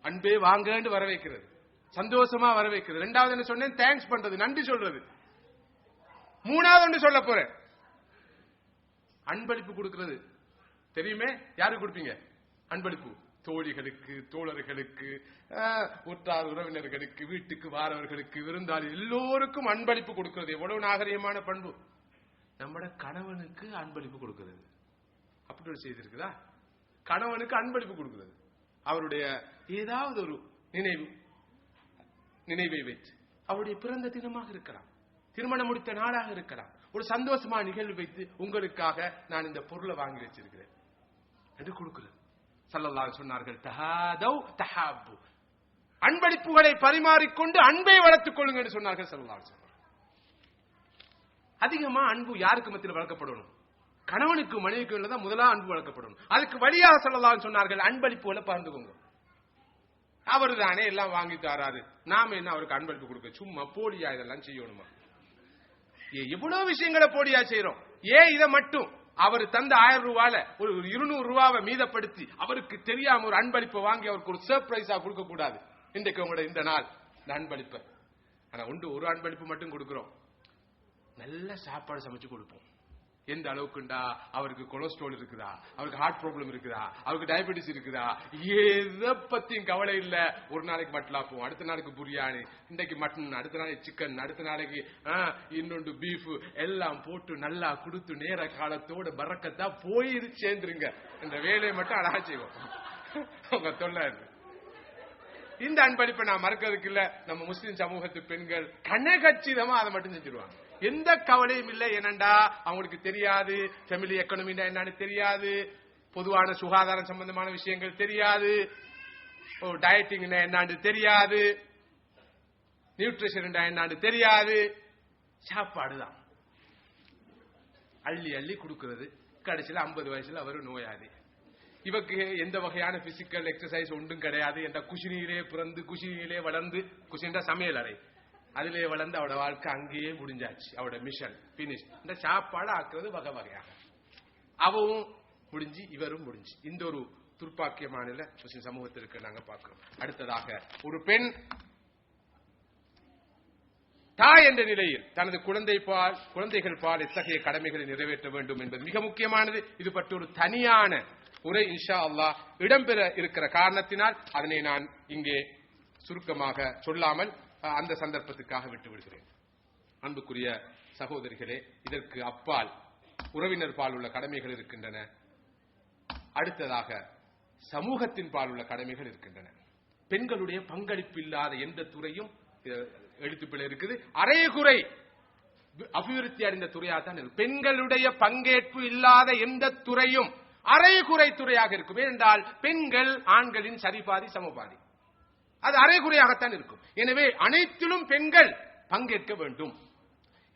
அன்பே வாங்கன்னு வரவேற்கிறது, சந்தோஷமா வரவேற்கிறது. இரண்டாவது என்ன சொன்னேன்? தேங்க்ஸ் பண்றது, நன்றி சொல்றது. மூணாவது ஒன்று சொல்ல போறேன், அன்பளிப்பு கொடுக்கிறது. தெரியுமே, யாருக்கு கொடுப்பீங்க அன்பளிப்பு? தோழிகளுக்கு, தோழர்களுக்கு, உற்றார் உறவினர்களுக்கு, வீட்டுக்கு வாரவர்களுக்கு, விருந்தாளி எல்லோருக்கும் அன்பளிப்பு கொடுக்கிறது. எவ்வளவு நாகரிகமான பண்பு! நம்மட கணவனுக்கு அன்பளிப்பு கொடுக்கிறது. அப்படி ஒரு செய்தி இருக்குதா? கணவனுக்கு அன்பளிப்பு கொடுக்கிறது. அவருடைய ஏதாவது ஒரு நினைவை வைத்து, அவருடைய பிறந்த தினமாக இருக்கலாம், திருமணம் முடித்த நாளாக இருக்கலாம், ஒரு சந்தோஷமான நிகழ்வு வைத்து உங்களுக்காக நான் இந்த பொருளை வாங்கி வச்சிருக்கிறேன் என்று கொடுக்கிறது. ஸல்லல்லாஹு அலைஹி சொன்னார்கள், தஹாதவ் தஹாப்பு, அன்பளிப்புகளை பரிமாறிக்கொண்டு அன்பை வளர்த்துக் கொள்ளுங்க என்று சொன்னார்கள் ஸல்லல்லாஹு அலைஹி வஸல்லம். அதிகமா அன்பு யாருக்கு மத்தியில் வளர்க்கப்படணும்? கணவனுக்கு மனைவிக்கு உள்ளதா முதலா அன்பு வளர்க்கப்படணும். அதுக்கு வழியாக ஸல்லல்லாஹு அலைஹி சொன்னார்கள், அன்பளிப்புகளை பகிர்ந்துக்கோங்க. அவரு தானே எல்லாம் வாங்கி தராரு, நாம என்ன அவருக்கு அன்பளிப்பு கொடுக்க? சும்மா போலியா இதெல்லாம் செய்யணுமா? எவ்வளவு விஷயங்களை போலியா செய்யறோம். ஏன் இதை மட்டும் அவர் தந்த 1000 ரூபால ஒரு 200 ரூபாவை மீதப்படுத்தி அவருக்கு தெரியாம ஒரு அன்பளிப்பை வாங்கி அவருக்கு ஒரு சர்ப்ரைஸா கொடுக்க கூடாது? இன்றைக்கு உங்களோட இந்த நாள் இந்த அன்பளிப்பை. ஆனா ஒரு அன்பளிப்பு மட்டும் கொடுக்கிறோம், நல்ல சாப்பாடு சமைச்சு கொடுப்போம். எந்த அளவுக்குண்டா? அவருக்கு கொலஸ்ட்ரால் இருக்குதா, அவருக்கு ஹார்ட் ப்ராப்ளம் இருக்குதா, அவருக்கு டயபெட்டிஸ் இருக்குதா, எதை பத்தியும் கவலை இல்ல. ஒரு நாளைக்கு மட்டலாப்போம், அடுத்த நாளைக்கு பிரியாணி, இன்றைக்கு மட்டன், அடுத்த நாளைக்கு சிக்கன், அடுத்த நாளைக்கு இன்னொன்று பீஃப், எல்லாம் போட்டு நல்லா கொடுத்து நேர காலத்தோட பறக்கத்தா போய் சேர்ந்துருங்க. இந்த வேலையை மட்டும் அழகா செய்வோம். உங்க தொல்லை. இந்த அன்பளிப்பை நான் மறக்கிறதுக்கு இல்ல. நம்ம முஸ்லிம் சமூகத்து பெண்கள் கனகச்சிதமா அதை மட்டும் செஞ்சிருவாங்க. எந்த கவலையும் இல்லை. ஏனண்டா அவங்களுக்கு தெரியாது ஃபேமிலி எக்கனாமினா என்னன்னு தெரியாது, பொதுவான சுகாதாரம் சம்பந்தமான விஷயங்கள் தெரியாது, டயட்டிங் என்னன்னு தெரியாது, நியூட்ரிஷன் என்னன்னு தெரியாது. சாப்பாடுதான் அள்ளி அள்ளி கொடுக்கிறது. கடைசியில் 50 வயசுல அவரு நோயாளி. இவக்கு எந்த வகையான பிசிக்கல் எக்ஸசைஸ் ஒன்றும் கிடையாது. என்ற குஷினியிலே பிறந்து குஷினியிலே வளர்ந்து, குஷின்டா சமையல் அறை, அதிலே வளர்ந்து அவட வாழ்க்கை அங்கேயே முடிஞ்சாச்சு. அவட மிஷன் பினிஷ். இந்த சாப்பாடு ஆக்குறது வகை வகையாக அவவும் முடிஞ்சு இவரும் முடிஞ்சு. இந்த ஒரு துர்ப்பாக்கியமான முஸ்லிம் சமூகத்திற்கு நாங்க பார்க்கிறோம். அடுத்ததாக, ஒரு பெண் தாய் என்ற நிலையில் தனது குழந்தைகள் பால் எத்தகைய கடமைகளை நிறைவேற்ற வேண்டும் என்பது மிக முக்கியமானது. இது பற்றி ஒரு தனியான உரை இன்ஷா அல்லாஹ் இடம்பெற இருக்கிற காரணத்தினால் அதனை நான் இங்கே சுருக்கமாக சொல்லாமல் அந்த சந்தர்ப்பத்துக்காக விட்டு விடுகிறேன். அன்புக்குரிய சகோதரிகளே, இதற்கு அப்பால் உறவினர் பால் உள்ள கடமைகள் இருக்கின்றன. அடுத்ததாக சமூகத்தின் பால் உள்ள கடமைகள் இருக்கின்றன. பெண்களுடைய பங்களிப்பு இல்லாத எந்த துறையும் எழுத்துப்பிழை இருக்குது, அரைகுறை அபிவிருத்தி அடைந்த துறையாகத்தான் இருக்கு. பெண்களுடைய பங்கேற்பு இல்லாத எந்த துறையும் அரைகுறை துறையாக இருக்கும். ஏனென்றால் பெண்கள் ஆண்களின் சரிபாதி சமபாதி, அது அரைகுறையாகத்தான் இருக்கும். எனவே அனைத்திலும் பெண்கள் பங்கேற்க வேண்டும்.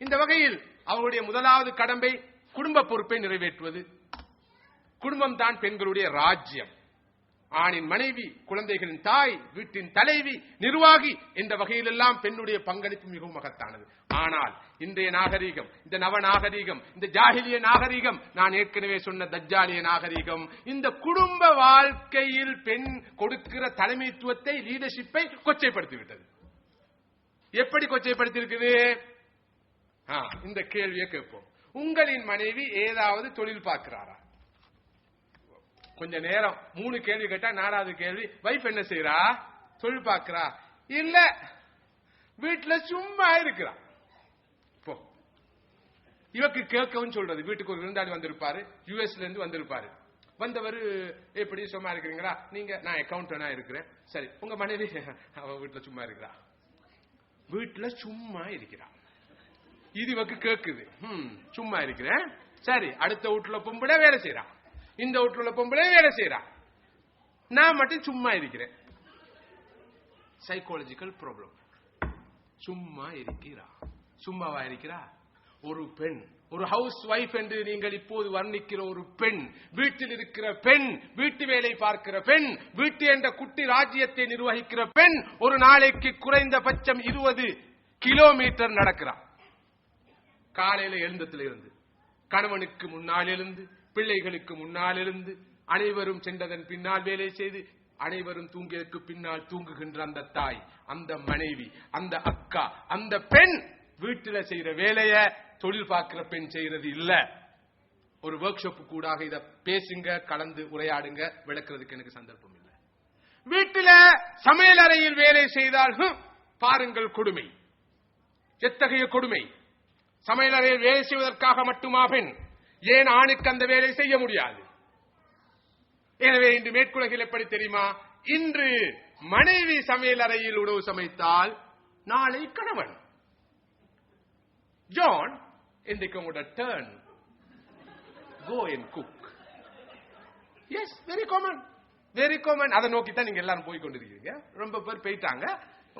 இந்த வகையில் அவருடைய முதலாவது கடமை குடும்ப பொறுப்பை நிறைவேற்றுவது. குடும்பம் தான் பெண்களுடைய ராஜ்யம். ஆணின் மனைவி, குழந்தைகளின் தாய், வீட்டின் தலைவி, நிர்வாகி என்ற வகையிலெல்லாம் பெண்ணுடைய பங்களிப்பு மிகவும் மகத்தானது. ஆனால் இன்றைய நாகரீகம், இந்த நவநாகரீகம், இந்த ஜாஹிலிய நாகரீகம், நான் ஏற்கனவே சொன்ன தஜ்ஜாலிய நாகரீகம், இந்த குடும்ப வாழ்க்கையில் பெண் கொடுக்கிற தலைமைத்துவத்தை, லீடர்ஷிப்பை கொச்சைப்படுத்திவிட்டது. எப்படி கொச்சைப்படுத்தியிருக்குது? இந்த கேள்வியை கேட்போம். உங்களின் மனைவி ஏதாவது தொழில் பார்க்கிறாரா? கொஞ்ச நேரம் 3 கேள்வி கேட்டா 4வது கேள்வி, வைஃப் என்ன செய்யறா? தொழில் பார்க்கிறா? இல்ல, வீட்டுல சும்மா இருக்கிறா. இவக்கு கேட்கவும் சொல்றது. வீட்டுக்கு ஒரு விருந்தாளி வந்திருப்பாரு, யுஎஸ்ல இருந்து வந்திருப்பாரு. வந்தவர், எப்படி சும்மா இருக்கிறீங்களா? நீங்க, நான் அக்கௌண்டனா இருக்கிறேன். சரி, உங்க மனைவி? அவ வீட்டுல சும்மா இருக்கிறா. வீட்டுல சும்மா இருக்கிறா. இது இவக்கு கேக்குது. சும்மா இருக்கிறேன். சரி, அடுத்த வீட்டுல பொம்பளை வேலை செய்யறா, இந்த வீட்டுல பொம்பளை வேலை செய்யறா, நான் மட்டும் சும்மா இருக்கிறேன். Psychological problem. சும்மா இருக்கிறா. சும்மாவா இருக்கிறா? ஒரு பெண், ஒரு ஹவுஸ் வைஃப் என்று நீங்கள் இப்போது வர்ணிக்கிற ஒரு பெண், வீட்டில் இருக்கிற பெண், வீட்டு வேலை பார்க்கிற பெண், வீட்டு என்ற குட்டி ராஜ்யத்தை நிர்வகிக்கிற பெண், ஒரு நாளைக்கு குறைந்தபட்சம் 20 கிலோமீட்டர் நடக்கிறார். காலையில எழுந்ததுல இருந்து, கணவனுக்கு முன்னால் எழுந்து, பிள்ளைகளுக்கு முன்னால் எழுந்து, அனைவரும் சென்றதன் பின்னால் வேலை செய்து, அனைவரும் தூங்கியதற்கு பின்னால் தூங்குகின்ற அந்த தாய், அந்த மனைவி, அந்த அக்கா, அந்த பெண் வீட்டில் செய்யற வேலைய தொழில் பார்க்கிற பெண் செய்யறது இல்ல. ஒரு ஒர்க் ஷாப் கூடாக இத பேசுங்க, கலந்து உரையாடுங்க, விளக்குறதுக்கு எனக்கு சந்தர்ப்பம் இல்லை. வீட்டில சமையல் அறையில் வேலை செய்தால் பாருங்கள் கொடுமை, எத்தகைய கொடுமை. சமையல் அறையில் வேலை செய்வதற்காக மட்டுமா பெண்? ஏன் ஆணுக்கு அந்த வேலை செய்ய முடியாது? எனவே இன்று மேற்குலகில் எப்படி தெரியுமா? இன்று மனைவி சமையல் அறையில் உணவு சமைத்தால் நாளை கணவன். ஜான், இன்றைக்கு உங்களோட turn, go and cook. Yes, very common, very common. அதை நோக்கித்தான் நீங்க எல்லாரும் போய் கொண்டிருக்கீங்க. ரொம்ப பேர் போயிட்டாங்க.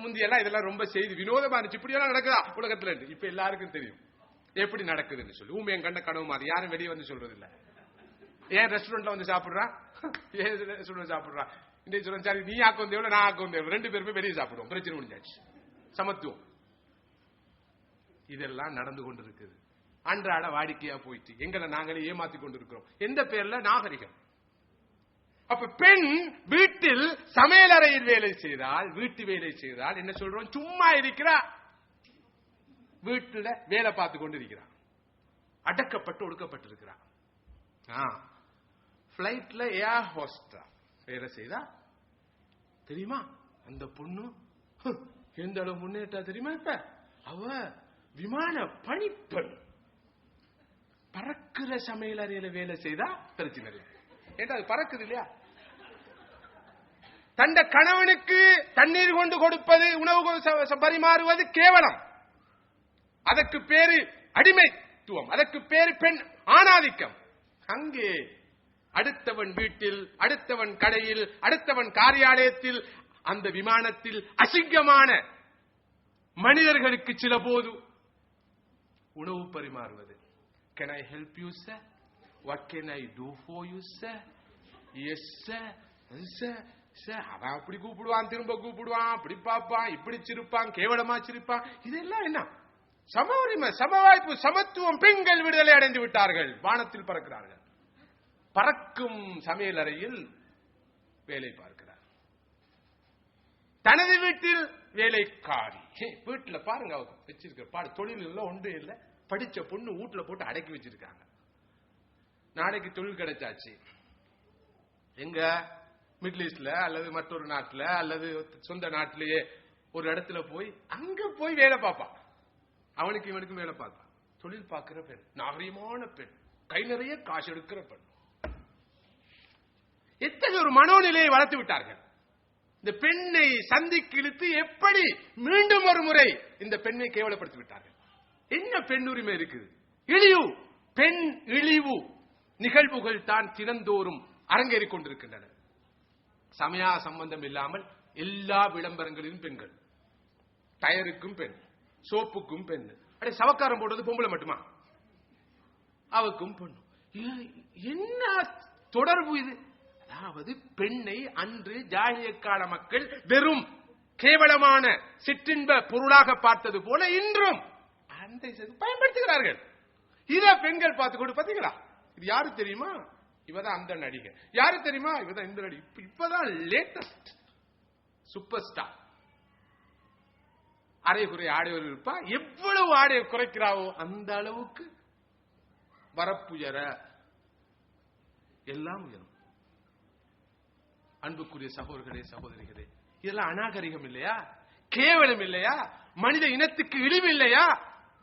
முந்தையெல்லாம் இதெல்லாம் ரொம்ப செய்தி வினோதமா இருந்துச்சு. இப்படி எல்லாம் நடக்குதா உலகத்துல? இப்ப எல்லாருக்கும் தெரியும் எப்படி நடக்குதுன்னு சொல்லி. ஊமையன் கண்ட கனவு மாதிரி யாரும் வெளியே வந்து சொல்றது இல்ல. ஏன் ரெஸ்டாரண்ட்ல வந்து சாப்பிடுறா? ஏன் ரெஸ்டாரண்ட் சாப்பிடுறா? இன்னைக்கு சொல்றேன், சரி நீ ஆக்க வந்தேவல, நான் ஆக்க வந்தேவல, 2 பேருமே வெளியே சாப்பிடுவோம், பிரச்சனை முடிஞ்சாச்சு. சமத்துவம். இதெல்லாம் நடந்து கொண்டிருக்குது. அன்றாட வாடிக்கையா போயிட்டு எங்களை நாங்களே ஏமாத்தி கொண்டிருக்கிறோம். எந்த பேர்ல? நாகரிகம். அப்ப பெண் வீட்டில் சமையல் அறையில் வேலை செய்தால், வீட்டு வேலை செய்தால் என்ன சொல்றோம்? சும்மா இருக்கிறா. வீட்டுல வேலை பார்த்து கொண்டு இருக்கிறான், அடக்கப்பட்டு ஒடுக்கப்பட்டிருக்கிறான். பிளைட்ல ஏர் ஹோஸ்டா வேலை செய்தா தெரியுமா? அந்த பொண்ணு எந்த அளவு முன்னேற்றா தெரியுமா? இப்ப அவ விமான பணிப்பெண். பறக்கிற சமையல் அறையில வேலை செய்தா பிரச்சனை இல்லை. ஏன்னா அது பறக்குது இல்லையா? தந்த கணவனுக்கு தண்ணீர் கொண்டு கொடுப்பது, உணவு பரிமாறுவது கேவலம். அதற்கு பேரு அடிமைத்துவம், அதற்கு பேரு பெண் ஆணாதிக்கம். அங்கே அடுத்தவன் வீட்டில், அடுத்தவன் கடையில், அடுத்தவன் காரியாலயத்தில், அந்த விமானத்தில் அசிங்கமான மனிதர்களுக்கு சில போது உணவு பரிமாறுவது. Can I help you sir? What can I do for you sir? Yes sir. Sir, sir. அவன் அப்படி கூப்பிடுவான், திரும்ப கூப்பிடுவான், அப்படி பார்ப்பான், இப்படி சிரிப்பான், கேவலமா சிரிப்பான். இதெல்லாம் என்ன? சம உரிமை, சம வாய்ப்பு, சமத்துவம். பெண்கள் விடுதலை அடைந்து விட்டார்கள், வானத்தில் பறக்கிறார்கள். பறக்கும் சமையல் அறையில் வேலை பார்க்கிறார். தனது வீட்டில் வேலைக்காரி. வீட்டுல பாருங்க வச்சிருக்க பாடு, தொழில் இல்ல, ஒன்றும் இல்ல. படிச்ச பொண்ணு வீட்டுல போட்டு அடக்கி வச்சிருக்காங்க. நாளைக்கு தொழில் கிடைச்சாச்சு, எங்க மிடில் ஈஸ்ட்ல அல்லது மற்றொரு நாட்டுல அல்லது சொந்த நாட்டிலேயே ஒரு இடத்துல போய் அங்க போய் வேலை பார்ப்பான். அவனுக்கு இவனுக்கும் வேலை பார்ப்பான். தொழில் பார்க்கிற பெண், நாகரிகமான பெண், கை நிறைய காசு எடுக்கிற பெண். எத்தகைய ஒரு மனோநிலையை வளர்த்து விட்டார்கள். இந்த பெண்ணை சந்திக்கு இழுத்து எப்படி மீண்டும் ஒரு முறை இந்த பெண்ணை கேவலப்படுத்தி விட்டார்கள். என்ன பெண் உரிமை இருக்குது? இழிவு, பெண் இழிவு நிகழ்வுகள் தான் தினந்தோறும் அரங்கேறிக் கொண்டிருக்கின்றன. சமய சம்பந்தம் இல்லாமல் எல்லா விளம்பரங்களிலும் பெண்கள், டயருக்கும் பெண், சோப்புக்கும் பெண், அடே சவக்காரம் போடுறது பொம்பளை மட்டுமா? அவக்கும் பொண்ணு. என்ன தொடர்பு இது? அதாவது பெண்ணை அன்று ஜாஹிலிய கால மக்கள் வெறும் கேவலமான சிற்றின்ப பொருளாக பார்த்தது போல இன்றும் அந்த பயன்படுத்துகிறார்கள். இத பெண்கள் பார்த்து கொண்டு பாத்தீங்களா? இது யாரு தெரியுமா? இவதான் அந்த நடிகை. யாரு தெரியுமா? இவதான் இந்த நடிகை. இப்பதான் லேட்டஸ்ட் சூப்பர் ஸ்டார். அரை குறை ஆடையவர் இருப்பா. எவ்வளவு ஆடையை குறைக்கிறாவோ அந்த அளவுக்கு வரப்புயர எல்லாம் உயரும். அன்புக்குரிய சகோதரர்களே, சகோதரிகளே, இதெல்லாம் அநாகரிகம் இல்லையா? கேவலம் இல்லையா? மனித இனத்துக்கு இழிவு இல்லையா?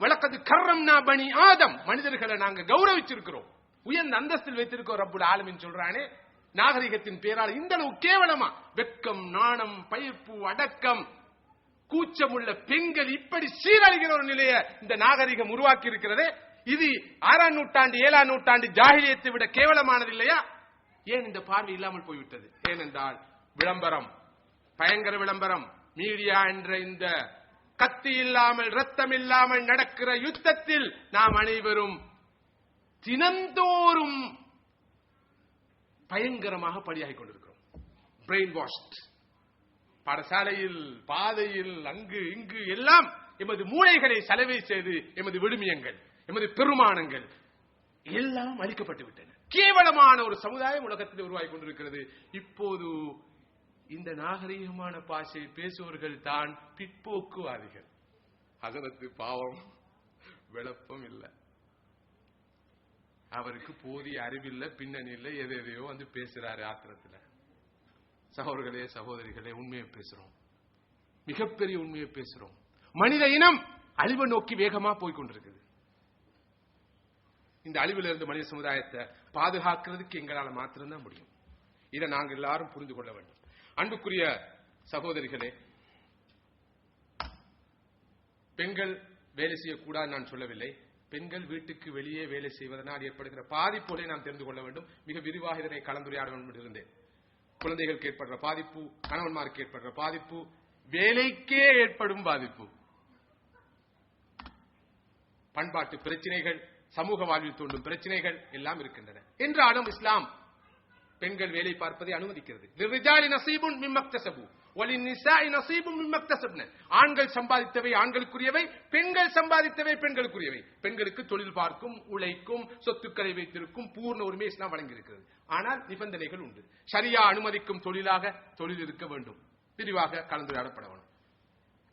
வழக்கது கர்ரம்னா பனி ஆதம், மனிதர்களை நாங்க கௌரவிச்சிருக்கிறோம், உயர்ந்த அந்தஸ்தில் வைத்திருக்கோம். ரப்புல் ஆலமீன் சொல்றானே, நாகரிகத்தின் பேரால் இந்த அளவு கேவலமா? வெட்கம், நாணம், பயிர்ப்பு, அடக்கம், கூச்சமுள்ள பெண்கள் இப்படி சீரழிகிற ஒரு நிலையை இந்த நாகரிகம் உருவாக்கி இருக்கிறதே, இது 6ஆம் நூற்றாண்டு 7ஆம் நூற்றாண்டு ஜாஹிலியத்தை விட கேவலமானது இல்லையா? ஏன் இந்த பார்வை இல்லாமல் போய்விட்டது? ஏனென்றால் விளம்பரம், பயங்கர விளம்பரம், மீடியா என்ற இந்த கத்தி இல்லாமல் ரத்தம் இல்லாமல் நடக்கிற யுத்தத்தில் நாம் அனைவரும் தினந்தோறும் பயங்கரமாக பலியாகிக் கொண்டிருக்கிறோம். Brain washed. பாடசாலையில், பாதையில், அங்கு இங்கு எல்லாம் எமது மூளைகளை சலவை செய்து எமது விழுமியங்கள், எமது பெருமானங்கள் எல்லாம் அளிக்கப்பட்டு விட்டன. கேவலமான ஒரு சமுதாயம் உலகத்தில் உருவாகி கொண்டிருக்கிறது. இப்போது இந்த நாகரீகமான பாஷை பேசுவர்கள் தான் பிற்போக்குவாதிகள். ஹஜரத்து பாவம், விளப்பம் இல்லை, அவருக்கு போதிய அறிவில்லை, பின்னணி இல்லை, எதையோ வந்து பேசுறாரு ஆத்திரத்தில். சகோதரர்களே, சகோதரிகளே, உண்மையை பேசுறோம், மிகப்பெரிய உண்மையை பேசுறோம். மனித இனம் அழிவை நோக்கி வேகமா போய்கொண்டிருக்குது. இந்த அழிவிலிருந்து மனித சமுதாயத்தை பாதுகாக்கிறதுக்கு எங்களால் மாத்திரம்தான் முடியும். இதை நாங்கள் எல்லாரும் புரிந்து கொள்ள வேண்டும். அன்புக்குரிய சகோதரிகளே, பெண்கள் வேலை செய்யக்கூடாது நான் சொல்லவில்லை. பெண்கள் வீட்டுக்கு வெளியே வேலை செய்வதனால் ஏற்படுகிற பாதிப்புகளை நாம் தெரிந்து கொள்ள வேண்டும். மிக விரிவாக இதனை கலந்துரையாட வேண்டும் என்று இருந்தேன். குழந்தைகளுக்கு ஏற்படுற பாதிப்பு, கணவன்மாருக்கு ஏற்படுற பாதிப்பு, வேலைக்கே ஏற்படும் பாதிப்பு, பண்பாட்டு பிரச்சனைகள், சமூக வாழ்வில் தோன்றும் பிரச்சனைகள் எல்லாம் இருக்கின்றன. என்றாலும் இஸ்லாம் பெண்கள் வேலை பார்ப்பதை அனுமதிக்கிறது. ஆண்கள் சம்பாதித்தவை ஆண்களுக்குரியவை, பெண்கள் சம்பாதித்தவை பெண்களுக்குரியவை. பெண்களுக்கு தொழில் பார்க்கும், உழைக்கும், சொத்துக்களை வைத்திருக்கும் பூர்ண உரிமை இஸ்லாம் வழங்கியிருக்கிறது. ஆனால் நிபந்தனைகள் உண்டு. ஷரியா அனுமதிக்கும் தொழிலாக தொழில் இருக்க வேண்டும். விரிவாக கலந்துரையாடப்பட வேண்டும்.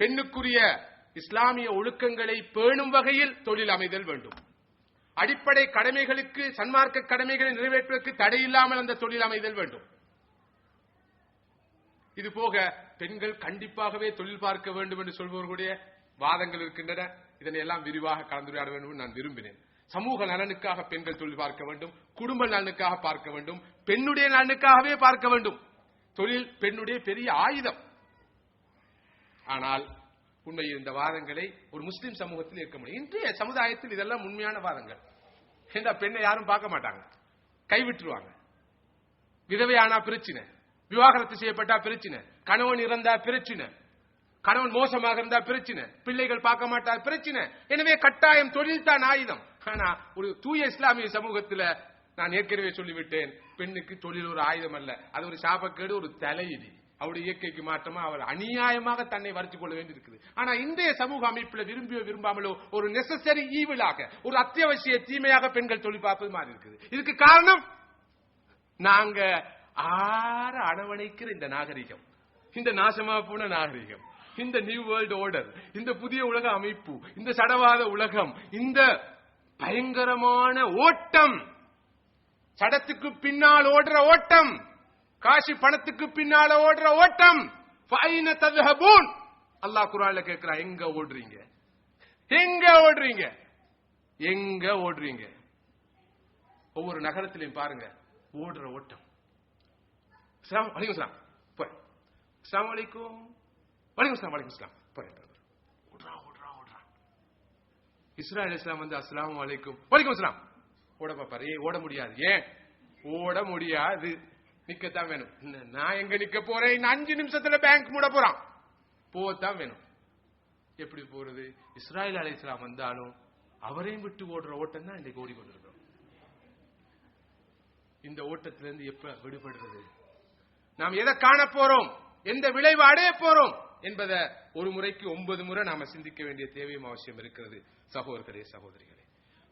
பெண்ணுக்குரிய இஸ்லாமிய ஒழுக்கங்களை பேணும் வகையில் தொழில் அமைதல் வேண்டும். அடிப்படை கடமைகளுக்கு, சன்மார்க்க கடமைகளை நிறைவேற்றுவதற்கு தடையில்லாமல் அந்த தொழில் அமைதல் வேண்டும். இது போக பெண்கள் கண்டிப்பாகவே தொழில் பார்க்க வேண்டும் என்று சொல்பவர்களுடைய வாதங்கள் இருக்கின்றன. இதனை எல்லாம் விரிவாக கலந்துரையாட வேண்டும் என்று நான் விரும்பினேன். சமூக நலனுக்காக பெண்கள் தொழில் பார்க்க வேண்டும், குடும்ப நலனுக்காக பார்க்க வேண்டும், பெண்ணுடைய நலனுக்காகவே பார்க்க வேண்டும். தொழில் பெண்ணுடைய பெரிய ஆயுதம். ஆனால் உண்மையில் இந்த வாதங்களை ஒரு முஸ்லிம் சமூகத்தில் இருக்க முடியும். இன்றைய சமுதாயத்தில் இதெல்லாம் உண்மையான வாதங்கள். இந்த பெண்ணை யாரும் பார்க்க மாட்டாங்க, கைவிட்டுருவாங்க. விதவையானா பிரச்சனை, விவாகரத்து செய்யப்பட்டா பிரச்சனை, கணவன் இறந்தா பிரச்சனை, கணவன் மோசமாக இருந்தா பிரச்சனை, பிள்ளைகள் பார்க்க மாட்டா பிரச்சனை. எனவே கட்டாயம் தொழில் தான் ஆயுதம். ஆனா ஒரு தூய இஸ்லாமிய சமூகத்தில் நான் ஏற்கனவே சொல்லிவிட்டேன், பெண்ணுக்கு தொழில் ஒரு ஆயுதம் அல்ல, அது ஒரு சாபக்கேடு, ஒரு தலையிடி. அவருடைய இயற்கைக்கு மாற்றமா அவர் அநியாயமாக தன்னை வரைத்துக் கொள்ள வேண்டி இருக்குது. ஆனா இன்றைய சமூக அமைப்பில் விரும்பியோ விரும்பாமலோ ஒரு நெசசரி ஈவிலாக, ஒரு அத்தியாவசிய தீமையாக பெண்கள் தொழில் பார்ப்பது மாறி இருக்குது. இதுக்கு காரணம் நாங்க அரவணைக்கிற இந்த நாகரிகம், இந்த நாசமா போன நாகரிகம், இந்த நியூ வேர்ல்ட் ஆர்டர், இந்த புதிய உலக அமைப்பு, இந்த சடவாத உலகம், இந்த பயங்கரமான ஓட்டம், சடத்துக்கு பின்னால் ஓடுற ஓட்டம், காசு பணத்துக்கு பின்னால ஓடுற ஓட்டம். அல்லாஹ் குர்ஆன்ல கேட்கிறான், எங்க ஓடுறீங்க, எங்க ஓடுறீங்க, எங்க ஓடுறீங்க? ஒவ்வொரு நகரத்திலையும் பாருங்க ஓடுற ஓட்டம். அஸ்ஸலாமு அலைக்கும் சலாம் போய், அஸ்ஸலாமு அலைக்கும் வலைக்கும் சலாம் வலைக்கும் சலாம் போய், ஓடுறான் ஓடுறான் ஓடுறான். இஸ்ரா அலைஹிஸ்ஸலாம் வந்து அஸ்ஸலாமு அலைக்கும் வலைக்கும் சலாம் ஓட பாப்பாரு. ஓட முடியாது. ஏன் ஓட முடியாது? நிக்கத்தான் வேணும். நான் எங்க நிக்க போறேன்? 5 நிமிஷத்துல பேங்க் மூட போறான். போத்தான் வேணும். எப்படி போறது? இஸ்ராயீல் அலைஹிஸ்ஸலாம் வந்தாலும் அவரையும் விட்டு ஓடுற ஓட்டம் தான் இன்றைக்கு ஓடிக்கொண்டிருக்கிறோம். இந்த ஓட்டத்திலிருந்து எப்ப விடுபடுறது? நாம் எதை காண போறோம், எந்த விளைவு அடைய போறோம் என்பதை ஒரு முறைக்கு 9 முறை நாம சிந்திக்க வேண்டிய தேவையும் அவசியம் இருக்கிறது. சகோதரர்களே, சகோதரிகளே,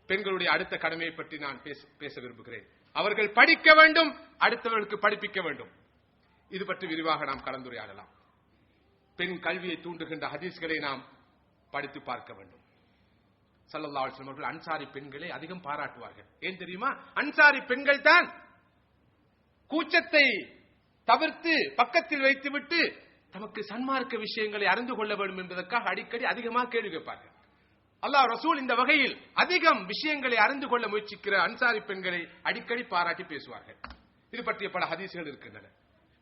பெண்களுடைய அடுத்த கடமையை பற்றி நான் பேச விரும்புகிறேன். அவர்கள் படிக்க வேண்டும், அடுத்தவர்களுக்கு படிப்பிக்க வேண்டும். இது பற்றி விரிவாக நாம் கலந்துரையாடலாம். பெண் கல்வியை தூண்டுகின்ற ஹதீஸ்களை நாம் படித்து பார்க்க வேண்டும். ஸல்லல்லாஹு அலைஹி வஸல்லம் அவர்கள் அன்சாரி பெண்களை அதிகம் பாராட்டுவார்கள். ஏன் தெரியுமா? அன்சாரி பெண்கள் தான் கூச்சத்தை தவிர்த்து பக்கத்தில் வைத்துவிட்டு தமக்கு சன்மார்க்க விஷயங்களை அறிந்து கொள்ள வேண்டும் என்பதற்காக அடிக்கடி அதிகமாக கேள்வி கேட்பார்கள். அல்லாஹ் ரசூல் இந்த வகையில் அதிகம் விஷயங்களை அறிந்து கொள்ள முயற்சிக்கிற அன்சாரி பெண்களை அடிக்கடி பாராட்டி பேசுவார்கள். இது பற்றிய பல ஹதீசுகள் இருக்கின்றன.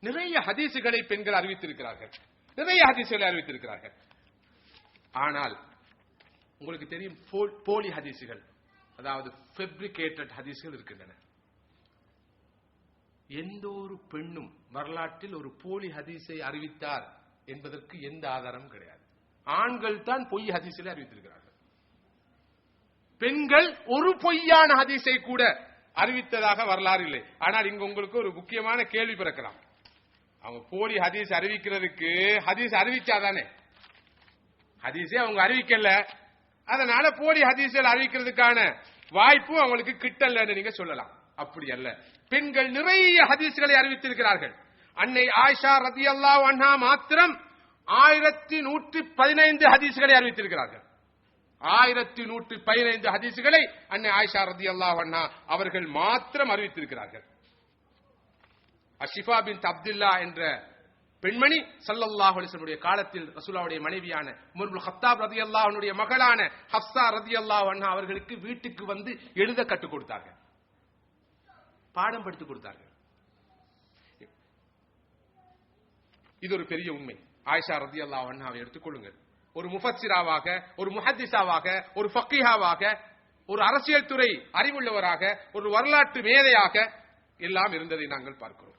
நிறைய ஹதீசுகளை பெண்கள் அறிவித்திருக்கிறார்கள், நிறைய ஹதீசுகளை அறிவித்திருக்கிறார்கள். ஆனால் உங்களுக்கு தெரியும், போலி ஹதீசுகள், அதாவது ஃபேப்ரிகேட்டட் ஹதீசுகள் இருக்கின்றன. எந்த ஒரு பெண்ணும் வரலாற்றில் ஒரு போலி ஹதீஸை அறிவித்தார் என்பதற்கு எந்த ஆதாரமும் கிடையாது. ஆண்கள் தான் பொய் ஹதீஸை அறிவித்திருக்கிறார்கள். பெண்கள் ஒரு பொய்யான ஹதீஸை கூட அறிவித்ததாக வரலாறு இல்லை. ஆனால் இங்க உங்களுக்கு ஒரு முக்கியமான கேள்வி பிறக்கலாம். அவங்க போலி ஹதீஸ் அறிவிக்கிறதுக்கு ஹதீஸ் அறிவிச்சாதானே, ஹதீஸே அவங்க அறிவிக்கல, அதனால போலி ஹதீஸ்கள் அறிவிக்கிறதுக்கான வாய்ப்பு அவங்களுக்கு கிட்டலன்னு நீங்க சொல்லலாம். அப்படி அல்ல. பெண்கள் நிறைய ஹதீஸ்களை அறிவித்திருக்கிறார்கள். அன்னை ஆயிஷா ரலியல்லாஹு அன்ஹா மாத்திரம் 1115 ஹதீஸ்களை அறிவித்திருக்கிறார்கள். 1115 ஹதீஸ்களை அன்னை ஆயிஷா ரலியல்லாஹு அன்ஹா அவர்கள் மாத்திரம் அறிவித்திருக்கிறார்கள். அஷிஃபா பின்த் அப்துல்லா என்ற பெண்மணி ஸல்லல்லாஹு அலைஹி வஸல்லம் காலத்தில் ரசூலுல்லாஹ்வுடைய மனைவியான உமர் இப்னு கத்தாப் ரலியல்லாஹு அன்ஹுடைய மகளான ஹஃப்ஸா ரலியல்லாஹு அன்ஹா அவர்களுக்கு வீட்டுக்கு வந்து எழுத கற்றுக் கொடுத்தார்கள், பாடம் படித்துக் கொடுத்தார்கள். இது ஒரு பெரிய உண்மை. ஆயிஷா ரலியல்லாஹு அன்ஹாவை எடுத்துக்கொள்ளுங்கள். ஒரு முஃபஸ்ஸிராவாக, ஒரு முஹத்திஸாவாக, ஒரு ஃபக்கீஹாவாக, ஒரு அரசியல் துறை அறிவுள்ளவராக, ஒரு வரலாற்று மேதையாக எல்லாம் இருந்ததை நாங்கள் பார்க்கிறோம்.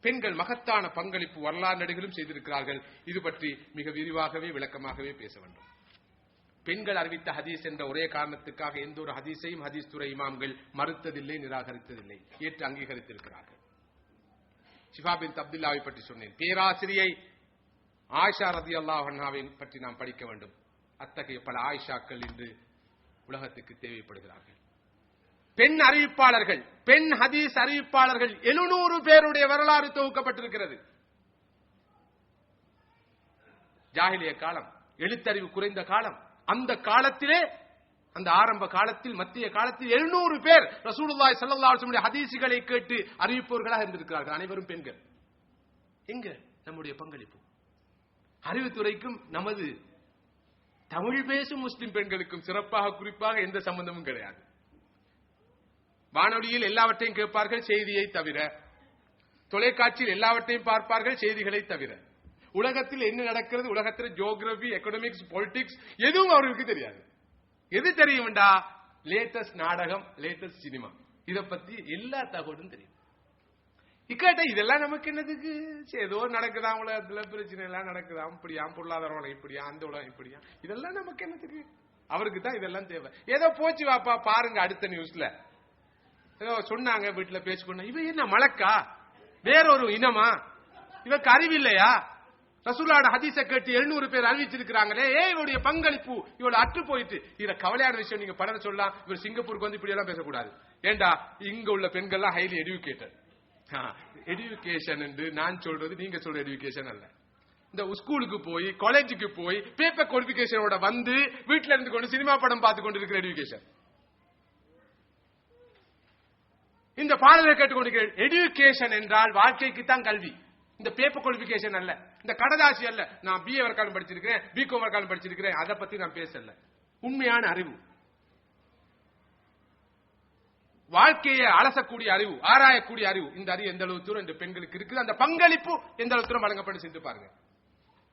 பெண்கள் மகத்தான பங்களிப்பு வரலாறு நடிகளும் செய்திருக்கிறார்கள். இது பற்றி மிக விரிவாகவே விளக்கமாகவே பேச வேண்டும். பெண்கள் அறிவித்த ஹதீஸ் என்ற ஒரே காரணத்துக்காக எந்த ஒரு ஹதீஸையும் ஹதீஸ் துறை இமாம்கள் மறுத்ததில்லை, நிராகரித்ததில்லை, ஏற்று அங்கீகரித்திருக்கிறார்கள். ஷிஃபா பின்த் அப்துல்லாவை பற்றி சொன்னேன். பேராசிரியை ஆயிஷா ரலியல்லாஹு அன்ஹாவை பற்றி நாம் படிக்க வேண்டும். அத்தகைய பல ஆயிஷாக்கள் இன்று உலகத்துக்கு தேவைப்படுகிறார்கள். பெண் அறிவிப்பாளர்கள், பெண் ஹதீஸ் அறிவிப்பாளர்கள் 700 பேருடைய வரலாறு தொகுக்கப்பட்டிருக்கிறது. ஜாஹிலிய காலம், எழுத்தறிவு குறைந்த காலம், அந்த காலத்திலே, அந்த ஆரம்ப காலத்தில், மத்திய காலத்தில் 700 பேர் ரசூலுல்லாஹி ஸல்லல்லாஹு அலைஹி வஸல்லம் ஹதீஸ்களை கேட்டு அறிவிப்பவர்களாக இருந்திருக்கிறார்கள். அனைவரும் பெண்கள். எங்க நம்முடைய பங்களிப்பு? அறிவுத்துறைக்கும் நமது தமிழ் பேசும் முஸ்லிம் பெண்களுக்கும் சிறப்பாக குறிப்பாக எந்த சம்பந்தமும் கிடையாது. வானொலியில் எல்லாவற்றையும் கேட்பார்கள், செய்தியை தவிர. தொலைக்காட்சியில் எல்லாவற்றையும் பார்ப்பார்கள், செய்திகளை தவிர. உலகத்தில் என்ன நடக்கிறது, உலகத்தில் ஜியோகிராபி, எக்கனாமிக்ஸ், பொலிட்டிக்ஸ் எதுவும் அவர்களுக்கு தெரியாது. எது தெரியும்டா? லேட்டஸ்ட் நாடகம், லேட்டஸ்ட் சினிமா, இத பத்தி எல்லா தகவலும் தெரியும். இக்கட்ட இதெல்லாம் நமக்கு என்னதுக்கு? ஏதோ நடக்குதாம், உலகத்துல பிரச்சனை எல்லாம் நடக்குதாம், இப்படியாம் பொருளாதார உலகம் இப்படியா, அந்த உலகம் இப்படியா, இதெல்லாம் நமக்கு என்னதுக்கு? அவருக்கு தான் இதெல்லாம் தேவை. ஏதோ போச்சு வாப்பா பாருங்க அடுத்த நியூஸ்ல ஏதோ சொன்னாங்க, வீட்டுல பேசிக்கொண்டா, இவ என்ன மலக்கா, வேறொரு இனமா, இவருக்கு அறிவில்லையா? ரசூலுல்லாஹ் ஹதீஸை கேட்டு 700 பேர் அறிவிச்சிருக்கிறாங்களே, இவருடைய பங்களிப்பு இவ்வளவு அற்று போயிட்டு. இதுல கவலையான விஷயம், நீங்க பலரை சொல்லலாம், இவர் சிங்கப்பூருக்கு வந்து இப்படி எல்லாம் பேசக்கூடாது. ஏண்டா இங்க உள்ள பெண்கள்லாம் ஹைலி எஜுகேட்டட். எஜுகேஷன் என்று நான் சொல்றது நீங்க சொல்ற எஜுகேஷன் அல்ல. இந்த ஸ்கூலுக்கு போய், காலேஜுக்கு போய், பேப்பர் குவாலிபிகேஷனோட வந்து வீட்டுல இருந்து கொண்டு சினிமா படம் பார்த்து கொண்டு இருக்கிற எஜுகேஷன். இந்த பாடலை கேட்டுக்கொண்டிருக்கிற எஜுகேஷன் என்றால் வாழ்க்கைக்கு தான் கல்வி. இந்த பேப்பர் குவாலிபிகேஷன் அல்ல, இந்த கடதாசி அல்ல. நான் பிஏ வரைக்காலும் படிச்சிருக்கிறேன், பிகாம் வரைக்காலும் படிச்சிருக்கிறேன், அதை பத்தி நான் பேசல. உண்மையான அறிவு. வாழ்க்கையை அலசக்கூடிய அறிவு, ஆராயக்கூடிய அறிவு, இந்த அறிவு எந்த அளவு தூரம் இந்த பெண்களுக்கு இருக்குது, அந்த பங்களிப்பு எந்த அளவு தூரம் வழங்கப்பட்டு சென்று பாருங்க.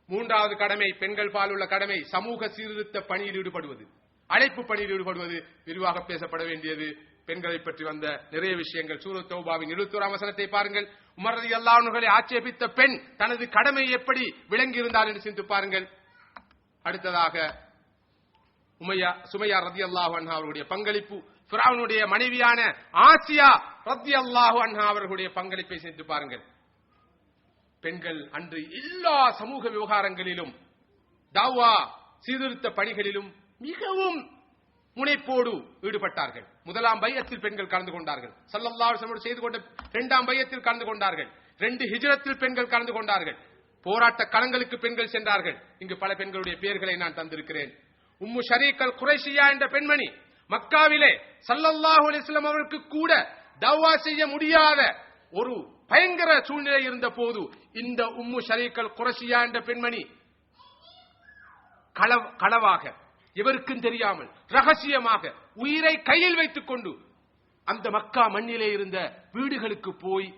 மூன்றாவது கடமை, பெண்கள் பால் உள்ள கடமை, சமூக சீர்திருத்த பணியில் ஈடுபடுவது, அழைப்பு பணியில் ஈடுபடுவது. விரிவாக பேசப்பட வேண்டியது பெண்களை பற்றி வந்த நிறைய விஷயங்கள். சூரத் தௌபாவின் 71ஆம் வசனத்தை பாருங்கள். உமர் ரலியல்லாஹு அன்ஹுவை ஆட்சேபித்த பெண் தனது கடமை எப்படி விளங்கி இருந்தார் என்று சிந்தித்து பாருங்கள். அடுத்ததாக சுமையா ரலியல்லாஹு அன்ஹா அவர்களுடைய பங்களிப்பு, ஃபிரௌனுடைய மனைவியான ஆசியா ரலியல்லாஹு அன்ஹா அவர்களுடைய பங்களிப்பை சிந்தித்து பாருங்கள். பெண்கள் அன்று எல்லா சமூக விவகாரங்களிலும், தாவா சீர்திருத்த பணிகளிலும் மிகவும் முனைப்போடு ஈடுபட்டார்கள். முதலாம் பையத்தில் பெண்கள் கலந்து கொண்டார்கள். ஸல்லல்லாஹு அலைஹி வஸல்லம் செய்து கொண்ட இரண்டாம் பையத்தில் கலந்து கொண்டார்கள். 2 ஹிஜ்ரத்தில் பெண்கள் கலந்து கொண்டார்கள். போராட்ட களங்களுக்கு பெண்கள் சென்றார்கள். இங்கு பல பெண்களுடைய பெயர்களை நான் தந்திருக்கிறேன். உம்மு ஷரீக் அல் குரைஷியா என்ற பெண்மணி மக்காவிலே ஸல்லல்லாஹு அலைஹி வஸல்லம் அவர்களுக்கு கூட தவா செய்ய முடியாத ஒரு பயங்கர சூழ்நிலை இருந்த போது இந்த உம்மு ஷரீக் அல் குரைஷியா என்ற பெண்மணி களவாக, எவருக்கும் தெரியாமல் ரகசியமாக உயிரை கையில் வைத்துக் கொண்டு அந்த மக்கா மண்ணிலே இருந்த வீடுகளுக்கு போய்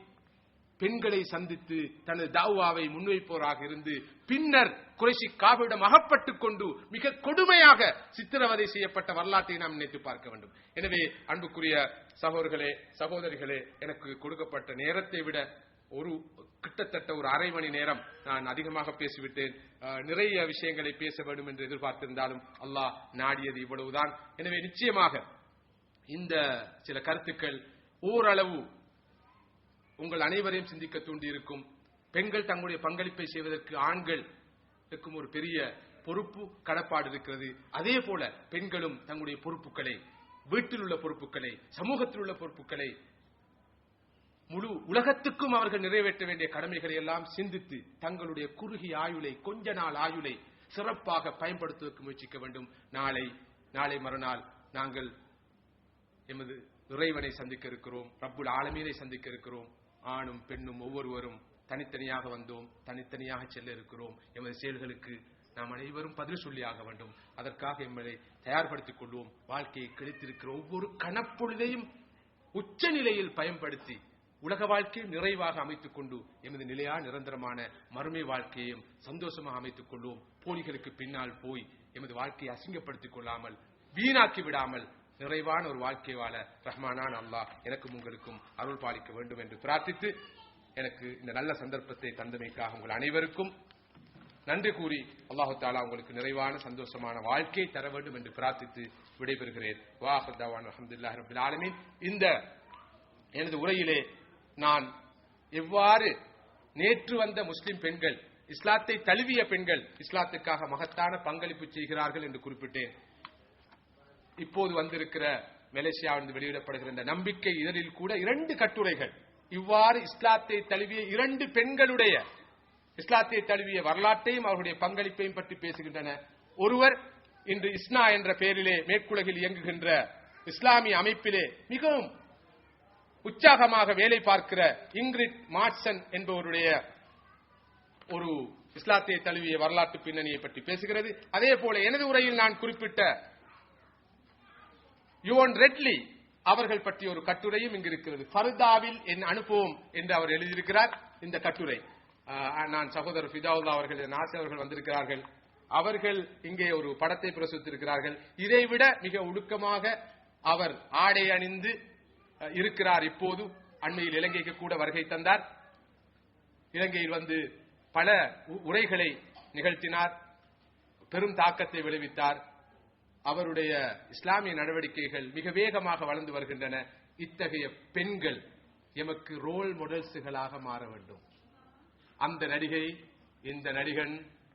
பெண்களை சந்தித்து தனது தாவாவை முன்வைப்போராக இருந்து பின்னர் குறைஷி காவிடம் அகப்பட்டுக் கொண்டு மிக கொடுமையாக சித்திரவதை செய்யப்பட்ட வரலாற்றை நாம் நினைத்து பார்க்க வேண்டும். எனவே அன்புக்குரிய சகோதரர்களே, சகோதரிகளே, எனக்கு கொடுக்கப்பட்ட நேரத்தை விட கிட்டத்தட்ட ஒரு அரை மணி நேரம் நான் அதிகமாக பேசிவிட்டேன். நிறைய விஷயங்களை பேச வேண்டும் என்று எதிர்பார்த்திருந்தாலும் அல்லாஹ் நாடியது இவ்வளவுதான். எனவே நிச்சயமாக இந்த சில கருத்துக்கள் ஓரளவு உங்கள் அனைவரையும் சிந்திக்க தூண்டியிருக்கும். பெண்கள் தங்களுடைய பங்களிப்பை செய்வதற்கு ஆண்களுக்கும் ஒரு பெரிய பொறுப்பு, கடப்பாடு இருக்கிறது. அதே போல பெண்களும் தங்களுடைய பொறுப்புகளை, வீட்டில் உள்ள பொறுப்புகளை, சமூகத்தில் உள்ள பொறுப்புகளை, முழு உலகத்துக்கும் அவர்கள் நிறைவேற்ற வேண்டிய கடமைகளை எல்லாம் சிந்தித்து தங்களுடைய குறுகிய ஆயுளை, கொஞ்ச நாள் ஆயுளை சிறப்பாக பயன்படுத்துவதற்கு முயற்சிக்க வேண்டும். நாளை மறுநாள் நாங்கள் எமது இறைவனை சந்திக்க இருக்கிறோம், ரப்புல் ஆலமீனை சந்திக்க இருக்கிறோம். ஆணும் பெண்ணும் ஒவ்வொருவரும் தனித்தனியாக வந்தோம், தனித்தனியாக செல்ல இருக்கிறோம். எமது செயல்களுக்கு நாம் அனைவரும் பதில் சொல்லியாக வேண்டும். அதற்காக எம்மை தயார்படுத்திக் கொள்வோம். வாழ்க்கையை கிடைத்திருக்கிற ஒவ்வொரு கணப்பொழுதையும் உச்ச நிலையில் பயன்படுத்தி உலக வாழ்க்கையை நிறைவாக அமைத்துக் கொண்டு எமது நிலையான நிரந்தரமான மறுமை வாழ்க்கையையும் சந்தோஷமாக அமைத்துக் கொள்வோம். போலிகளுக்கு பின்னால் போய் எமது வாழ்க்கையை அசிங்கப்படுத்திக் கொள்ளாமல், வீணாக்கி விடாமல் நிறைவான ஒரு வாழ்க்கை வாழ ரஹ்மானான அல்லாஹ் எனக்கும் உங்களுக்கும் அருள் பாலிக்க வேண்டும் என்று பிரார்த்தித்து, எனக்கு இந்த நல்ல சந்தர்ப்பத்தை தந்தமைக்காக உங்கள் அனைவருக்கும் நன்றி கூறி அல்லாஹு தஆலா உங்களுக்கு நிறைவான சந்தோஷமான வாழ்க்கையை தர வேண்டும் என்று பிரார்த்தித்து விடைபெறுகிறேன். வாஹிர் தஅவானா அல்ஹம்துலில்லாஹி ரப்பில் ஆலமீன். இந்த எனது உரையிலே நான் எவ்வாறு நேற்று வந்த முஸ்லிம் பெண்கள், இஸ்லாத்தை தழுவிய பெண்கள் இஸ்லாத்துக்காக மகத்தான பங்களிப்பு செய்கிறார்கள் என்று குறிப்பிட்டேன். இப்போது வந்திருக்கிற மலேசியாவிலிருந்து வெளியிடப்படுகிற இந்த நம்பிக்கை இதழில் கூட 2 கட்டுரைகள் இவ்வாறு இஸ்லாத்தை தழுவிய 2 பெண்களுடைய இஸ்லாத்தை தழுவிய வரலாற்றையும் அவருடைய பங்களிப்பையும் பற்றி பேசுகின்றன. ஒருவர் இன்று இஸ்னா என்ற பெயரிலே மேற்குலகில் இயங்குகின்ற இஸ்லாமிய அமைப்பிலே மிகவும் உற்சாகமாக வேலை பார்க்கிற இங்கிரிட் மார்ட்சன் என்பவருடைய ஒரு இஸ்லாத்தை தழுவிய வரலாற்று பின்னணியை பற்றி பேசுகிறது. அதே போல எனது உரையில் நான் குறிப்பிட்ட யுவன் ரெட்லி அவர்கள் பற்றி ஒரு கட்டுரையும் இங்கு இருக்கிறது. ஃபர்தாவில் என் அனுபவம் என்று அவர் எழுதியிருக்கிறார். இந்த கட்டுரை நான் சகோதரர் ஃபிதாவுல்லா அவர்கள், நாசி அவர்கள் வந்திருக்கிறார்கள். அவர்கள் இங்கே ஒரு படத்தை பிரசுரித்திருக்கிறார்கள். இதைவிட மிக ஒடுக்கமாக அவர் ஆடை அணிந்து இருக்கிறார். இப்போது அண்மையில் இலங்கைக்கு கூட வருகை தந்தார். இலங்கையில் வந்து பல உரைகளை நிகழ்த்தினார், பெரும் தாக்கத்தை விளைவித்தார். அவருடைய இஸ்லாமிய நடவடிக்கைகள் மிக வேகமாக வளர்ந்து வருகின்றன. இத்தகைய பெண்கள் எமக்கு ரோல் மாடல்ஸ்களாக மாற வேண்டும். அந்த நடிகை, இந்த நடிகன்,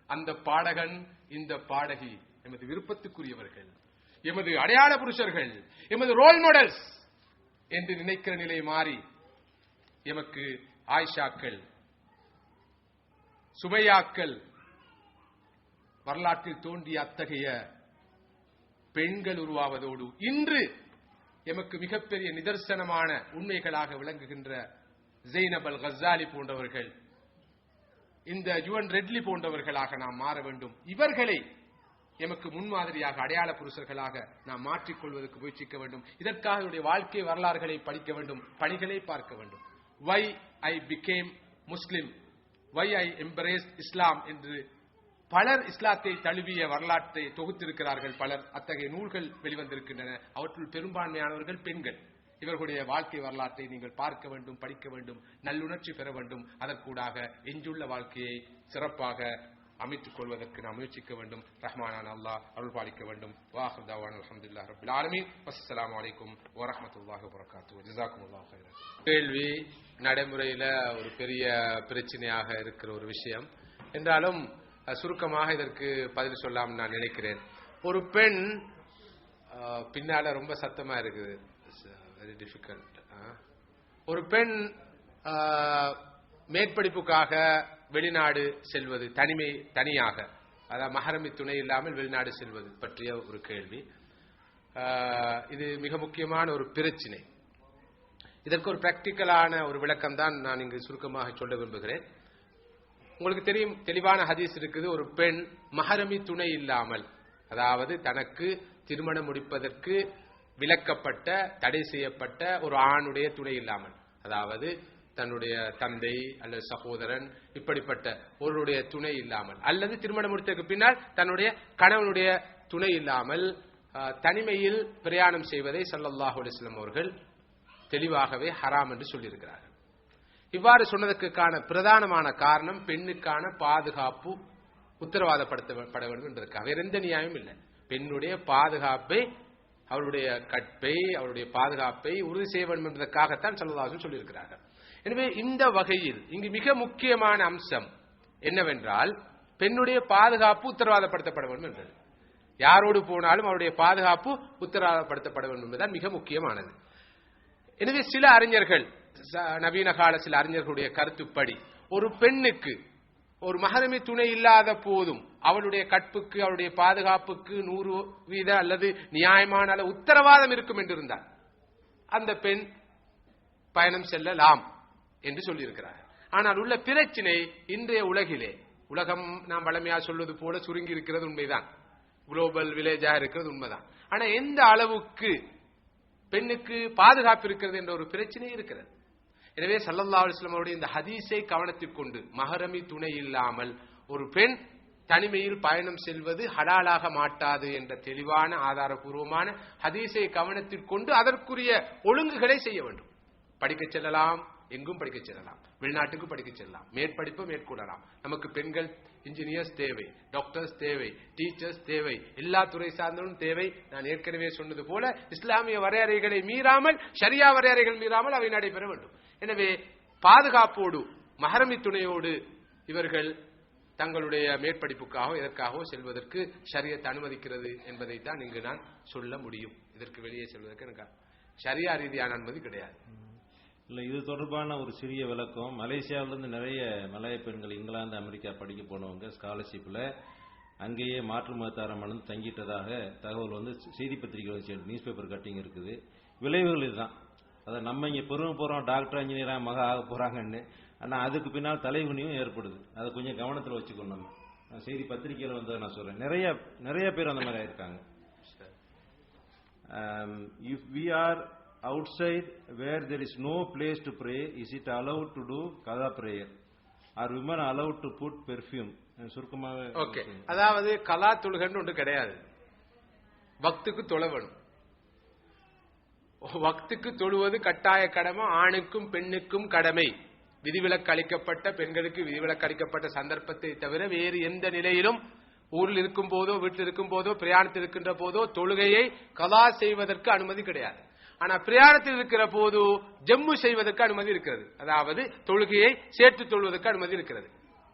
அந்த பாடகன், இந்த பாடகி எமது விருப்பத்துக்குரியவர்கள், எமது அடையாள புருஷர்கள், எமது ரோல் மாடல்ஸ் என்று நினைக்கிற நிலை மாறி எமக்கு ஆயிஷாக்கள், சுமையாக்கள், வரலாற்றில் தோன்றிய அத்தகைய பெண்கள் உருவாவதோடு இன்று எமக்கு மிகப்பெரிய நிதர்சனமான உண்மைகளாக விளங்குகின்ற ஜெய்னப் அல் கஸாலி போன்றவர்கள், இந்த யுவன் ரெட்லி போன்றவர்களாக நாம் மாற வேண்டும். இவர்களை எமக்கு முன்மாதிரியாக அடையாள புருஷர்களாக நாம் மாற்றிக்கொள்வதற்கு முயற்சிக்க வேண்டும். இதற்காக என்னுடைய வாழ்க்கை வரலாறுகளை படிக்க வேண்டும், பணிகளை பார்க்க வேண்டும். Why I became Muslim, why I embraced Islam என்று பலர் இஸ்லாத்தை தழுவிய வரலாற்றை தொகுத்திருக்கிறார்கள். பலர் அத்தகைய நூல்கள் வெளிவந்திருக்கின்றன. அவற்றுள் பெரும்பான்மையானவர்கள் பெண்கள். இவர்களுடைய வாழ்க்கை வரலாற்றை நீங்கள் பார்க்க வேண்டும், படிக்க வேண்டும், நல்லுணர்ச்சி பெற வேண்டும். அதற்கூடாக எஞ்சுள்ள வாழ்க்கையை சிறப்பாக அமைத்துக் கொள்வதற்கு நாம் முயற்சிக்க வேண்டும். ரஹ்மானான அல்லாஹ் அருள் பாலிக்க வேண்டும். வாஹிர் தஅவானா அல்ஹம்துலில்லாஹி ரப்பில் ஆலமீன். அஸ்ஸலாமு அலைக்கும் வரஹ்மத்துல்லாஹி வபரகாத்துஹு. ஜஸாக்குமுல்லாஹு கைரன். கேள்வி நடைமுறையில ஒரு பெரிய பிரச்சனையாக இருக்கிற ஒரு விஷயம் என்றாலும் சுருக்கமாக இதற்கு பதில் சொல்லாமல் நான் நினைக்கிறேன். ஒரு பெண் பின்னால ரொம்ப சத்தமா இருக்குது, வெரி டிஃபிகல்ட். ஒரு பெண் மேற்படிப்புக்காக வெளிநாடு செல்வது, தனியாக, அதாவது மஹரமி துணை இல்லாமல் வெளிநாடு செல்வது பற்றிய ஒரு கேள்வி. இது மிக முக்கியமான ஒரு பிரச்சினை. இதற்கு ஒரு பிராக்டிக்கலான ஒரு விளக்கம் தான் நான் இங்கு சுருக்கமாக சொல்ல விரும்புகிறேன். உங்களுக்கு தெரியும், தெளிவான ஹதீஸ் இருக்குது. ஒரு பெண் மஹரமி துணை இல்லாமல், அதாவது தனக்கு திருமணம் முடிப்பதற்கு விலக்கப்பட்ட, தடை செய்யப்பட்ட ஒரு ஆணுடைய துணை இல்லாமல், அதாவது தன்னுடைய தந்தை அல்லது சகோதரன் இப்படிப்பட்ட ஒருவருடைய துணை இல்லாமல், அல்லது திருமணம் முடித்ததற்கு பின்னால் தன்னுடைய கணவனுடைய துணை இல்லாமல் தனிமையில் பிரயாணம் செய்வதை ஸல்லல்லாஹு அலைஹி வஸல்லம் அவர்கள் தெளிவாகவே ஹராம் என்று சொல்லியிருக்கிறார்கள். இவ்வாறு சொன்னதற்கான பிரதானமான காரணம் பெண்ணுக்கான பாதுகாப்பு உத்தரவாதப்படுத்தப்பட வேண்டும் என்பதற்காக. வேற எந்த நியாயமும் இல்லை. பெண்ணுடைய பாதுகாப்பை, அவருடைய கற்பை, அவருடைய பாதுகாப்பை உறுதி செய்ய வேண்டும் என்பதற்காகத்தான் ஸல்லல்லாஹு அலைஹி வஸல்லம் சொல்லியிருக்கிறார்கள். எனவே இந்த வகையில் இங்கு மிக முக்கியமான அம்சம் என்னவென்றால், பெண்ணுடைய பாதுகாப்பு உத்தரவாதப்படுத்தப்பட வேண்டும் என்பது. யாரோடு போனாலும் அவருடைய பாதுகாப்பு உத்தரவாதப்படுத்தப்பட வேண்டும் என்பதுதான் மிக முக்கியமானது. எனவே சில அறிஞர்கள், நவீன கால சில அறிஞர்களுடைய கருத்துப்படி, ஒரு பெண்ணுக்கு ஒரு மஹரமி துணை இல்லாத போதும் அவளுடைய கற்புக்கு, அவளுடைய பாதுகாப்புக்கு 100% அல்லது நியாயமான உத்தரவாதம் இருக்கும் என்றிருந்தால் அந்த பெண் பயணம் செல்லலாம் என்று சொல்லியிருக்கிறார்கள். ஆனால் உள்ள பிரச்சினை, இன்றைய உலகிலே, உலகம் நாம் வளமையா சொல்வது போல சுருங்கி இருக்கிறது உண்மைதான், குளோபல் வில்லேஜா இருக்கிறது உண்மைதான். ஆனா எந்த அளவுக்கு பெண்ணுக்கு பாதுகாப்பு இருக்கிறது என்ற ஒரு பிரச்சனை இருக்கிறது. எனவே ஸல்லல்லாஹு அலைஹி வஸல்லம் அவருடைய இந்த ஹதீஸை கவனத்தில் கொண்டு, மஹரமி துணை இல்லாமல் ஒரு பெண் தனிமையில் பயணம் செல்வது ஹலாலாக மாட்டாது என்ற தெளிவான ஆதாரபூர்வமான ஹதீஸை கவனத்தில் கொண்டு அதற்குரிய ஒழுங்குகளை செய்ய வேண்டும். படிக்க செல்லலாம், எங்கும் படிக்க செல்லலாம், வெளிநாட்டுக்கு படிக்க செல்லலாம், மேற்படிப்பு மேற்கொள்ளலாம். நமக்கு பெண்கள் இன்ஜினியர்ஸ் தேவை, டாக்டர்ஸ் தேவை, டீச்சர்ஸ் தேவை, எல்லா துறை சார்ந்தவரும் தேவை. நான் ஏற்கனவே சொன்னது போல இஸ்லாமிய வரையறைகளை மீறாமல், ஷரியா வரையறைகள் மீறாமல் அவை நடைபெற வேண்டும். எனவே பாதுகாப்போடு, மஹரமி துணையோடு இவர்கள் தங்களுடைய மேற்படிப்புக்காக எதற்காகவோ செல்வதற்கு ஷரியத் அனுமதிக்கிறது என்பதை தான் இங்கு நான் சொல்ல முடியும். இதற்கு வெளியே செல்வதற்கு எனக்கு ஷரியா ரீதியான அனுமதி கிடையாது. இல்லை, இது தொடர்பான ஒரு சிறிய விளக்கம். மலேசியாவிலிருந்து நிறைய மலாய பெண்கள் இங்கிலாந்து, அமெரிக்கா படிக்க போனவங்க ஸ்காலர்ஷிப்பில் அங்கேயே மாற்று மதத்தாரம் வந்து தங்கிட்டதாக தகவல் வந்து செய்தி பத்திரிகை நியூஸ் பேப்பர் கட்டிங் இருக்குது. விளைவுகள் இதுதான். அதை நம்ம இங்கே பெருமை போகிறோம், டாக்டர் இன்ஜினியராக மக ஆக போகிறாங்கன்னு. ஆனால் அதுக்கு பின்னால் தலைகுனியும் ஏற்படுது. அதை கொஞ்சம் கவனத்தில் வச்சுக்கணும். நம்ம செய்தி பத்திரிகையில் வந்து நான் சொல்கிறேன், நிறைய பேர் அந்த மாதிரி ஆயிருக்காங்க. If we are outside where there is no place to pray, is it allowed to do qada prayer? Are women allowed to put perfume? சுருக்கமாக ஓகே. அதாவது கலா தொழுகன்னு ஒன்று கிடையாது. வக்துக்கு தொழவணும். வக்துக்கு தொழுவது கட்டாய கடமை, ஆணுக்கும் பெண்ணுக்கும் கடமை. விதிவிலக்கு அளிக்கப்பட்ட, பெண்களுக்கு விதிவிலக்கு அளிக்கப்பட்ட சந்தர்ப்பத்தை தவிர வேறு எந்த நிலையிலும், ஊரில் இருக்கும் போதோ, வீட்டில் இருக்கும் போதோ, பிரயாணத்தில் இருக்கின்ற போதோ தொழுகையை கலா செய்வதற்கு அனுமதி கிடையாது. ஆனா பிரயாணத்தில் இருக்கிற போது ஜம்மு செய்வதற்கு அனுமதி இருக்கிறது. அதாவது தொழுகையை சேர்த்து தொழுவதற்கு அனுமதி இருக்கிறது.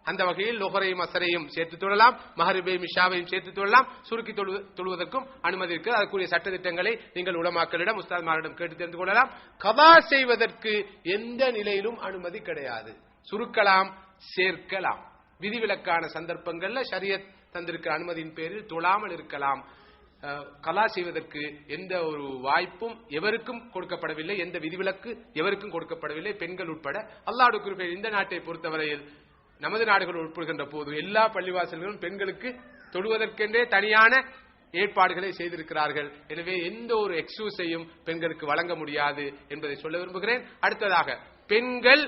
அந்த வகையில் லொஹரையும் அசரையும் சேர்த்து தொழலாம், மஹரிபையும் இஷாவையும் சேர்த்து தொழலாம், சுருக்கி தொழுவதற்கும் அனுமதி இருக்கிறது. அதற்குரிய சட்டத்திட்டங்களை நீங்கள் உலமாக்களிடம், உஸ்தாத்மாரிடம் கேட்டு தெரிந்து கொள்ளலாம். கதா செய்வதற்கு எந்த நிலையிலும் அனுமதி கிடையாது. சுருக்கலாம், சேர்க்கலாம். விதிவிலக்கான சந்தர்ப்பங்கள்ல ஷரியத் தந்திருக்கிற அனுமதியின் பேரில் தொழாமல் இருக்கலாம். கலா செய்வதற்கு எந்த ஒரு வாய்ப்பும் எவருக்கும் கொடுக்கப்படவில்லை, எந்த விதிவிலக்கு எவருக்கும் கொடுக்கப்படவில்லை, பெண்கள் உட்பட. அல்லாஹ்வுடைய கிருபை இந்த நாட்டை பொறுத்தவரையில் நமது நாடுகள் உட்படுகின்ற போது எல்லா பள்ளிவாசல்களும் பெண்களுக்கு தொடுவதற்கென்றே தனியான ஏற்பாடுகளை செய்திருக்கிறார்கள். எனவே எந்த ஒரு எக்ஸ்கியூஸையும் பெண்களுக்கு வழங்க முடியாது என்பதை சொல்ல விரும்புகிறேன். அடுத்ததாக, பெண்கள்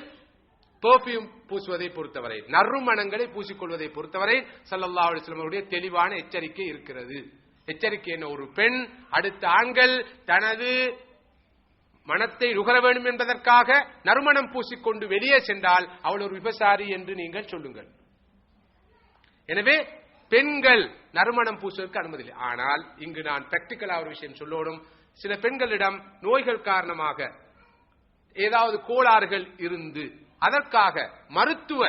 பெர்ஃபியூம் பூசுவதை பொறுத்தவரை, நறுமணங்களை பூசிக்கொள்வதை பொறுத்தவரை ஸல்லல்லாஹு அலைஹி வஸல்லம் அவருடைய தெளிவான எச்சரிக்கை இருக்கிறது. எச்சரிக்கை என்ன? ஒரு பெண் அடுத்த ஆண்கள் தனது மனத்தை நுகர வேண்டும் என்பதற்காக நறுமணம் பூசிக்கொண்டு வெளியே சென்றால் அவள் ஒரு விபசாரி என்று நீங்கள் சொல்லுங்கள். எனவே பெண்கள் நறுமணம் பூசுவதற்கு அனுமதி இல்லை. ஆனால் இங்கு நான் பிராக்டிக்கலா ஒரு விஷயம் சொல்லணும். சில பெண்களிடம் நோய்கள் காரணமாக ஏதாவது கோளாறுகள் இருந்து அதற்காக மருத்துவ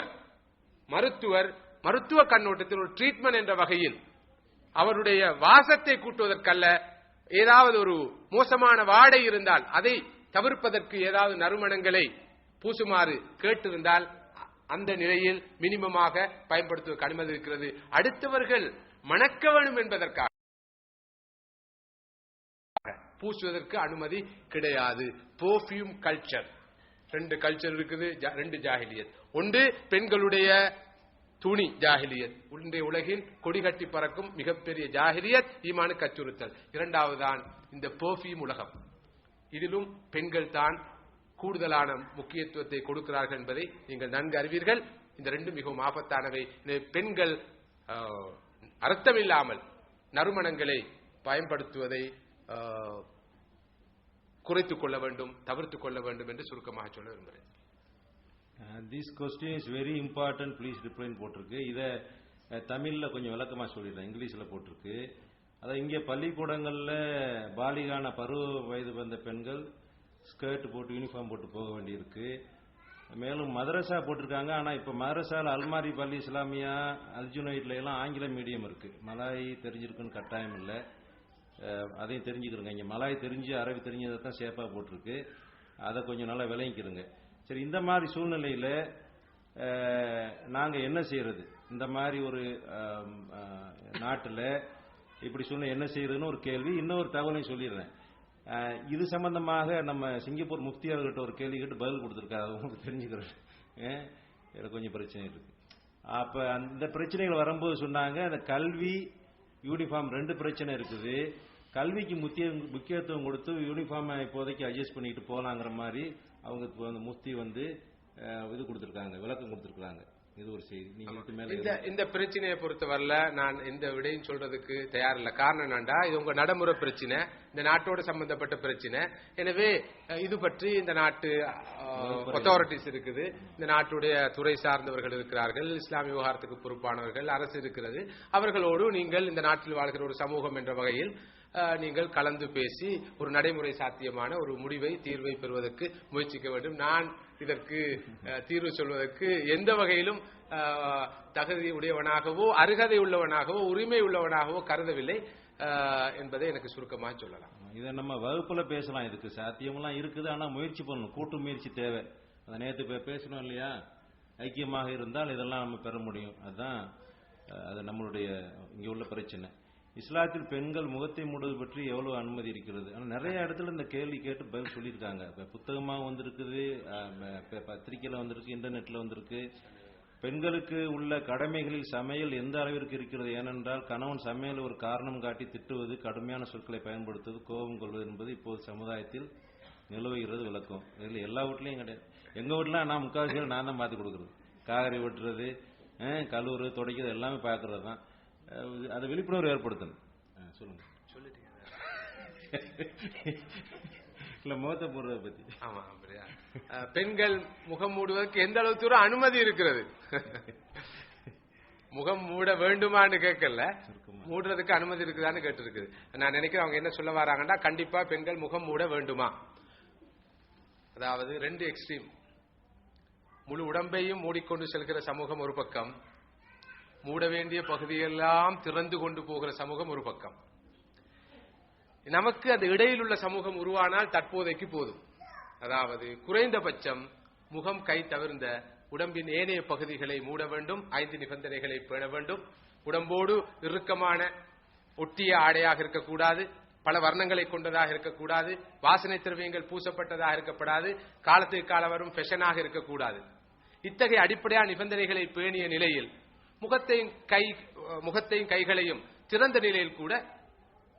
கண்ணோட்டத்தில் ஒரு ட்ரீட்மெண்ட் என்ற வகையில் அவருடைய வாசத்தை கூட்டுவதற்கல்ல, ஏதாவது ஒரு மோசமான வாடை இருந்தால் அதை தவிர்ப்பதற்கு ஏதாவது நறுமணங்களை பூசுமாறு கேட்டிருந்தால் அந்த நிலையில் மினிமமாக பயன்படுத்துவதற்கு அனுமதி இருக்கிறது. அடுத்தவர்கள் மணக்க வேண்டும் என்பதற்காக பூசுவதற்கு அனுமதி கிடையாது. பெர்ஃபியூம் கல்ச்சர், 2 கல்ச்சர் இருக்குது, 2 ஜாஹிலியத். ஒன்று பெண்களுடைய துணி ஜாஹிலியத், இன்றைய உலகில் கொடிகட்டி பறக்கும் மிகப்பெரிய ஜாஹிலியத், ஈமானுக்கு அச்சுறுத்தல். இரண்டாவதுதான் இந்த பெர்ஃபியூம் உலகம். இதிலும் பெண்கள் தான் கூடுதலான முக்கியத்துவத்தை கொடுக்கிறார்கள் என்பதை நீங்கள் நன்கு அறிவீர்கள். இந்த 2 மிகவும் ஆபத்தானவை. பெண்கள் அர்த்தமில்லாமல் நறுமணங்களை பயன்படுத்துவதை குறைத்துக் கொள்ள வேண்டும், தவிர்த்துக் கொள்ள வேண்டும் என்று சுருக்கமாக சொல்ல விரும்புகிறேன். This question is very important, please ரிப்ளைன் போட்டிருக்கு. இதை தமிழ்ல கொஞ்சம் விளக்கமா சொல்லிடுறேன், இங்கிலீஷ்ல போட்டிருக்கு. அதான் இங்கே பள்ளிக்கூடங்கள்ல பாலிகான பருவ வயது வந்த பெண்கள் ஸ்கர்ட் போட்டு யூனிஃபார்ம் போட்டு போக வேண்டியிருக்கு. மேலும் மதரசா போட்டிருக்காங்க. ஆனா இப்ப மதரசால அல்மாரி பள்ளி இஸ்லாமியா அல்ஜுனைட்ல எல்லாம் ஆங்கில மீடியம் இருக்கு. மலாய் தெரிஞ்சிருக்குன்னு கட்டாயம் இல்லை, அதையும் தெரிஞ்சுக்கிறோங்க. இங்க மலாய் தெரிஞ்சு அரபி தெரிஞ்சதை தான் சேஃபா போட்டிருக்கு. அதை கொஞ்சம் நல்லா விளங்கிக்கிறோங்க. சரி, இந்த மாதிரி சூழ்நிலையில நாங்க என்ன செய்யறது? இந்த மாதிரி ஒரு நாட்டில் இப்படி சொன்ன என்ன செய்யறதுன்னு ஒரு கேள்வி. இன்னொரு தகவலையும் சொல்லிடுறேன். இது சம்பந்தமாக நம்ம சிங்கப்பூர் முஃப்தி அவர்கிட்ட ஒரு கேள்வி கேட்டு பதில் கொடுத்திருக்காரு. உங்களுக்கு தெரிஞ்சுக்கிறேன், கொஞ்சம் பிரச்சனை இருக்கு. அப்ப அந்த பிரச்சனைகள் வரும்போது சொன்னாங்க, அந்த கல்வி யூனிஃபார்ம் 2 பிரச்சனை இருக்குது. கல்விக்கு முக்கியத்துவம் கொடுத்து யூனிஃபார்மை இப்போதைக்கு அட்ஜஸ்ட் பண்ணிட்டு போலாங்கிற மாதிரி அவங்க அந்த முஃப்தி இது கொடுத்திருக்காங்க, விளக்கம் கொடுத்திருக்காங்க. இது ஒரு செய்தி. நீங்க இந்த பிரச்சனையை பொறுத்தவரையில நான் எந்த விடையும் சொல்றதுக்கு தயாரில்லை. காரணம் என்னண்டா, இது உங்க நடைமுறை பிரச்சனை, இந்த நாட்டோட சம்பந்தப்பட்ட பிரச்சனை. எனவே இது பற்றி இந்த நாட்டு அத்தாரிட்டிஸ் இருக்குது, இந்த நாட்டுடைய துறை சார்ந்தவர்கள் இருக்கிறார்கள், இஸ்லாமிய விவகாரத்துக்கு பொறுப்பானவர்கள், அரசு இருக்கிறது. அவர்களோடு நீங்கள் இந்த நாட்டில் வாழ்கிற ஒரு சமூகம் என்ற வகையில் நீங்கள் கலந்து பேசி ஒரு நடைமுறை சாத்தியமான ஒரு தீர்வை பெறுவதற்கு முயற்சிக்க வேண்டும். நான் இதற்கு தீர்வு சொல்வதற்கு எந்த வகையிலும் தகுதி உடையவனாகவோ அருகதை உள்ளவனாகவோ உரிமை உள்ளவனாகவோ கருதவில்லை என்பதை எனக்கு சுருக்கமாக சொல்லலாம். இதை நம்ம வகுப்புல பேசலாம், இதுக்கு சாத்தியமெல்லாம் இருக்குது. ஆனா முயற்சி பண்ணணும், கூட்டு முயற்சி தேவை. அதை நேற்று பேசணும் இல்லையா? ஐக்கியமாக இருந்தால் இதெல்லாம் நம்ம பெற முடியும். அதுதான் அது நம்மளுடைய இங்க உள்ள பிரச்சனை. இஸ்லாத்தில் பெண்கள் முகத்தை மூடுவது பற்றி எவ்வளவு அனுமதி இருக்கிறது? ஆனால் நிறைய இடத்துல இந்த கேள்வி கேட்டு பதில் சொல்லியிருக்காங்க. இப்போ புத்தகமாக வந்திருக்குது, பத்திரிகையில் வந்திருக்கு, இன்டர்நெட்ல வந்திருக்கு. பெண்களுக்கு உள்ள கடமைகளில் சமையல் எந்த அளவிற்கு இருக்கிறது? ஏனென்றால் கணவன் சமையல் ஒரு காரணம் காட்டி திட்டுவது, கடுமையான சொற்களை பயன்படுத்துவது, கோபம் கொள்வது என்பது இப்போது சமுதாயத்தில் நிலவுகிறது. விளக்கம் இதில் எல்லா வீட்லையும் கிடையாது. எங்க வீட்டுல நான் முக்கால்வாசி நான் தான் பார்த்து கொடுக்குறது. காகரி வெட்டுறது, கழுவுறது, துடைக்கிறது எல்லாமே பார்க்கறது தான். அதை விழிப்புணர்வு ஏற்படுத்தணும். சொல்லுங்க. சொல்லிட்டீங்க இல்ல முகத்தை போடுறத பத்தி. ஆமா, அப்படியா? பெண்கள் முகம் மூடுவதற்கு எந்த அளவுக்கு தூரம் அனுமதி இருக்கிறது? முகம் மூட வேண்டுமான்னு கேட்கல, மூடுறதுக்கு அனுமதி இருக்குதான்னு கேட்டு இருக்குது. நான் நினைக்கிறேன் அவங்க என்ன சொல்ல வராங்கன்னா, கண்டிப்பா பெண்கள் முகம் மூட வேண்டுமா. அதாவது 2 எக்ஸ்ட்ரீம். முழு உடம்பையும் மூடிக்கொண்டு செல்கிற சமூகம் ஒரு பக்கம், மூட வேண்டிய பகுதியெல்லாம் திறந்து கொண்டு போகிற சமூகம் ஒரு பக்கம். நமக்கு அந்த இடையில் உள்ள சமூகம் உருவானால் தற்போதைக்கு போதும். அதாவது குறைந்தபட்சம் முகம் கை தவிர்ந்த உடம்பின் ஏனைய பகுதிகளை மூட வேண்டும், 5 நிபந்தனைகளை பேண வேண்டும். உடம்போடு இறுக்கமான ஒட்டிய ஆடையாக இருக்கக்கூடாது, பல வர்ணங்களை கொண்டதாக இருக்கக்கூடாது, வாசனை திரவியங்கள் பூசப்பட்டதாக இருக்கப்படாது, காலத்துக்கு காலம் வரும் ஃபேஷனாக இருக்கக்கூடாது. இத்தகைய அடிப்படையான நிபந்தனைகளை பேணிய நிலையில் முகத்தையும் கைகளையும் திறந்த நிலையில் கூட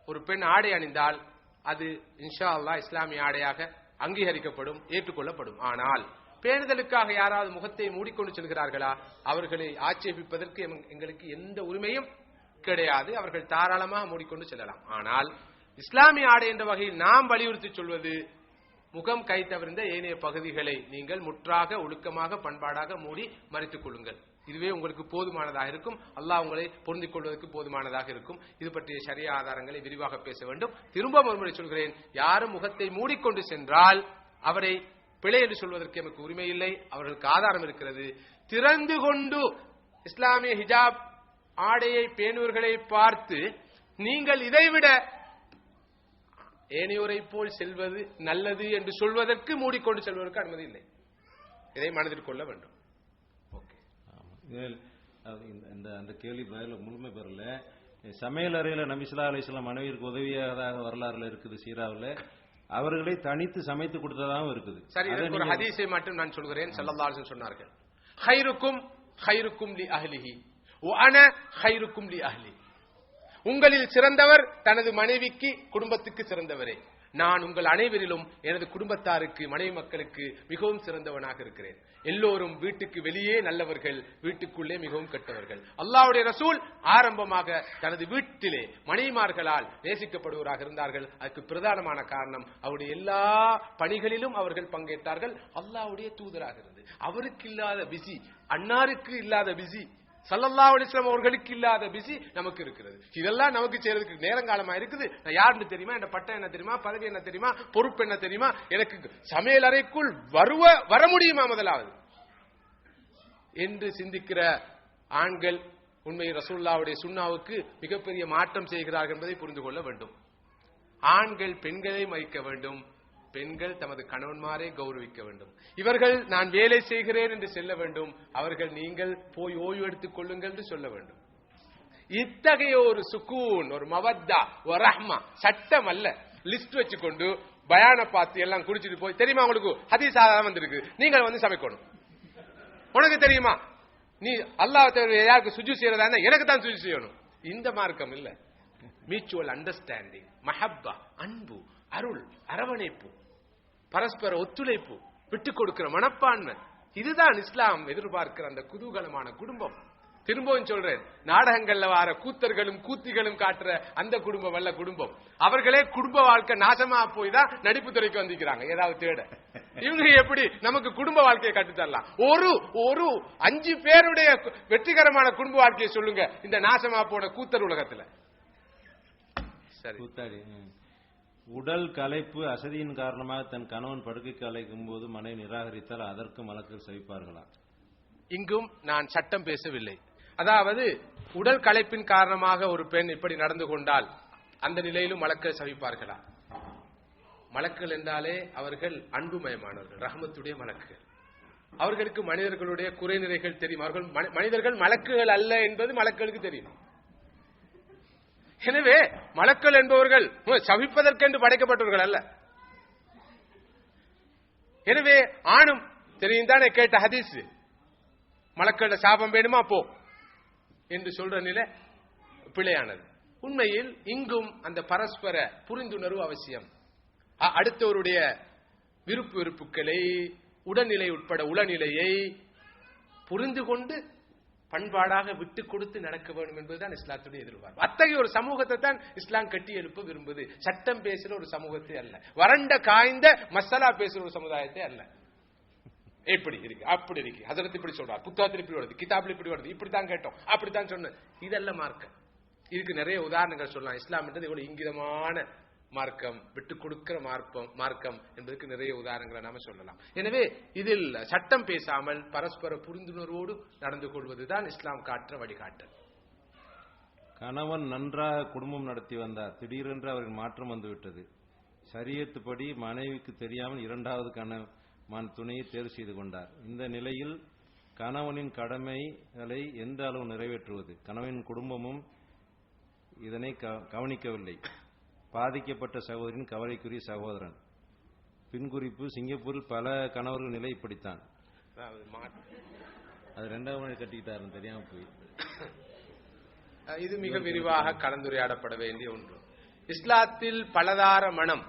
ஒரு பெண் ஆடை அணிந்தால் அது இன்ஷா அல்லாஹ் இஸ்லாமிய ஆடையாக அங்கீகரிக்கப்படும், ஏற்றுக்கொள்ளப்படும். ஆனால் பேணுதலுக்காக யாராவது முகத்தை மூடிக்கொண்டு செல்கிறார்களா, அவர்களை ஆட்சேபிப்பதற்கு எங்களுக்கு எந்த உரிமையும் கிடையாது. அவர்கள் தாராளமாக மூடிக்கொண்டு செல்லலாம். ஆனால் இஸ்லாமிய ஆடை என்ற வகையில் நாம் வலியுறுத்தி சொல்வது, முகம் கை தவிர்ந்த ஏனைய பகுதிகளை நீங்கள் முற்றாக ஒழுக்கமாக பண்பாடாக மூடி மறைத்துக் கொள்ளுங்கள். இதுவே உங்களுக்கு போதுமானதாக இருக்கும். அல்லாஹ் உங்களை பொருந்திக் கொள்வதற்கு போதுமானதாக இருக்கும். இது பற்றிய ஷரியா ஆதாரங்களை விரிவாக பேச வேண்டும். திரும்ப மறுமுறை சொல்கிறேன், யாரும் முகத்தை மூடிக்கொண்டு சென்றால் அவரை பிழை என்று சொல்வதற்கு எமக்கு உரிமை இல்லை. அவர்களுக்கு ஆதாரம் இருக்கிறது. திறந்து கொண்டு இஸ்லாமிய ஹிஜாப் ஆடையை பேணுவர்களை பார்த்து நீங்கள் இதைவிட ஏனையோரை போல் செல்வது நல்லது என்று சொல்வதற்கு மூடிக்கொண்டு செல்வதற்கு அனுமதி இல்லை. இதை மனதில் கொள்ள வேண்டும். அந்த கேள்வி முழுமை பெறல. சமையல் அறையில நபி ஸல்லல்லாஹு அலைஹி வஸல்லம் மனைவிக்கு உதவியாக வரலாறுல இருக்குது சீராவில். அவர்களை தனித்து சமைத்து கொடுத்ததாகவும் இருக்குது. சரி, ஒரு ஹதீஸை மட்டும் நான் சொல்கிறேன். ஸல்லல்லாஹு அலைஹி வஸல்லம் சொன்னார்கள், ஹைருக்கும் ஹைருக்கும் லி அஹ்லிஹி வ அன ஹைருக்கும் லி அஹ்லி. உங்களில் சிறந்தவர் தனது மனைவிக்கு குடும்பத்துக்கு சிறந்தவரே, நான் உங்கள் அனைவரிலும் எனது குடும்பத்தாருக்கு மனைவி மக்களுக்கு மிகவும் சிறந்தவனாக இருக்கிறேன். எல்லோரும் வீட்டுக்கு வெளியே நல்லவர்கள், வீட்டுக்குள்ளே மிகவும் கெட்டவர்கள். அல்லாஹ்வுடைய ரசூல் ஆரம்பமாக தனது வீட்டிலே மனைவிமார்களால் நேசிக்கப்படுவராக இருந்தார்கள். அதுக்கு பிரதானமான காரணம் அவருடைய எல்லா பணிகளிலும் அவர்கள் பங்கேற்றார்கள். அல்லாஹ்வுடைய தூதராக இருந்து அவருக்கு இல்லாத பிஸி, அன்னாருக்கு இல்லாத பிஸி, ஸல்லல்லாஹு அலைஹி வஸல்லம் அவர்களுக்கு இல்லாத பிஸி நமக்கு இருக்கிறது. இதெல்லாம் நமக்கு செய்யறதுக்கு நேரங்காலமா இருக்குது. நான் யாருன்னு தெரியுமா, என்ன பட்டம் என்ன தெரியுமா, பதவி என்ன தெரியுமா, பொறுப்பு என்ன தெரியுமா, எனக்கு சமையல் அறைக்குள் வர முடியுமா முதலாவது என்று சிந்திக்கிற ஆண்கள் உண்மை ரசூலுல்லாஹ்வுடைய சுன்னாவுக்கு மிகப்பெரிய மாற்றம் செய்கிறார்கள் என்பதை புரிந்து கொள்ள வேண்டும். ஆண்கள் பெண்களை மதிக்க வேண்டும், பெண்கள் தமது கணவன்மாரை கௌரவிக்க வேண்டும். இவர்கள் நான் வேலை செய்கிறேன் என்று செல்ல வேண்டும், அவர்கள் நீங்கள் போய் ஓய்வு எடுத்துக் கொள்ளுங்கள் என்று சொல்ல வேண்டும். இத்தகைய ஒரு சுக்கூன், ஒரு மவத்தா, ஒரு ரஹ்மா சட்டம் அல்ல. லிஸ்ட் வச்சுக்கொண்டு பயான பார்த்து எல்லாம் குடிச்சிட்டு போய், தெரியுமா உங்களுக்கு ஹதீஸ் ஆதாரம் வந்திருக்கு, நீங்கள் வந்து சமைக்கணும். உனக்கு தெரியுமா, நீ அல்லாஹ் யாருக்கு சுஜூ செய்யறதா எனக்கு தான் சுஜூ செய்யணும். இந்த மார்க்கம் இல்ல. மியூச்சுவல் அண்டர்ஸ்டாண்டிங், மஹப்பா, அன்பு, அருள், அரவணைப்பு, பரஸ்பர ஒத்துழைப்பு, விட்டுக் கொடுக்கிற மனப்பான்மை, இதுதான் இஸ்லாம் எதிர்பார்க்கிற அந்த குதூகலமான குடும்பம். திரும்பவும் சொல்றேன், நாடகங்கள்ல வார கூத்தர்களும் கூத்திகளும் காட்டுற அந்த குடும்பம் அல்ல குடும்பம். அவர்களே குடும்ப வாழ்க்கை நாசமா போய் தான் நடிப்பு துறைக்கு வந்திருக்கிறாங்க ஏதாவது தேட. இவங்க எப்படி நமக்கு குடும்ப வாழ்க்கையை கட்டுத்தரலாம்? ஒரு 5 பேருடைய வெற்றிகரமான குடும்ப வாழ்க்கையை சொல்லுங்க இந்த நாசமா போன கூத்தர் உலகத்துல. சரி, உடல் களைப்பு அசதியின் காரணமாக தன் கணவன் படுக்கைக்கு அழைக்கும் போது மனைவி நிராகரித்தால் அதற்கு மலக்குகள் சவிப்பார்களா? இங்கும் நான் சட்டம் பேசவில்லை. அதாவது உடல் களைப்பின் காரணமாக ஒரு பெண் இப்படி நடந்து கொண்டால் அந்த நிலையிலும் மலக்குகள் சவிப்பார்களா? மலக்குகள் என்றாலே அவர்கள் அன்புமயமானவர்கள், ரஹ்மத்துடைய மலக்குகள். அவர்களுக்கு மனிதர்களுடைய குறைநிறைகள் தெரியும். அவர்கள் மனிதர்கள் மலக்குகள் அல்ல என்பது மலக்குகளுக்கு தெரியும். எனவே மலக்கள் என்பவர்கள் சவிப்பதற்கென்று படைக்கப்பட்டவர்கள் அல்ல. எனவே ஆணும் தெரியும் தானே கேட்ட ஹதீஸ், மலக்கள சாபம் வேணுமா போ என்று சொல்ற நிலை பிழையானது. உண்மையில் இங்கும் அந்த பரஸ்பர புரிந்துணர்வு அவசியம். அடுத்தவருடைய விருப்பு வெறுப்புகளை, உடல்நிலை உட்பட உளநிலையை புரிந்து கொண்டு பண்பாடாக விட்டு கொடுத்து நடக்க வேண்டும் என்பதுதான் இஸ்லாத்துடைய எதிர்பார்ப்பு. அத்தகைய ஒரு சமூகத்தை தான் இஸ்லாம் கட்டி எழுப்ப விரும்புது. சட்டம் பேசுற ஒரு சமூகத்தை அல்ல, வறண்ட காய்ந்த மசாலா பேசுற ஒரு சமுதாயத்தை அல்ல. எப்படி இருக்கு அப்படி இருக்கு, ஹஜரத் இப்படி சொல்றார், புத்தகத்தில் இப்படி வருது, கிதாபில் இப்படி வருது, இப்படித்தான் கேட்டோம், அப்படித்தான் சொன்ன, இதெல்லாம் மார்க்கம். இதுக்கு நிறைய உதாரணங்கள் சொல்லலாம். இஸ்லாம் என்றது இவ்வளவு இங்கிதமான மார்க்கம், விட்டு கொடுக்கிற மார்க்கம் என்பதற்கு நிறைய உதாரணங்களை நாம சொல்லலாம். எனவே இதில் சட்டம் பேசாமல் பரஸ்பர புரிந்துணர்வோடு நடந்து கொள்வதுதான் இஸ்லாம் காட்டுற வழிகாட்டல். கணவன் நன்றாக குடும்பம் நடத்தி வந்தார், திடீரென்று அவரின் மாற்றம் வந்துவிட்டது. ஷரியத்துப்படி மனைவிக்கு தெரியாமல் 2வது கணவன் துணையை தேர்வு செய்து கொண்டார். இந்த நிலையில் கணவனின் கடமைகளை எந்த அளவு நிறைவேற்றுவது? கணவனின் குடும்பமும் இதனை கவனிக்கவில்லை. பாதிக்கப்பட்ட சகோதரின் கவலைக்குரிய சகோதரன். பின்குறிப்பு, சிங்கப்பூரில் பல கணவர்கள் நிலை இப்படித்தான். அது 2ஆம் மனைவி கட்டிக்கிட்டாருன்னு தெரியாம போய். இது மிக விரிவாக கலந்துரையாடப்பட வேண்டிய ஒன்று. இஸ்லாத்தில் பலதார மனம்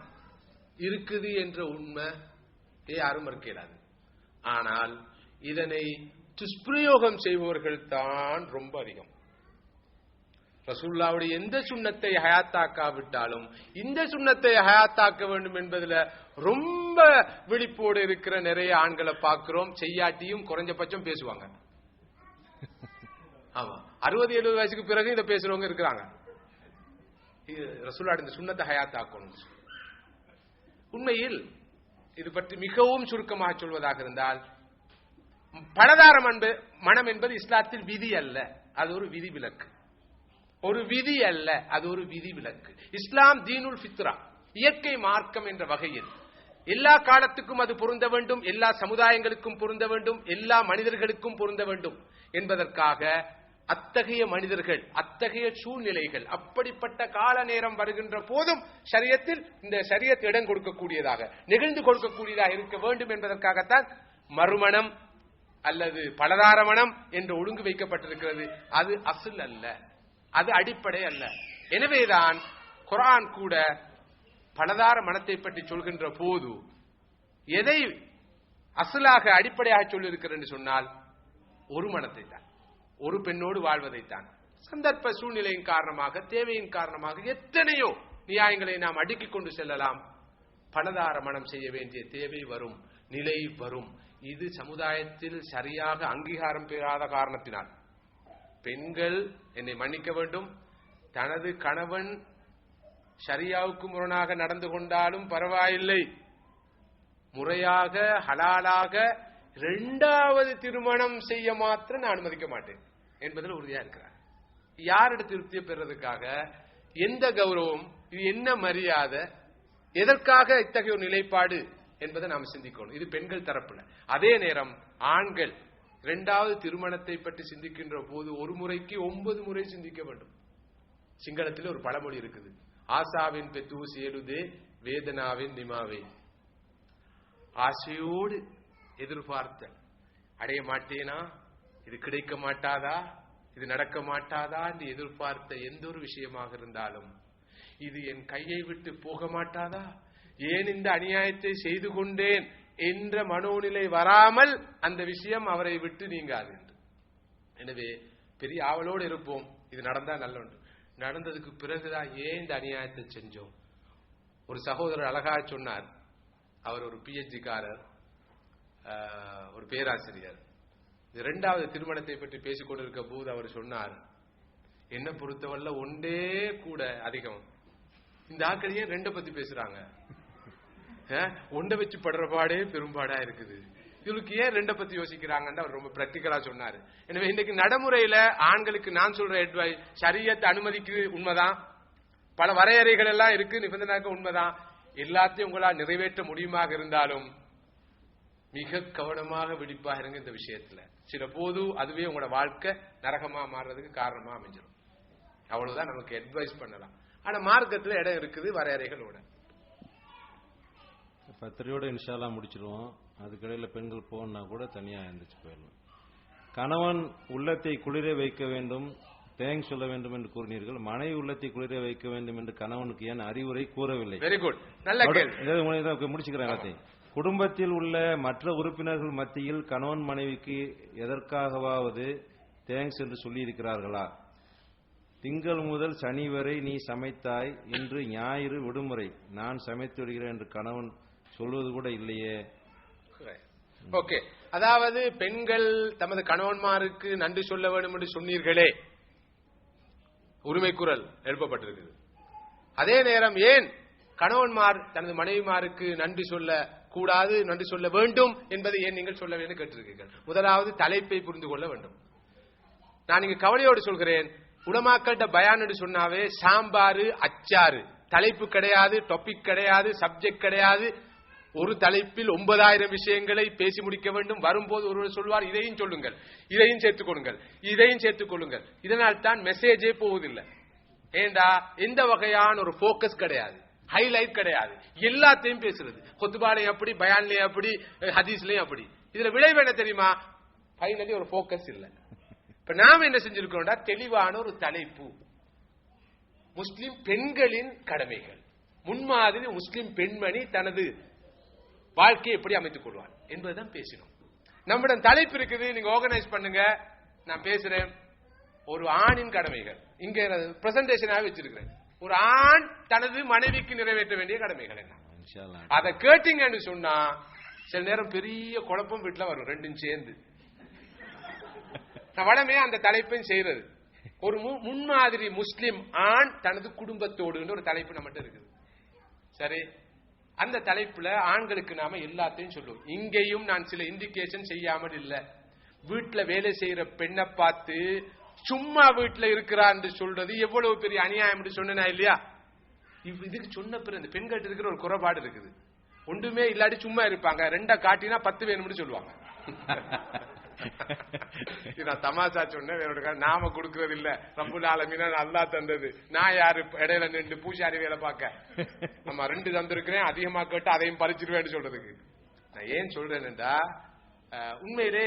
இருக்குது என்ற உண்மை யாரும் மறுக்கிறார். ஆனால் இதனை துஷ்பிரயோகம் செய்பவர்கள் தான் ரொம்ப அதிகம். ரசூலுல்லாஹ்வுடைய எந்த சுன்னத்தை ஹயாத்தாக்காவிட்டாலும் இந்த சுன்னத்தை ஹயாத்தாக்க வேண்டும் என்பதுல ரொம்ப விழிப்போடு இருக்கிற நிறைய ஆண்களை பார்க்கிறோம். செய்யாட்டியும் குறைஞ்சபட்சம் பேசுவாங்க. ஆமா, 60-70 வயசுக்கு பிறகு இதை பேசுறவங்க இருக்கிறாங்க. ரசூலுல்லாஹ் இந்த சுன்னத்தை ஹயாத்தாக்கணும். உண்மையில் இது பற்றி மிகவும் சுருக்கமாக சொல்வதாக இருந்தால், பலதார மனம் என்பது இஸ்லாத்தில் விதி அல்ல, அது ஒரு விதி விலக்கு. ஒரு விதி அல்ல, அது ஒரு விதி விலக்கு. இஸ்லாம் தீனுல் ஃபித்ரா, இயற்கை மார்க்கம் என்ற வகையில் எல்லா காலத்துக்கும் அது பொருந்த வேண்டும், எல்லா சமுதாயங்களுக்கும் பொருந்த வேண்டும், எல்லா மனிதர்களுக்கும் பொருந்த வேண்டும் என்பதற்காக அத்தகைய மனிதர்கள், அத்தகைய சூழ்நிலைகள், அப்படிப்பட்ட கால நேரம் வருகின்ற போதும் ஷரியத்தில் இந்த ஷரியத் இடம் கொடுக்கக்கூடியதாக, நிகழ்ந்து கொடுக்கக்கூடியதாக இருக்க வேண்டும் என்பதற்காகத்தான் மறுமணம் அல்லது பலதார மனம் என்று ஒழுங்கு வைக்கப்பட்டிருக்கிறது. அது அசுல் அல்ல, அது அடிப்படை அல்ல. எனவேதான் குர்ஆன் கூட பலதார மனத்தை பற்றி சொல்கின்ற போது எதை அசுலாக அடிப்படையாக சொல்லியிருக்கிறது என்று சொன்னால், ஒரு மனத்தை தான், ஒரு பெண்ணோடு வாழ்வதைத்தான். சந்தர்ப்ப சூழ்நிலையின் காரணமாக, தேவையின் காரணமாக எத்தனையோ நியாயங்களை நாம் அடுக்கிக் கொண்டு செல்லலாம். பலதார மனம் செய்ய வேண்டிய தேவை வரும், நிலை வரும். இது சமுதாயத்தில் சரியாக அங்கீகாரம் பெறாத காரணத்தினால் பெண்கள், என்னை மன்னிக்க வேண்டும், தனது கணவன் ஷரியாவுக்கு முரணாக நடந்து கொண்டாலும் பரவாயில்லை, முறையாக ஹலாலாக 2வது திருமணம் செய்ய மாத்திரம் நான் அனுமதிக்க மாட்டேன் என்பதில் உறுதியா இருக்கிறார். யாரிட திருப்தியை பெறதுக்காக, எந்த கௌரவம், இது என்ன மரியாதை, எதற்காக இத்தகைய ஒரு நிலைப்பாடு என்பதை நாம் சிந்திக்கணும். இது பெண்கள் தரப்புல. அதே நேரம் ஆண்கள் 2வது திருமணத்தை பற்றி சிந்திக்கின்ற போது ஒரு முறைக்கு 9 முறை சிந்திக்க வேண்டும். சிங்களத்தில் ஒரு பழமொழி இருக்குது, ஆசாவின் பெத்து சேலுதே வேதனாவின் நிமாவே. ஆசையோடு எதிர்பார்த்த, அடைய மாட்டேனா, இது கிடைக்க மாட்டாதா, இது நடக்க மாட்டாதா என்று எதிர்பார்த்த எந்த ஒரு விஷயமாக இருந்தாலும், இது என் கையை விட்டு போக மாட்டாதா, ஏன் இந்த அநியாயத்தை செய்து கொண்டேன் என்ற மனோநிலை வராமல் அந்த விஷயம் அவரை விட்டு நீங்காது. எனவே பெரிய ஆவலோடு இருப்போம், இது நடந்தா நல்ல ஒன்று. நடந்ததுக்கு பிறகுதான் ஏன் இந்த அநியாயத்தை செஞ்சோம். ஒரு சகோதரர் அழகா சொன்னார், அவர் ஒரு PhD காரர், ஒரு பேராசிரியர். 2வது திருமணத்தை பற்றி பேசிக் கொண்டிருக்க போது அவர் சொன்னார், என்ன பொறுத்தவரை ஒன்றே கூட அதிகம், இந்த ஆட்கள் ஏன் 2 பத்தி பேசுறாங்க, ஒன்றை வச்சு படுற பாடே பெரும்பாடா இருக்குது, இவளுக்கு ஏன் 2 பத்தி யோசிக்கிறாங்கன்னு அவர் ரொம்ப பிராக்டிகலா சொன்னாரு. எனவே இன்னைக்கு நடைமுறையில ஆண்களுக்கு நான் சொல்ற அட்வைஸ், ஷரியத் அனுமதிக்கு உண்மைதான், பல வரையறைகள் எல்லாம் இருக்கு, நிபந்தனைக்கு உண்மைதான், எல்லாத்தையும் உங்களால் நிறைவேற்ற முடியுமாக இருந்தாலும் மிக கவனமாக விழிப்பாக இருங்க இந்த விஷயத்துல. சில போது அதுவே உங்களோட வாழ்க்கை நரகமா மாறுறதுக்கு காரணமா அமைஞ்சிடும். அவ்வளவுதான் நமக்கு அட்வைஸ் பண்ணலாம். ஆனா மார்க்கத்துல இடம் இருக்குது வரையறைகளோட. பத்திரியோட இன்ஷால்லா முடிச்சிருவோம். அதுக்கிடையில பெண்கள் போனா கூட தனியா எழுந்துச்சு போயிடலாம். கணவன் உள்ளத்தை குளிர வைக்க வேண்டும், தேங்க் சொல்ல வேண்டும் என்று கூறினீர்கள். மனைவி உள்ளத்தை குளிர வைக்க வேண்டும் என்று கணவனுக்கு ஏன் அறிவுரை கூறவில்லை? வெரி குட், நல்ல கேள்வி. முடிச்சுக்கிறேன். குடும்பத்தில் உள்ள மற்ற உறுப்பினர்கள் மத்தியில் கணவன் மனைவிக்கு எதற்காகவாவது தேங்க்ஸ் என்று சொல்லி இருக்கிறார்களா? திங்கள் முதல் சனி வரை நீ சமைத்தாய், இன்று ஞாயிறு விடுமுறை, நான் சமைத்து விடுகிறேன் என்று கணவன் சொல்வது கூட இல்லையே. ஓகே, அதாவது பெண்கள் தமது கணவன்மாருக்கு நன்றி சொல்ல வேண்டும் என்று சொன்னீர்களே, உரிமை குரல் எழுப்பப்பட்டிருக்குது. அதே நேரம் ஏன் கணவன்மார் தனது மனைவிமாருக்கு நன்றி சொல்ல கூடாது, நன்றி சொல்ல வேண்டும் என்பதை ஏன் நீங்கள் சொல்ல வேண்டும் கேட்டிருக்கீர்கள். முதலாவது தலைப்பை புரிந்து கொள்ள வேண்டும். நான் இங்கு கவலையோடு சொல்கிறேன், உலமாக்கள்கிட்ட பயான் என்று சொன்னாவே சாம்பாரு அச்சாறு, தலைப்பு கிடையாது, டாபிக் கிடையாது, சப்ஜெக்ட் கிடையாது. ஒரு தலைப்பில் 9000 விஷயங்களை பேசி முடிக்க வேண்டும். வரும்போது ஒருவர் சொல்வார், இதையும் சொல்லுங்கள், இதையும் சேர்த்துக் கொள்ளுங்கள், இதையும் சேர்த்துக் கொள்ளுங்கள். இதனால் தான் மெசேஜே போவதில்லை. ஏண்டா எந்த வகையான ஒரு போக்கஸ் கிடையாது, ஹைலைட் கிடையாது, எல்லாத்தையும் பேசுறது. கொத்துபாலையும் அப்படி, பயான்லயும் அப்படி, ஹதீஸ்லயும் அப்படி. இதுல விளைவு என்ன தெரியுமா? ஃபைனலி ஒரு போக்கஸ் இல்ல. இப்ப நாம என்ன செஞ்சிருக்கோம்டா, தெளிவான ஒரு தலைப்பு, முஸ்லிம் பெண்களின் கடமைகள், முன்மாதிரி முஸ்லிம் பெண்மணி தனது வாழ்க்கையை எப்படி அமைத்துக் கொள்வார் என்பதுதான் பேசினோம். நம்மிடம் தலைப்பு இருக்குது, நீங்க ஆர்கனைஸ் பண்ணுங்க, நான் பேசுறேன். ஒரு ஆணின் கடமைகள் இங்க பிரசன்டேஷனாக வச்சிருக்கிறேன். ஒரு ஆண் தனது மனைவிக்கு நிறைவேற்ற வேண்டிய கடமைகள் என்ன, அதை கேட்டீங்கன்னு சொன்னா சில நேரம் பெரிய குழப்பம் வீட்டுல வரும், ரெண்டும் சேர்ந்து. வடமே அந்த தலைப்பையும் செய்யறது. ஒரு முன்மாதிரி முஸ்லிம் ஆண் தனது குடும்பத்தோடு ஒரு தலைப்பு நம்மகிட்ட இருக்குது. சரி, அந்த தலைப்புல ஆண்களுக்கு நாம எல்லாத்தையும் சொல்லுவோம். இங்கேயும் நான் சில இண்டிகேஷன் செய்யாமல் இல்ல. வீட்டுல வேலை செய்யற பெண்ணை பார்த்து சும்மா வீட்டுல இருக்கிறான்னு சொல்றது எவ்வளவு பெரிய அநியாயம் சொன்னா இல்லையா? இதுக்கு சொன்ன பிறகு இந்த பெண்கள் இருக்கிற ஒரு குறைபாடு இருக்குது. ஒன்றுமே இல்லாட்டி சும்மா இருப்பாங்க, ரெண்டா காட்டினா 10 வேணும்னு சொல்லுவாங்க. நான் தமாஷா சொன்னேன், நாம கொடுக்கறது இல்ல, ரப்புல் ஆலமீன் அல்லாஹ் தந்தது. நான் யாரு இடையில நின்று பூசாரி வேலை பார்க்க? நம்ம 2 தந்திருக்கிறேன், அதிகமா கேட்டு அதையும் பறிச்சிருவேன்னு சொல்றதுக்கு. நான் ஏன் சொல்றேன்டா, உண்மையிலே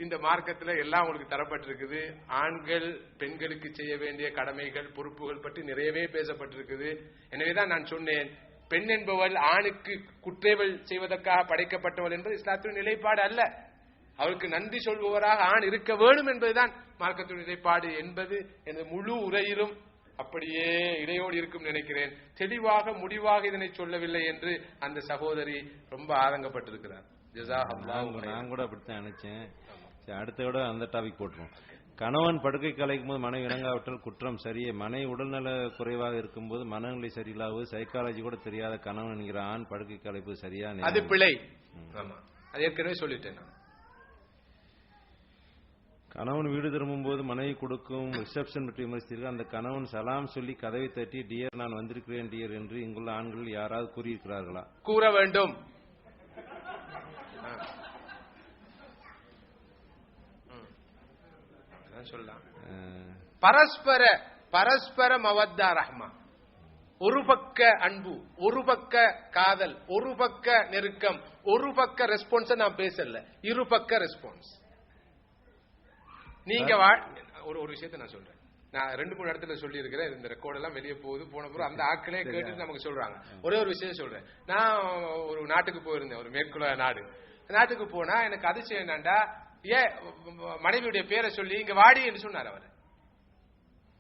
இந்த மார்க்கத்துல எல்லாம் உங்களுக்கு தரப்பட்டிருக்குது. ஆண்கள் பெண்களுக்கு செய்ய வேண்டிய கடமைகள் பொறுப்புகள் பற்றி நிறையவே பேசப்பட்டிருக்குது. எனவேதான் நான் சொன்னேன், பெண் என்பவள் ஆணுக்கு குற்றேவல் செய்வதற்காக படைக்கப்பட்டவள் என்பது இஸ்லாத்தின் நிலைப்பாடு அல்ல. அவருக்கு நன்றி சொல்பவராக ஆண் இருக்க வேண்டும் என்பதுதான் மார்க்கத்தின் நிலைப்பாடு என்பது எனது முழு உரையிலும் அப்படியே இடையோடு இருக்கும் நினைக்கிறேன். தெளிவாக முடிவாக இதனை சொல்லவில்லை என்று அந்த சகோதரி ரொம்ப ஆதங்கப்பட்டிருக்கிறார். நான் கூட அப்படித்தான் நினைச்சேன். அடுத்த விட அந்த டாபிக் போட்டுருவோம். கணவன் படுக்கை கலைக்கும் போது மனைவி இணங்காவிட்டால் குற்றம் சரியே. மனைவி உடல்நல குறைவாக இருக்கும்போது மனநிலை சரியில்லாவது சைக்காலஜி கூட தெரியாத கணவன் என்கிற ஆண் படுக்கை கலைப்பு சரியா? அது பிழை. அது ஏற்கனவே சொல்லிட்டேன். கணவன் வீடு திரும்பும் போது மனைவி கொடுக்கும் ரிசப்ஷன் பற்றி விமர்சித்தீர்கள். அந்த கணவன் சலாம் சொல்லி கதவை தட்டி டியர் நான் வந்திருக்கிறேன் டியர் என்று இங்குள்ள ஆண்கள் யாராவது கூறியிருக்கிறார்களா? கூற வேண்டும். சொல்லலாம். பரஸ்பர மவத்தா ரஹ்மா, ஒரு பக்க அன்பு, ஒரு பக்க காதல், ஒரு பக்க நெருக்கம், ஒரு பக்க ரெஸ்பான்ஸ். நான் பேசல, இரு பக்க ரெஸ்பான்ஸ். நீங்க ஒரு விஷயத்தை நான் சொல்றேன். நான் 2-3 இடத்துல சொல்லி இருக்கிறேன். இந்த ரெக்கார்ட் எல்லாம் வெளியே போகுது, போன பிறகு அந்த ஆட்களே கேட்டு நமக்கு சொல்றாங்க. ஒரே ஒரு விஷயம் சொல்றேன். நான் ஒரு நாட்டுக்கு போயிருந்தேன், ஒரு மேற்குலக நாட்டுக்கு போனா எனக்கு அதிசயம் என்னண்டா, மனைவியுடைய பேரை சொல்லி இங்க வாடி என்று சொன்னார். அவர்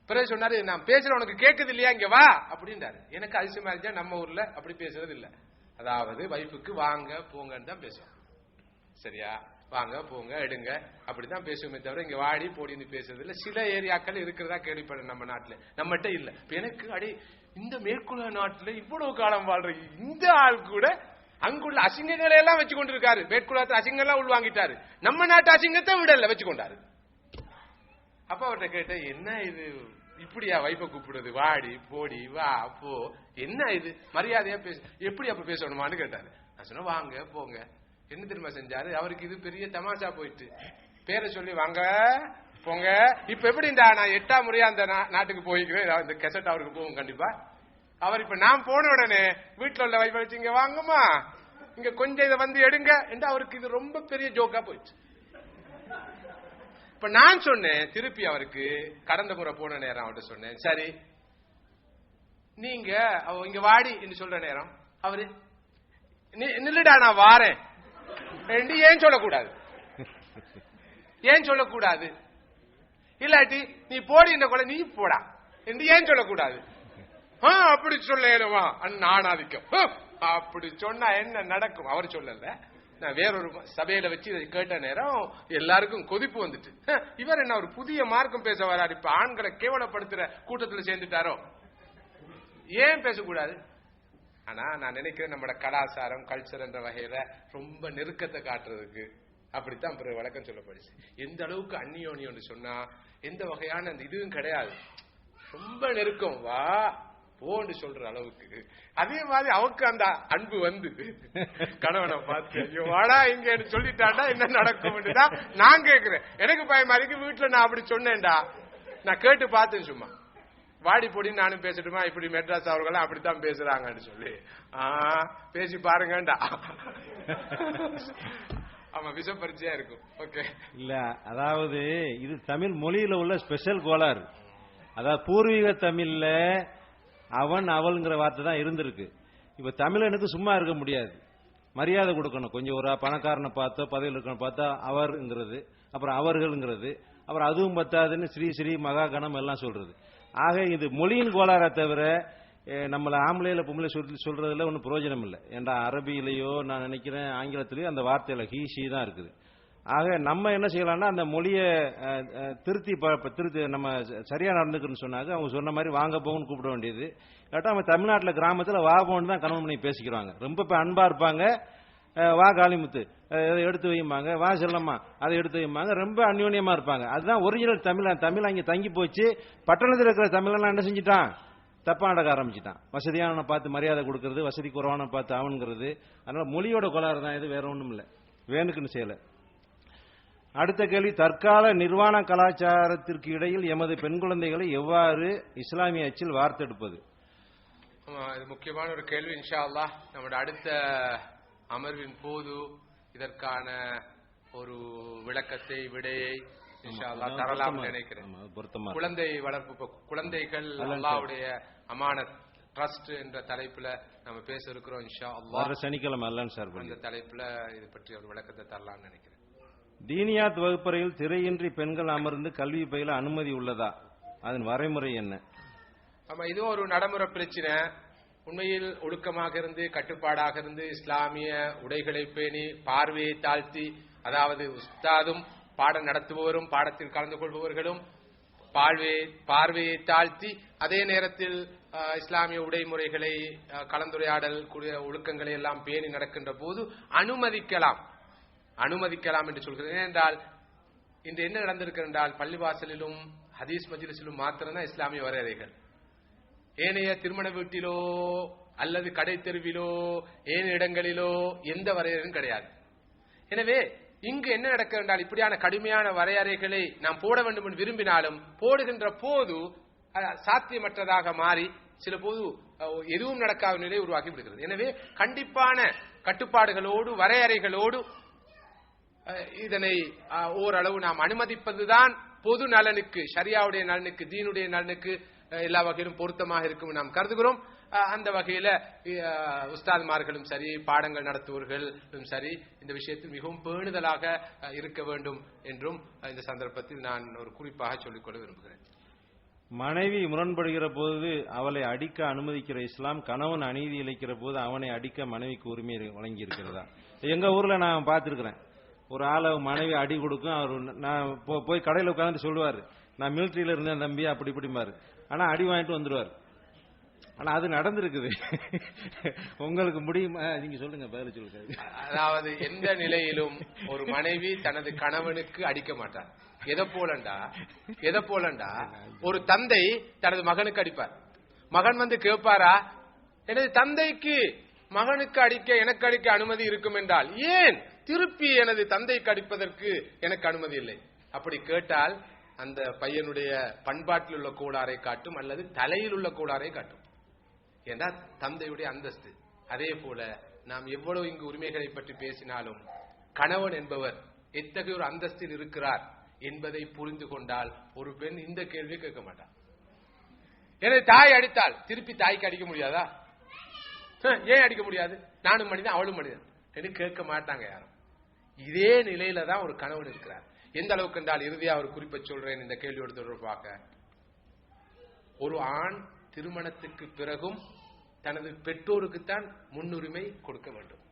பிறகு சொன்னாரு, நான் பேசுற உனக்கு கேட்குது இல்லையா, இங்க வா அப்படின்றாரு. எனக்கு அதிசயமா இருந்துச்சா, நம்ம ஊர்ல அப்படி பேசுறது இல்ல. அதாவது வைஃபுக்கு வாங்க போங்கன்னு தான் பேசுவோம். சரியா? வாங்க போங்க எடுங்க அப்படிதான் பேசுவோமே தவிர இங்க வாடி போடின்னு பேசுறது இல்ல. சில ஏரியாக்கள் இருக்கிறதா கேள்விப்படுறேன் நம்ம நாட்டுல, நம்மகிட்ட இல்ல. எனக்கு அடி இந்த மேற்குலக நாட்டுல இவ்வளவு காலம் வாழ்ற இந்த ஆள் கூட அங்குள்ள அசிங்கங்களை எல்லாம் வச்சு கொண்டிருக்காரு. மேற்குலகத்துல அசிங்கெல்லாம் உள்வாங்கிட்டாரு, நம்ம நாட்டு அசிங்கத்தை விடல வச்சு கொண்டாரு. அப்ப அவர்கிட்ட கேட்ட, என்ன இது இப்படியா வைப்ப கூப்பிடுறது, வாடி போடி வா போ, என்ன இது மரியாதையா பேச, எப்படி அப்ப பேசணுமான்னு கேட்டாரு. நான் சொன்ன வாங்க போங்க. என்ன தெரியுமா செஞ்சாரு, அவருக்கு இது பெரிய தமாஷா போயிட்டு பேரை சொல்லி வாங்க போங்க. இப்ப எப்படி நான் 8ஆம் முறையா அந்த நாட்டுக்கு போய்க்கிறேன், இந்த கெசட் அவருக்கு போகும் கண்டிப்பா. அவர் இப்ப நான் போன உடனே வீட்டுல உள்ள வைஃபை வச்சு இங்க வாங்கம்மா, இங்க கொஞ்சம் இதை வந்து எடுங்க என்று அவருக்கு இது ரொம்ப பெரிய ஜோக்கா போயிடுச்சு. இப்ப நான் சொன்னேன் திருப்பி அவருக்கு, கடந்த முறை போன நேரம் அவர்கிட்ட சொன்னேன், சரி நீங்க இங்க வாடி என்று சொல்ற நேரம் அவரு நில்லுடா நான் வாரேன் என்று ஏன் சொல்லக்கூடாது? ஏன் சொல்லக்கூடாது? இல்லாட்டி நீ போடி இந்த கொலை நீ போடா என்று ஏன் சொல்லக்கூடாது? அப்படி சொல்லுமா நானாதிக்கம், அப்படி சொன்னா என்ன நடக்கும்? அவர் சொல்லல, நான் வேறொரு சபையில வச்சு இதை கேட்ட நேரம் எல்லாருக்கும் கொதிப்பு வந்துட்டு, இவர் என்ன ஒரு புதிய மார்க்கம் பேச வராரு, இப்ப ஆண்களை கேவலப்படுத்துற கூட்டத்தில் சேர்ந்துட்டாரோ, ஏன் பேசக்கூடாது? ஆனா நான் நினைக்கிறேன் நம்மளோட கலாச்சாரம் கல்ச்சர் என்ற வகையில ரொம்ப நெருக்கத்தை காட்டுறதுக்கு அப்படித்தான் பிறகு வழக்கம் சொல்லப்படுச்சு. எந்த அளவுக்கு அந்நியோன்யம் சொன்னா எந்த வகையான அந்த இதுவும் கிடையாது, ரொம்ப நெருக்கம், வா போன்னு சொல்ற அளவுக்கு. அதே மாதிரி அவருக்கு அந்த அன்பு வந்து கணவனை பார்த்து ஐயோ வாடா இங்க சொல்லிட்டாண்டா என்ன நடக்கும் தான் நான் கேட்கிறேன். எனக்கு பயமா இருக்கு, வீட்டுல நான் அப்படி சொன்னேன்டா, நான் கேட்டு பார்த்தேன் சும்மா வாடி பொடி நானும் பேசட்டுமா, இப்படி மெட்ராஸ் அவர்கள் அப்படித்தான் பேசுறாங்கன்னு சொல்லி பேசி பாருங்கண்டா. ஆமா விஷம் பரிச்சையா இருக்கும். ஓகே இல்ல, அதாவது இது தமிழ் மொழியில உள்ள ஸ்பெஷல் கோளாறு. அதாவது பூர்வீக தமிழ்ல அவன் அவள்ங்கிற வார்த்தை தான் இருந்திருக்கு. இப்ப தமிழனுக்கு சும்மா இருக்க முடியாது, மரியாதை கொடுக்கணும். கொஞ்சம் ஒரு பணக்காரனை பார்த்தோ பதவியில் இருக்கணும் பார்த்தா அவர்ங்கிறது, அப்புறம் அவர்கள்ங்கிறது, அப்புறம் அதுவும் பத்தாதுன்னு ஸ்ரீ ஸ்ரீ மகா கணம் எல்லாம் சொல்றது. ஆக இது மொழியின் கோளாறை தவிர நம்மள ஆம்பளையில பொம்பளை சொல்றதுல ஒன்றும் பிரயோஜனம் இல்லை. ஏன்டா அரபியிலேயோ நான் நினைக்கிறேன் ஆங்கிலத்திலேயோ அந்த வார்த்தையில ஹீ ஷீ தான் இருக்குது. ஆக நம்ம என்ன செய்யலாம்னா அந்த மொழியை திருத்தி நம்ம சரியா நடந்துக்கணும்னு சொன்னாங்க. அவங்க சொன்ன மாதிரி வாங்க போகணும்னு கூப்பிட வேண்டியது. இல்லாட்டா அவங்க தமிழ்நாட்டில் கிராமத்தில் வா போகணும் தான் கணவன் பண்ணி பேசிக்கிறாங்க. ரொம்ப அன்பா இருப்பாங்க. வா காளிமுத்து எடுத்து வையும்பாங்க, வா செல்லம்மா அதை எடுத்து வையும்பாங்க. ரொம்ப அந்யோன்யமா இருப்பாங்க. அதுதான் ஒரிஜினல் தமிழ். தமிழ் அங்கே தங்கி போச்சு. பட்டணத்தில் இருக்கிற தமிழெல்லாம் என்ன செஞ்சுட்டான், தப்பா நடக்க ஆரம்பிச்சுட்டான். வசதியான பார்த்து மரியாதை கொடுக்கறது, வசதி குறைவான பார்த்து அவனுங்கிறது. அதனால மொழியோட கோளாறு தான் இது, வேற ஒன்றும் இல்லை, வேணுக்குன்னு செய்யல. அடுத்த கேள்வி, தற்கால நிர்வாண கலாச்சாரத்திற்கு இடையில் எமது பெண் குழந்தைகளை எவ்வாறு இஸ்லாமிய அச்சில் வார்த்தெடுப்பது? இது முக்கியமான ஒரு கேள்வி. இன்ஷா அல்லாஹ் நம்முடைய அடுத்த அமர்வின் போது இதற்கான ஒரு விளக்கத்தை விடையை இன்ஷா அல்லாஹ் தரலாம் நினைக்கிறேன். குழந்தை வளர்ப்பு, குழந்தைகள் அல்லாஹ்வுடைய அமானத் ட்ரஸ்ட் என்ற தலைப்புல நம்ம பேச இருக்கிறோம். இன்ஷா அல்லாஹ் சனிக்கிழமை அல்லன்னு சார் அந்த தலைப்புல இது பற்றி ஒரு விளக்கத்தை தரலாம்னு நினைக்கிறேன். தீனியாத் வகுப்பறையில் திரையின்றி பெண்கள் அமர்ந்து கல்வி பயில அனுமதி உள்ளதா? அதன் வரைமுறை என்ன? ஆமா, இதுவும் ஒரு நடைமுறை பிரச்சனை. உண்மையில் ஒழுக்கமாக இருந்து கட்டுப்பாடாக இருந்து இஸ்லாமிய உடைகளை பேணி பார்வையை தாழ்த்தி, அதாவது உஸ்தாதும் பாடம் நடத்துபவரும் பாடத்தில் கலந்து கொள்பவர்களும் பார்வையை தாழ்த்தி அதே நேரத்தில் இஸ்லாமிய உடைமுறைகளை கலந்துரையாடல் ஒழுக்கங்களை எல்லாம் பேணி நடக்கின்ற போது அனுமதிக்கலாம் என்று சொல்கிறேன். ஏனென்றால் இன்று என்ன நடந்திருக்கிறது என்றால் பள்ளிவாசலிலும் ஹதீஸ் மஜ்லிஸிலும் மாத்திரம்தான் இஸ்லாமிய வரையறைகள். ஏனைய திருமண வீட்டிலோ அல்லது கடை தெருவிலோ ஏனைய இடங்களிலோ எந்த வரையறையும் கிடையாது. எனவே இங்கு என்ன நடக்கிறது என்றால் இப்படியான கடுமையான வரையறைகளை நாம் போட வேண்டும் என்று விரும்பினாலும் போடுகின்ற போது சாத்தியமற்றதாக மாறி சில போது எதுவும் நடக்காத நிலை உருவாக்கி விடுகிறது. எனவே கண்டிப்பான கட்டுப்பாடுகளோடு வரையறைகளோடு இதனை ஓரளவு நாம் அனுமதிப்பதுதான் பொது நலனுக்கு, ஷரியாவுடைய நலனுக்கு, தீனுடைய நலனுக்கு எல்லா வகையிலும் பொருத்தமாக இருக்கும் நாம் கருதுகிறோம். அந்த வகையில உஸ்தாத்மார்களும் சரி, பாடங்கள் நடத்துவர்களும் சரி, இந்த விஷயத்தில் மிகவும் பேணுதலாக இருக்க வேண்டும் என்றும் இந்த சந்தர்ப்பத்தில் நான் ஒரு குறிப்பாக சொல்லிக்கொள்ள விரும்புகிறேன். மனைவி முரண்படுகிற போது அவளை அடிக்க அனுமதிக்கிற இஸ்லாம், கணவன் அநீதி இழைக்கிற போது அவனை அடிக்க மனைவிக்கு உரிமை வழங்கி இருக்கிறதா? எங்க ஊர்ல நான் பார்த்திருக்கிறேன், ஒரு ஆளை மனைவி அடி கொடுக்கும். அவர் நான் போய் கடையில் உட்கார்ந்து சொல்லுவாரு, நான் மிலிட்டரியில இருந்தேன் தம்பி அப்படி இப்படிமாரு. ஆனா அடி வாங்கிட்டு வந்துருவார். ஆனா அது நடந்திருக்குது. உங்களுக்கு முடியுமா? நீங்க சொல்லுங்க, பதில் சொல்லுங்க. அதாவது எந்த நிலையிலும் ஒரு மனைவி தனது கணவனுக்கு அடிக்க மாட்டார். எதை போலண்டா ஒரு தந்தை தனது மகனுக்கு அடிப்பார். மகன் வந்து கேட்பாரா, எனது தந்தைக்கு மகனுக்கு அடிக்க எனக்கு அடிக்க அனுமதி இருக்கும் என்றால் ஏன் திருப்பி எனது தந்தைக்கு அடிப்பதற்கு எனக்கு அனுமதி இல்லை? அப்படி கேட்டால் அந்த பையனுடைய பண்பாட்டில் உள்ள கோளாறை காட்டும் அல்லது தலையில் உள்ள கோளாறை காட்டும். ஏன்னா தந்தையுடைய அந்தஸ்து. அதே போல நாம் எவ்வளவு இங்கு உரிமைகளை பற்றி பேசினாலும் கணவன் என்பவர் எத்தகைய ஒரு அந்தஸ்தில் இருக்கிறார் என்பதை புரிந்து கொண்டால் ஒரு பெண் இந்த கேள்வியை கேட்க மாட்டார். எனது தாய் அடித்தால் திருப்பி தாய்க்கு அடிக்க முடியாதா? ஏன் அடிக்க முடியாது? நானும் மனிதன் அவளும் மனிதன் என்று கேட்க மாட்டாங்க யாரும். இதே நிலையில தான் ஒரு கணவன் இருக்கிறார். எந்த அளவுக்கு என்றால் இறுதியா ஒரு குறிப்பை சொல்றேன் இந்த கேள்வியோடு தொடர்பாக. ஒரு ஆண் திருமணத்துக்கு பிறகும் தனது பெற்றோருக்குத்தான் முன்னுரிமை கொடுக்க வேண்டும்.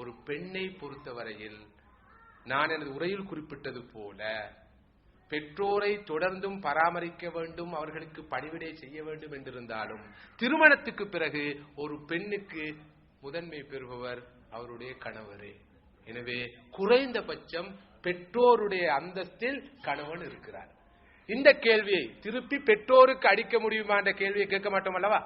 ஒரு பெண்ணை பொறுத்தவரையில் நான் எனது உரையில் குறிப்பிட்டது போல பெற்றோரை தொடர்ந்தும் பராமரிக்க வேண்டும், அவர்களுக்கு பணிவிடை செய்ய வேண்டும் என்றிருந்தாலும் திருமணத்துக்கு பிறகு ஒரு பெண்ணுக்கு முதன்மை பெறுபவர் அவருடைய கணவரே. எனவே குறைந்தபட்சம் பெற்றோருடைய அந்தஸ்தில் கணவன் இருக்கிறார். இந்த கேள்வியை திருப்பி பெற்றோருக்கு அடிக்க முடியுமா என்ற கேள்வியை கேட்க மாட்டோம் அல்லவா?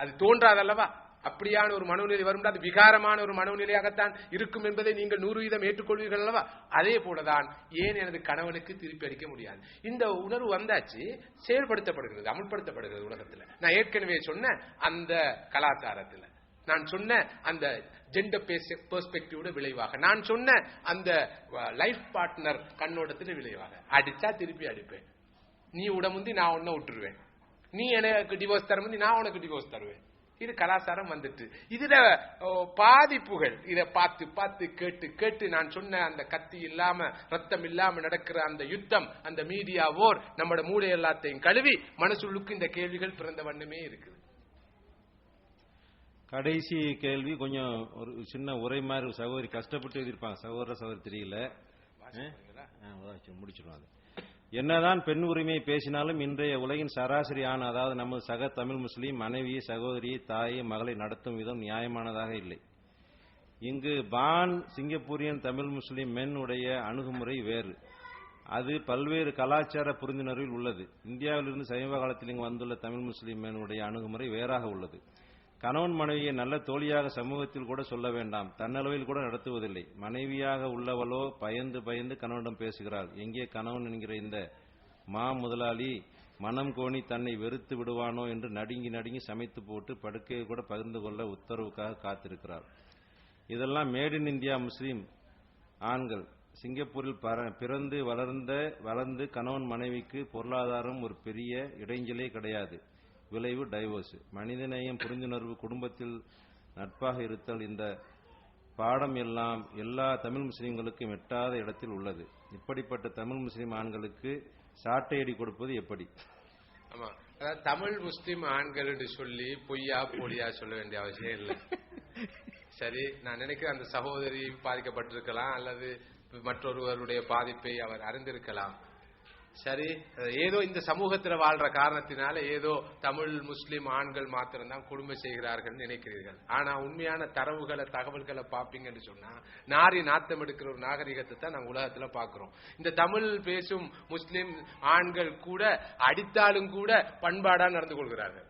அது தோன்றாதல்லவா? அப்படியான ஒரு மனோநிலை வரும், அது விகாரமான ஒரு மனோநிலையாகத்தான் இருக்கும் என்பதை நீங்கள் 100% ஏற்றுக்கொள்வீர்கள் அல்லவா? அதே போலதான் ஏன் எனது கணவனுக்கு திருப்பி அடிக்க முடியாது? இந்த உணர்வு வந்தாச்சு, செயல்படுத்தப்படுகிறது, அமுல்படுத்தப்படுகிறது உலகத்தில். நான் ஏற்கனவே சொன்ன அந்த கலாச்சாரத்தில், நான் சொன்ன அந்த ஜெண்டர் பெர்ஸ்பெக்டிவோட விளைவாக, நான் சொன்ன அந்த லைஃப் பார்ட்னர் கண்ணோட்டத்தில் விளைவாக. அடிச்சா திருப்பி அடிப்பேன், நீ உட முந்தி நான் உன்னை விட்டுருவேன், நீ எனக்கு டிவோர்ஸ் தர முந்தி நான் உனக்கு டிவோர்ஸ் தருவேன். இது கலாச்சாரம் வந்துட்டு. இதுல பாதிப்புகள் இதை பார்த்து பார்த்து கேட்டு கேட்டு நான் சொன்ன அந்த கத்தி இல்லாம ரத்தம் இல்லாம நடக்கிற அந்த யுத்தம், அந்த மீடியா ஓர் நம்மட மூளை எல்லாத்தையும் கழுவி மனசுள்ளுக்கு இந்த கேள்விகள் பிறந்த வண்ணமே இருக்குது. கடைசி கேள்வி கொஞ்சம் ஒரு சின்ன உரை மாதிரி சகோதரி கஷ்டப்பட்டு எழுதியிருப்பாங்க, சகோதரி தெரியல, முடிச்சிருவாங்க. என்னதான் பெண் உரிமையை பேசினாலும் இன்றைய உலகின் சராசரி ஆண், அதாவது நமது சக தமிழ் முஸ்லீம் மனைவியை, சகோதரியை, தாயை, மகளை நடத்தும் விதம் நியாயமானதாக இல்லை. இங்கு பான் சிங்கப்பூரியன் தமிழ் முஸ்லீம் மென் உடைய அணுகுமுறை வேறு. அது பல்வேறு கலாச்சார புரிந்துணர்வில் உள்ளது. இந்தியாவிலிருந்து சமீப காலத்தில் இங்கு வந்துள்ள தமிழ் முஸ்லீம் மென் உடைய அணுகுமுறை வேறாக உள்ளது. கணவன் மனைவியை நல்ல தோழியாக சமூகத்தில் கூட சொல்ல வேண்டாம், தன்னளவில் கூட நடத்துவதில்லை. மனைவியாக உள்ளவளோ பயந்து பயந்து கணவனிடம் பேசுகிறாள். எங்கே கணவன் என்கிற இந்த முதலாளி மனம் கோணி தன்னை வெறுத்து விடுவானோ என்று நடுங்கி நடுங்கி சமைத்து போட்டு படுக்கையை கூட பகிர்ந்து கொள்ள உத்தரவுக்காக காத்திருக்கிறார். இதெல்லாம் மேட் இன் இந்தியா முஸ்லீம் ஆண்கள். சிங்கப்பூரில் பிறந்து வளர்ந்து கணவன் மனைவிக்கு பொருளாதாரம் ஒரு பெரிய இடைஞ்சலே கிடையாது. விளைவு டைவோர்ஸ். மனிதநேயம், புரிந்துணர்வு, குடும்பத்தில் நட்பாக இருத்தல், இந்த பாடம் எல்லாம் எல்லா தமிழ் முஸ்லீம்களுக்கும் எட்டாத இடத்தில் உள்ளது. இப்படிப்பட்ட தமிழ் முஸ்லீம் ஆண்களுக்கு சாட்டையடி கொடுப்பது எப்படி? ஆமா, அதாவது தமிழ் முஸ்லீம் ஆண்கள் என்று சொல்லி பொய்யா பொடியா சொல்ல வேண்டிய அவசியம் இல்லை. சரி, நான் நினைக்கிறேன் அந்த சகோதரி பாதிக்கப்பட்டிருக்கலாம் அல்லது மற்றொருவருடைய பாதிப்பை அவர் அறிந்திருக்கலாம். சரி, ஏதோ இந்த சமூகத்தில் வாழ்ற காரணத்தினால ஏதோ தமிழ் முஸ்லிம் ஆண்கள் மாத்திரம்தான் கொடுமை செய்கிறார்கள் நினைக்கிறீர்கள். ஆனா உண்மையான தரவுகளை தகவல்களை பார்ப்பீங்கன்னு சொன்னா நாரி நாத்தம் எடுக்கிற ஒரு நாகரிகத்தை தான் நாங்க உலகத்துல பாக்குறோம். இந்த தமிழ் பேசும் முஸ்லிம் ஆண்கள் கூட அடித்தாலும் கூட பண்பாடா நடந்து கொள்கிறார்கள்,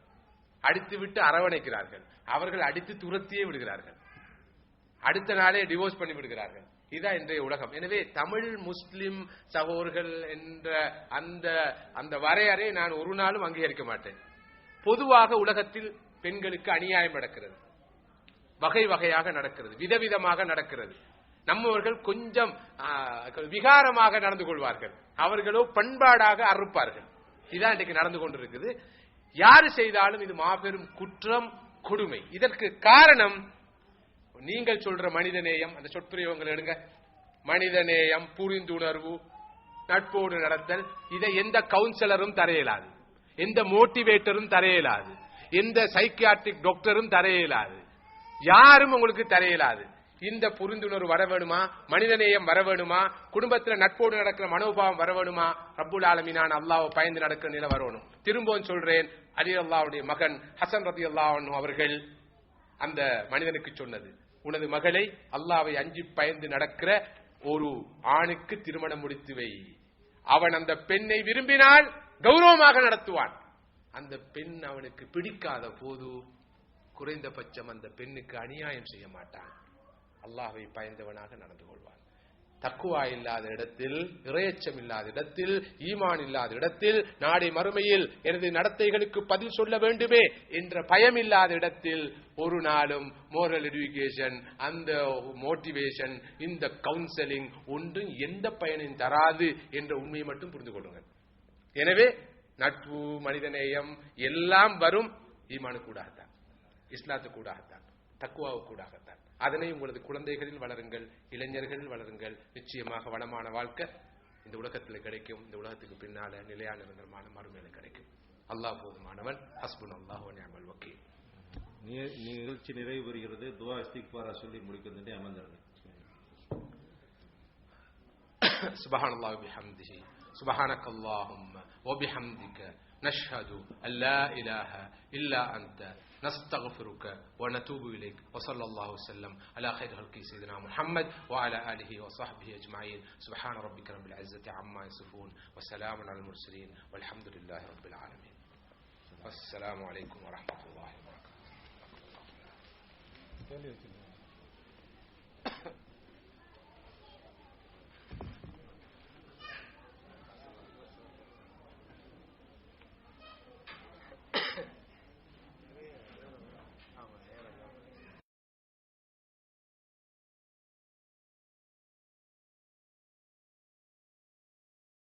அடித்து விட்டு அரவணைக்கிறார்கள், அவர்கள் அடித்து துரத்தியே விடுகிறார்கள், அடுத்த நாளே டிவோர்ஸ் பண்ணி விடுகிறார்கள். இதுதான் இன்றைய உலகம். எனவே தமிழ் முஸ்லிம் சகோதரர்கள் என்ற அந்த வரையறை நான் ஒரு நாளும் அங்கீகரிக்க மாட்டேன். பொதுவாக உலகத்தில் பெண்களுக்கு அநியாயம் நடக்கிறது, வகை வகையாக நடக்கிறது, விதவிதமாக நடக்கிறது. நம்மவர்கள் கொஞ்சம் விகாரமாக நடந்து கொள்வார்கள், அவர்களோ பண்பாடாக அறுப்பார்கள். இதுதான் இன்றைக்கு நடந்து கொண்டிருக்குது. யாரு செய்தாலும் இது மாபெரும் குற்றம், கொடுமை. இதற்கு காரணம் நீங்கள் சொல்ற மனிதநேயம், அந்த சொற்பிரயோகங்கள் எடுங்க, மனிதநேயம், புரிந்துணர்வு, நட்போடு நடத்தல், இதை எந்த கவுன்சிலரும் தரையலாது, எந்த மோட்டிவேட்டரும் தரையலாது, எந்த சைக்கியாட்ரிக் டாக்டரும் தரையலாது, யாரும் உங்களுக்கு தரையலாது. இந்த புரிந்துணர்வு வர வேணுமா, மனிதநேயம் வர வேணுமா, குடும்பத்தில் நட்போடு நடக்கிற மனோபாவம் வர வேணுமா, ரப்புல் ஆலமீனான அல்லாஹ்வை பயந்து நடக்கிற நிலை வரணும். திரும்பவும் சொல்றேன், அலி அல்லாஹ்வுடைய மகன் ஹசன் ரலியல்லாஹு அன்ஹு அவர்கள் அந்த மனிதனுக்கு சொன்னது, உனது மகளை அல்லாஹ்வை அஞ்சி பயந்து நடக்கிற ஒரு ஆணுக்கு திருமணம் முடித்து வை. அவன் அந்த பெண்ணை விரும்பினால் கௌரவமாக நடத்துவான். அந்த பெண் அவனுக்கு பிடிக்காத போது குறைந்தபட்சம் அந்த பெண்ணுக்கு அநியாயம் செய்ய மாட்டான், அல்லாஹ்வை பயந்தவனாக நடந்து கொள்வான். தக்குவா இல்லாத இடத்தில், இறையச்சம் இல்லாத இடத்தில், ஈமான் இல்லாத இடத்தில், நாளை மறுமையில் எனது நடத்தைகளுக்கு பதில் சொல்ல வேண்டுமே என்ற பயம் இல்லாத இடத்தில் ஒரு நாளும் மோரல் எஜுகேஷன், அந்த மோட்டிவேஷன், இந்த கவுன்சிலிங் ஒன்றும் எந்த பயனையும் தராது என்ற உண்மையை மட்டும் புரிந்து கொள்ளுங்கள். எனவே நட்பு, மனிதநேயம் எல்லாம் வரும் ஈமானுக்கூடாகத்தான், இஸ்லாத்துக்கூடாகத்தான், தக்குவாவுக்கூடாகத்தான். அதனை உங்களது குழந்தைகளில் வளருங்கள், இளைஞர்களில் வளருங்கள். நிச்சயமாக வளமான வாழ்க்கை இந்த உலகத்தில் கிடைக்கும், இந்த உலகத்துக்கு பின்னால நிலையான நிரந்தரமான மறுமையில கிடைக்கும். அல்லாஹ் போதுமானவன். ஹஸ்புனல்லாஹு வ நிஅமல் வக்கீல். நிகழ்ச்சி நிறைவு பெறுகிறது. துஆ இஸ்திக்பாரா சொல்லி முடிக்கிறது. அமர்ந்திருங்க. சுப்ஹானல்லாஹி வ பிஹம்திஹி சுப்ஹானக்கல்லாஹும்ம வ பிஹம்திக நஷ்ஹது அல்லா இலாஹ இல்லா அன்த نستغفرك ونتوب إليك وصلى الله وسلم على خير خلقه سيدنا محمد وعلى آله وصحبه أجمعين. سبحان ربك رب العزة عما يصفون وسلام على المرسلين والحمد لله رب العالمين. والسلام عليكم ورحمة الله وبركاته.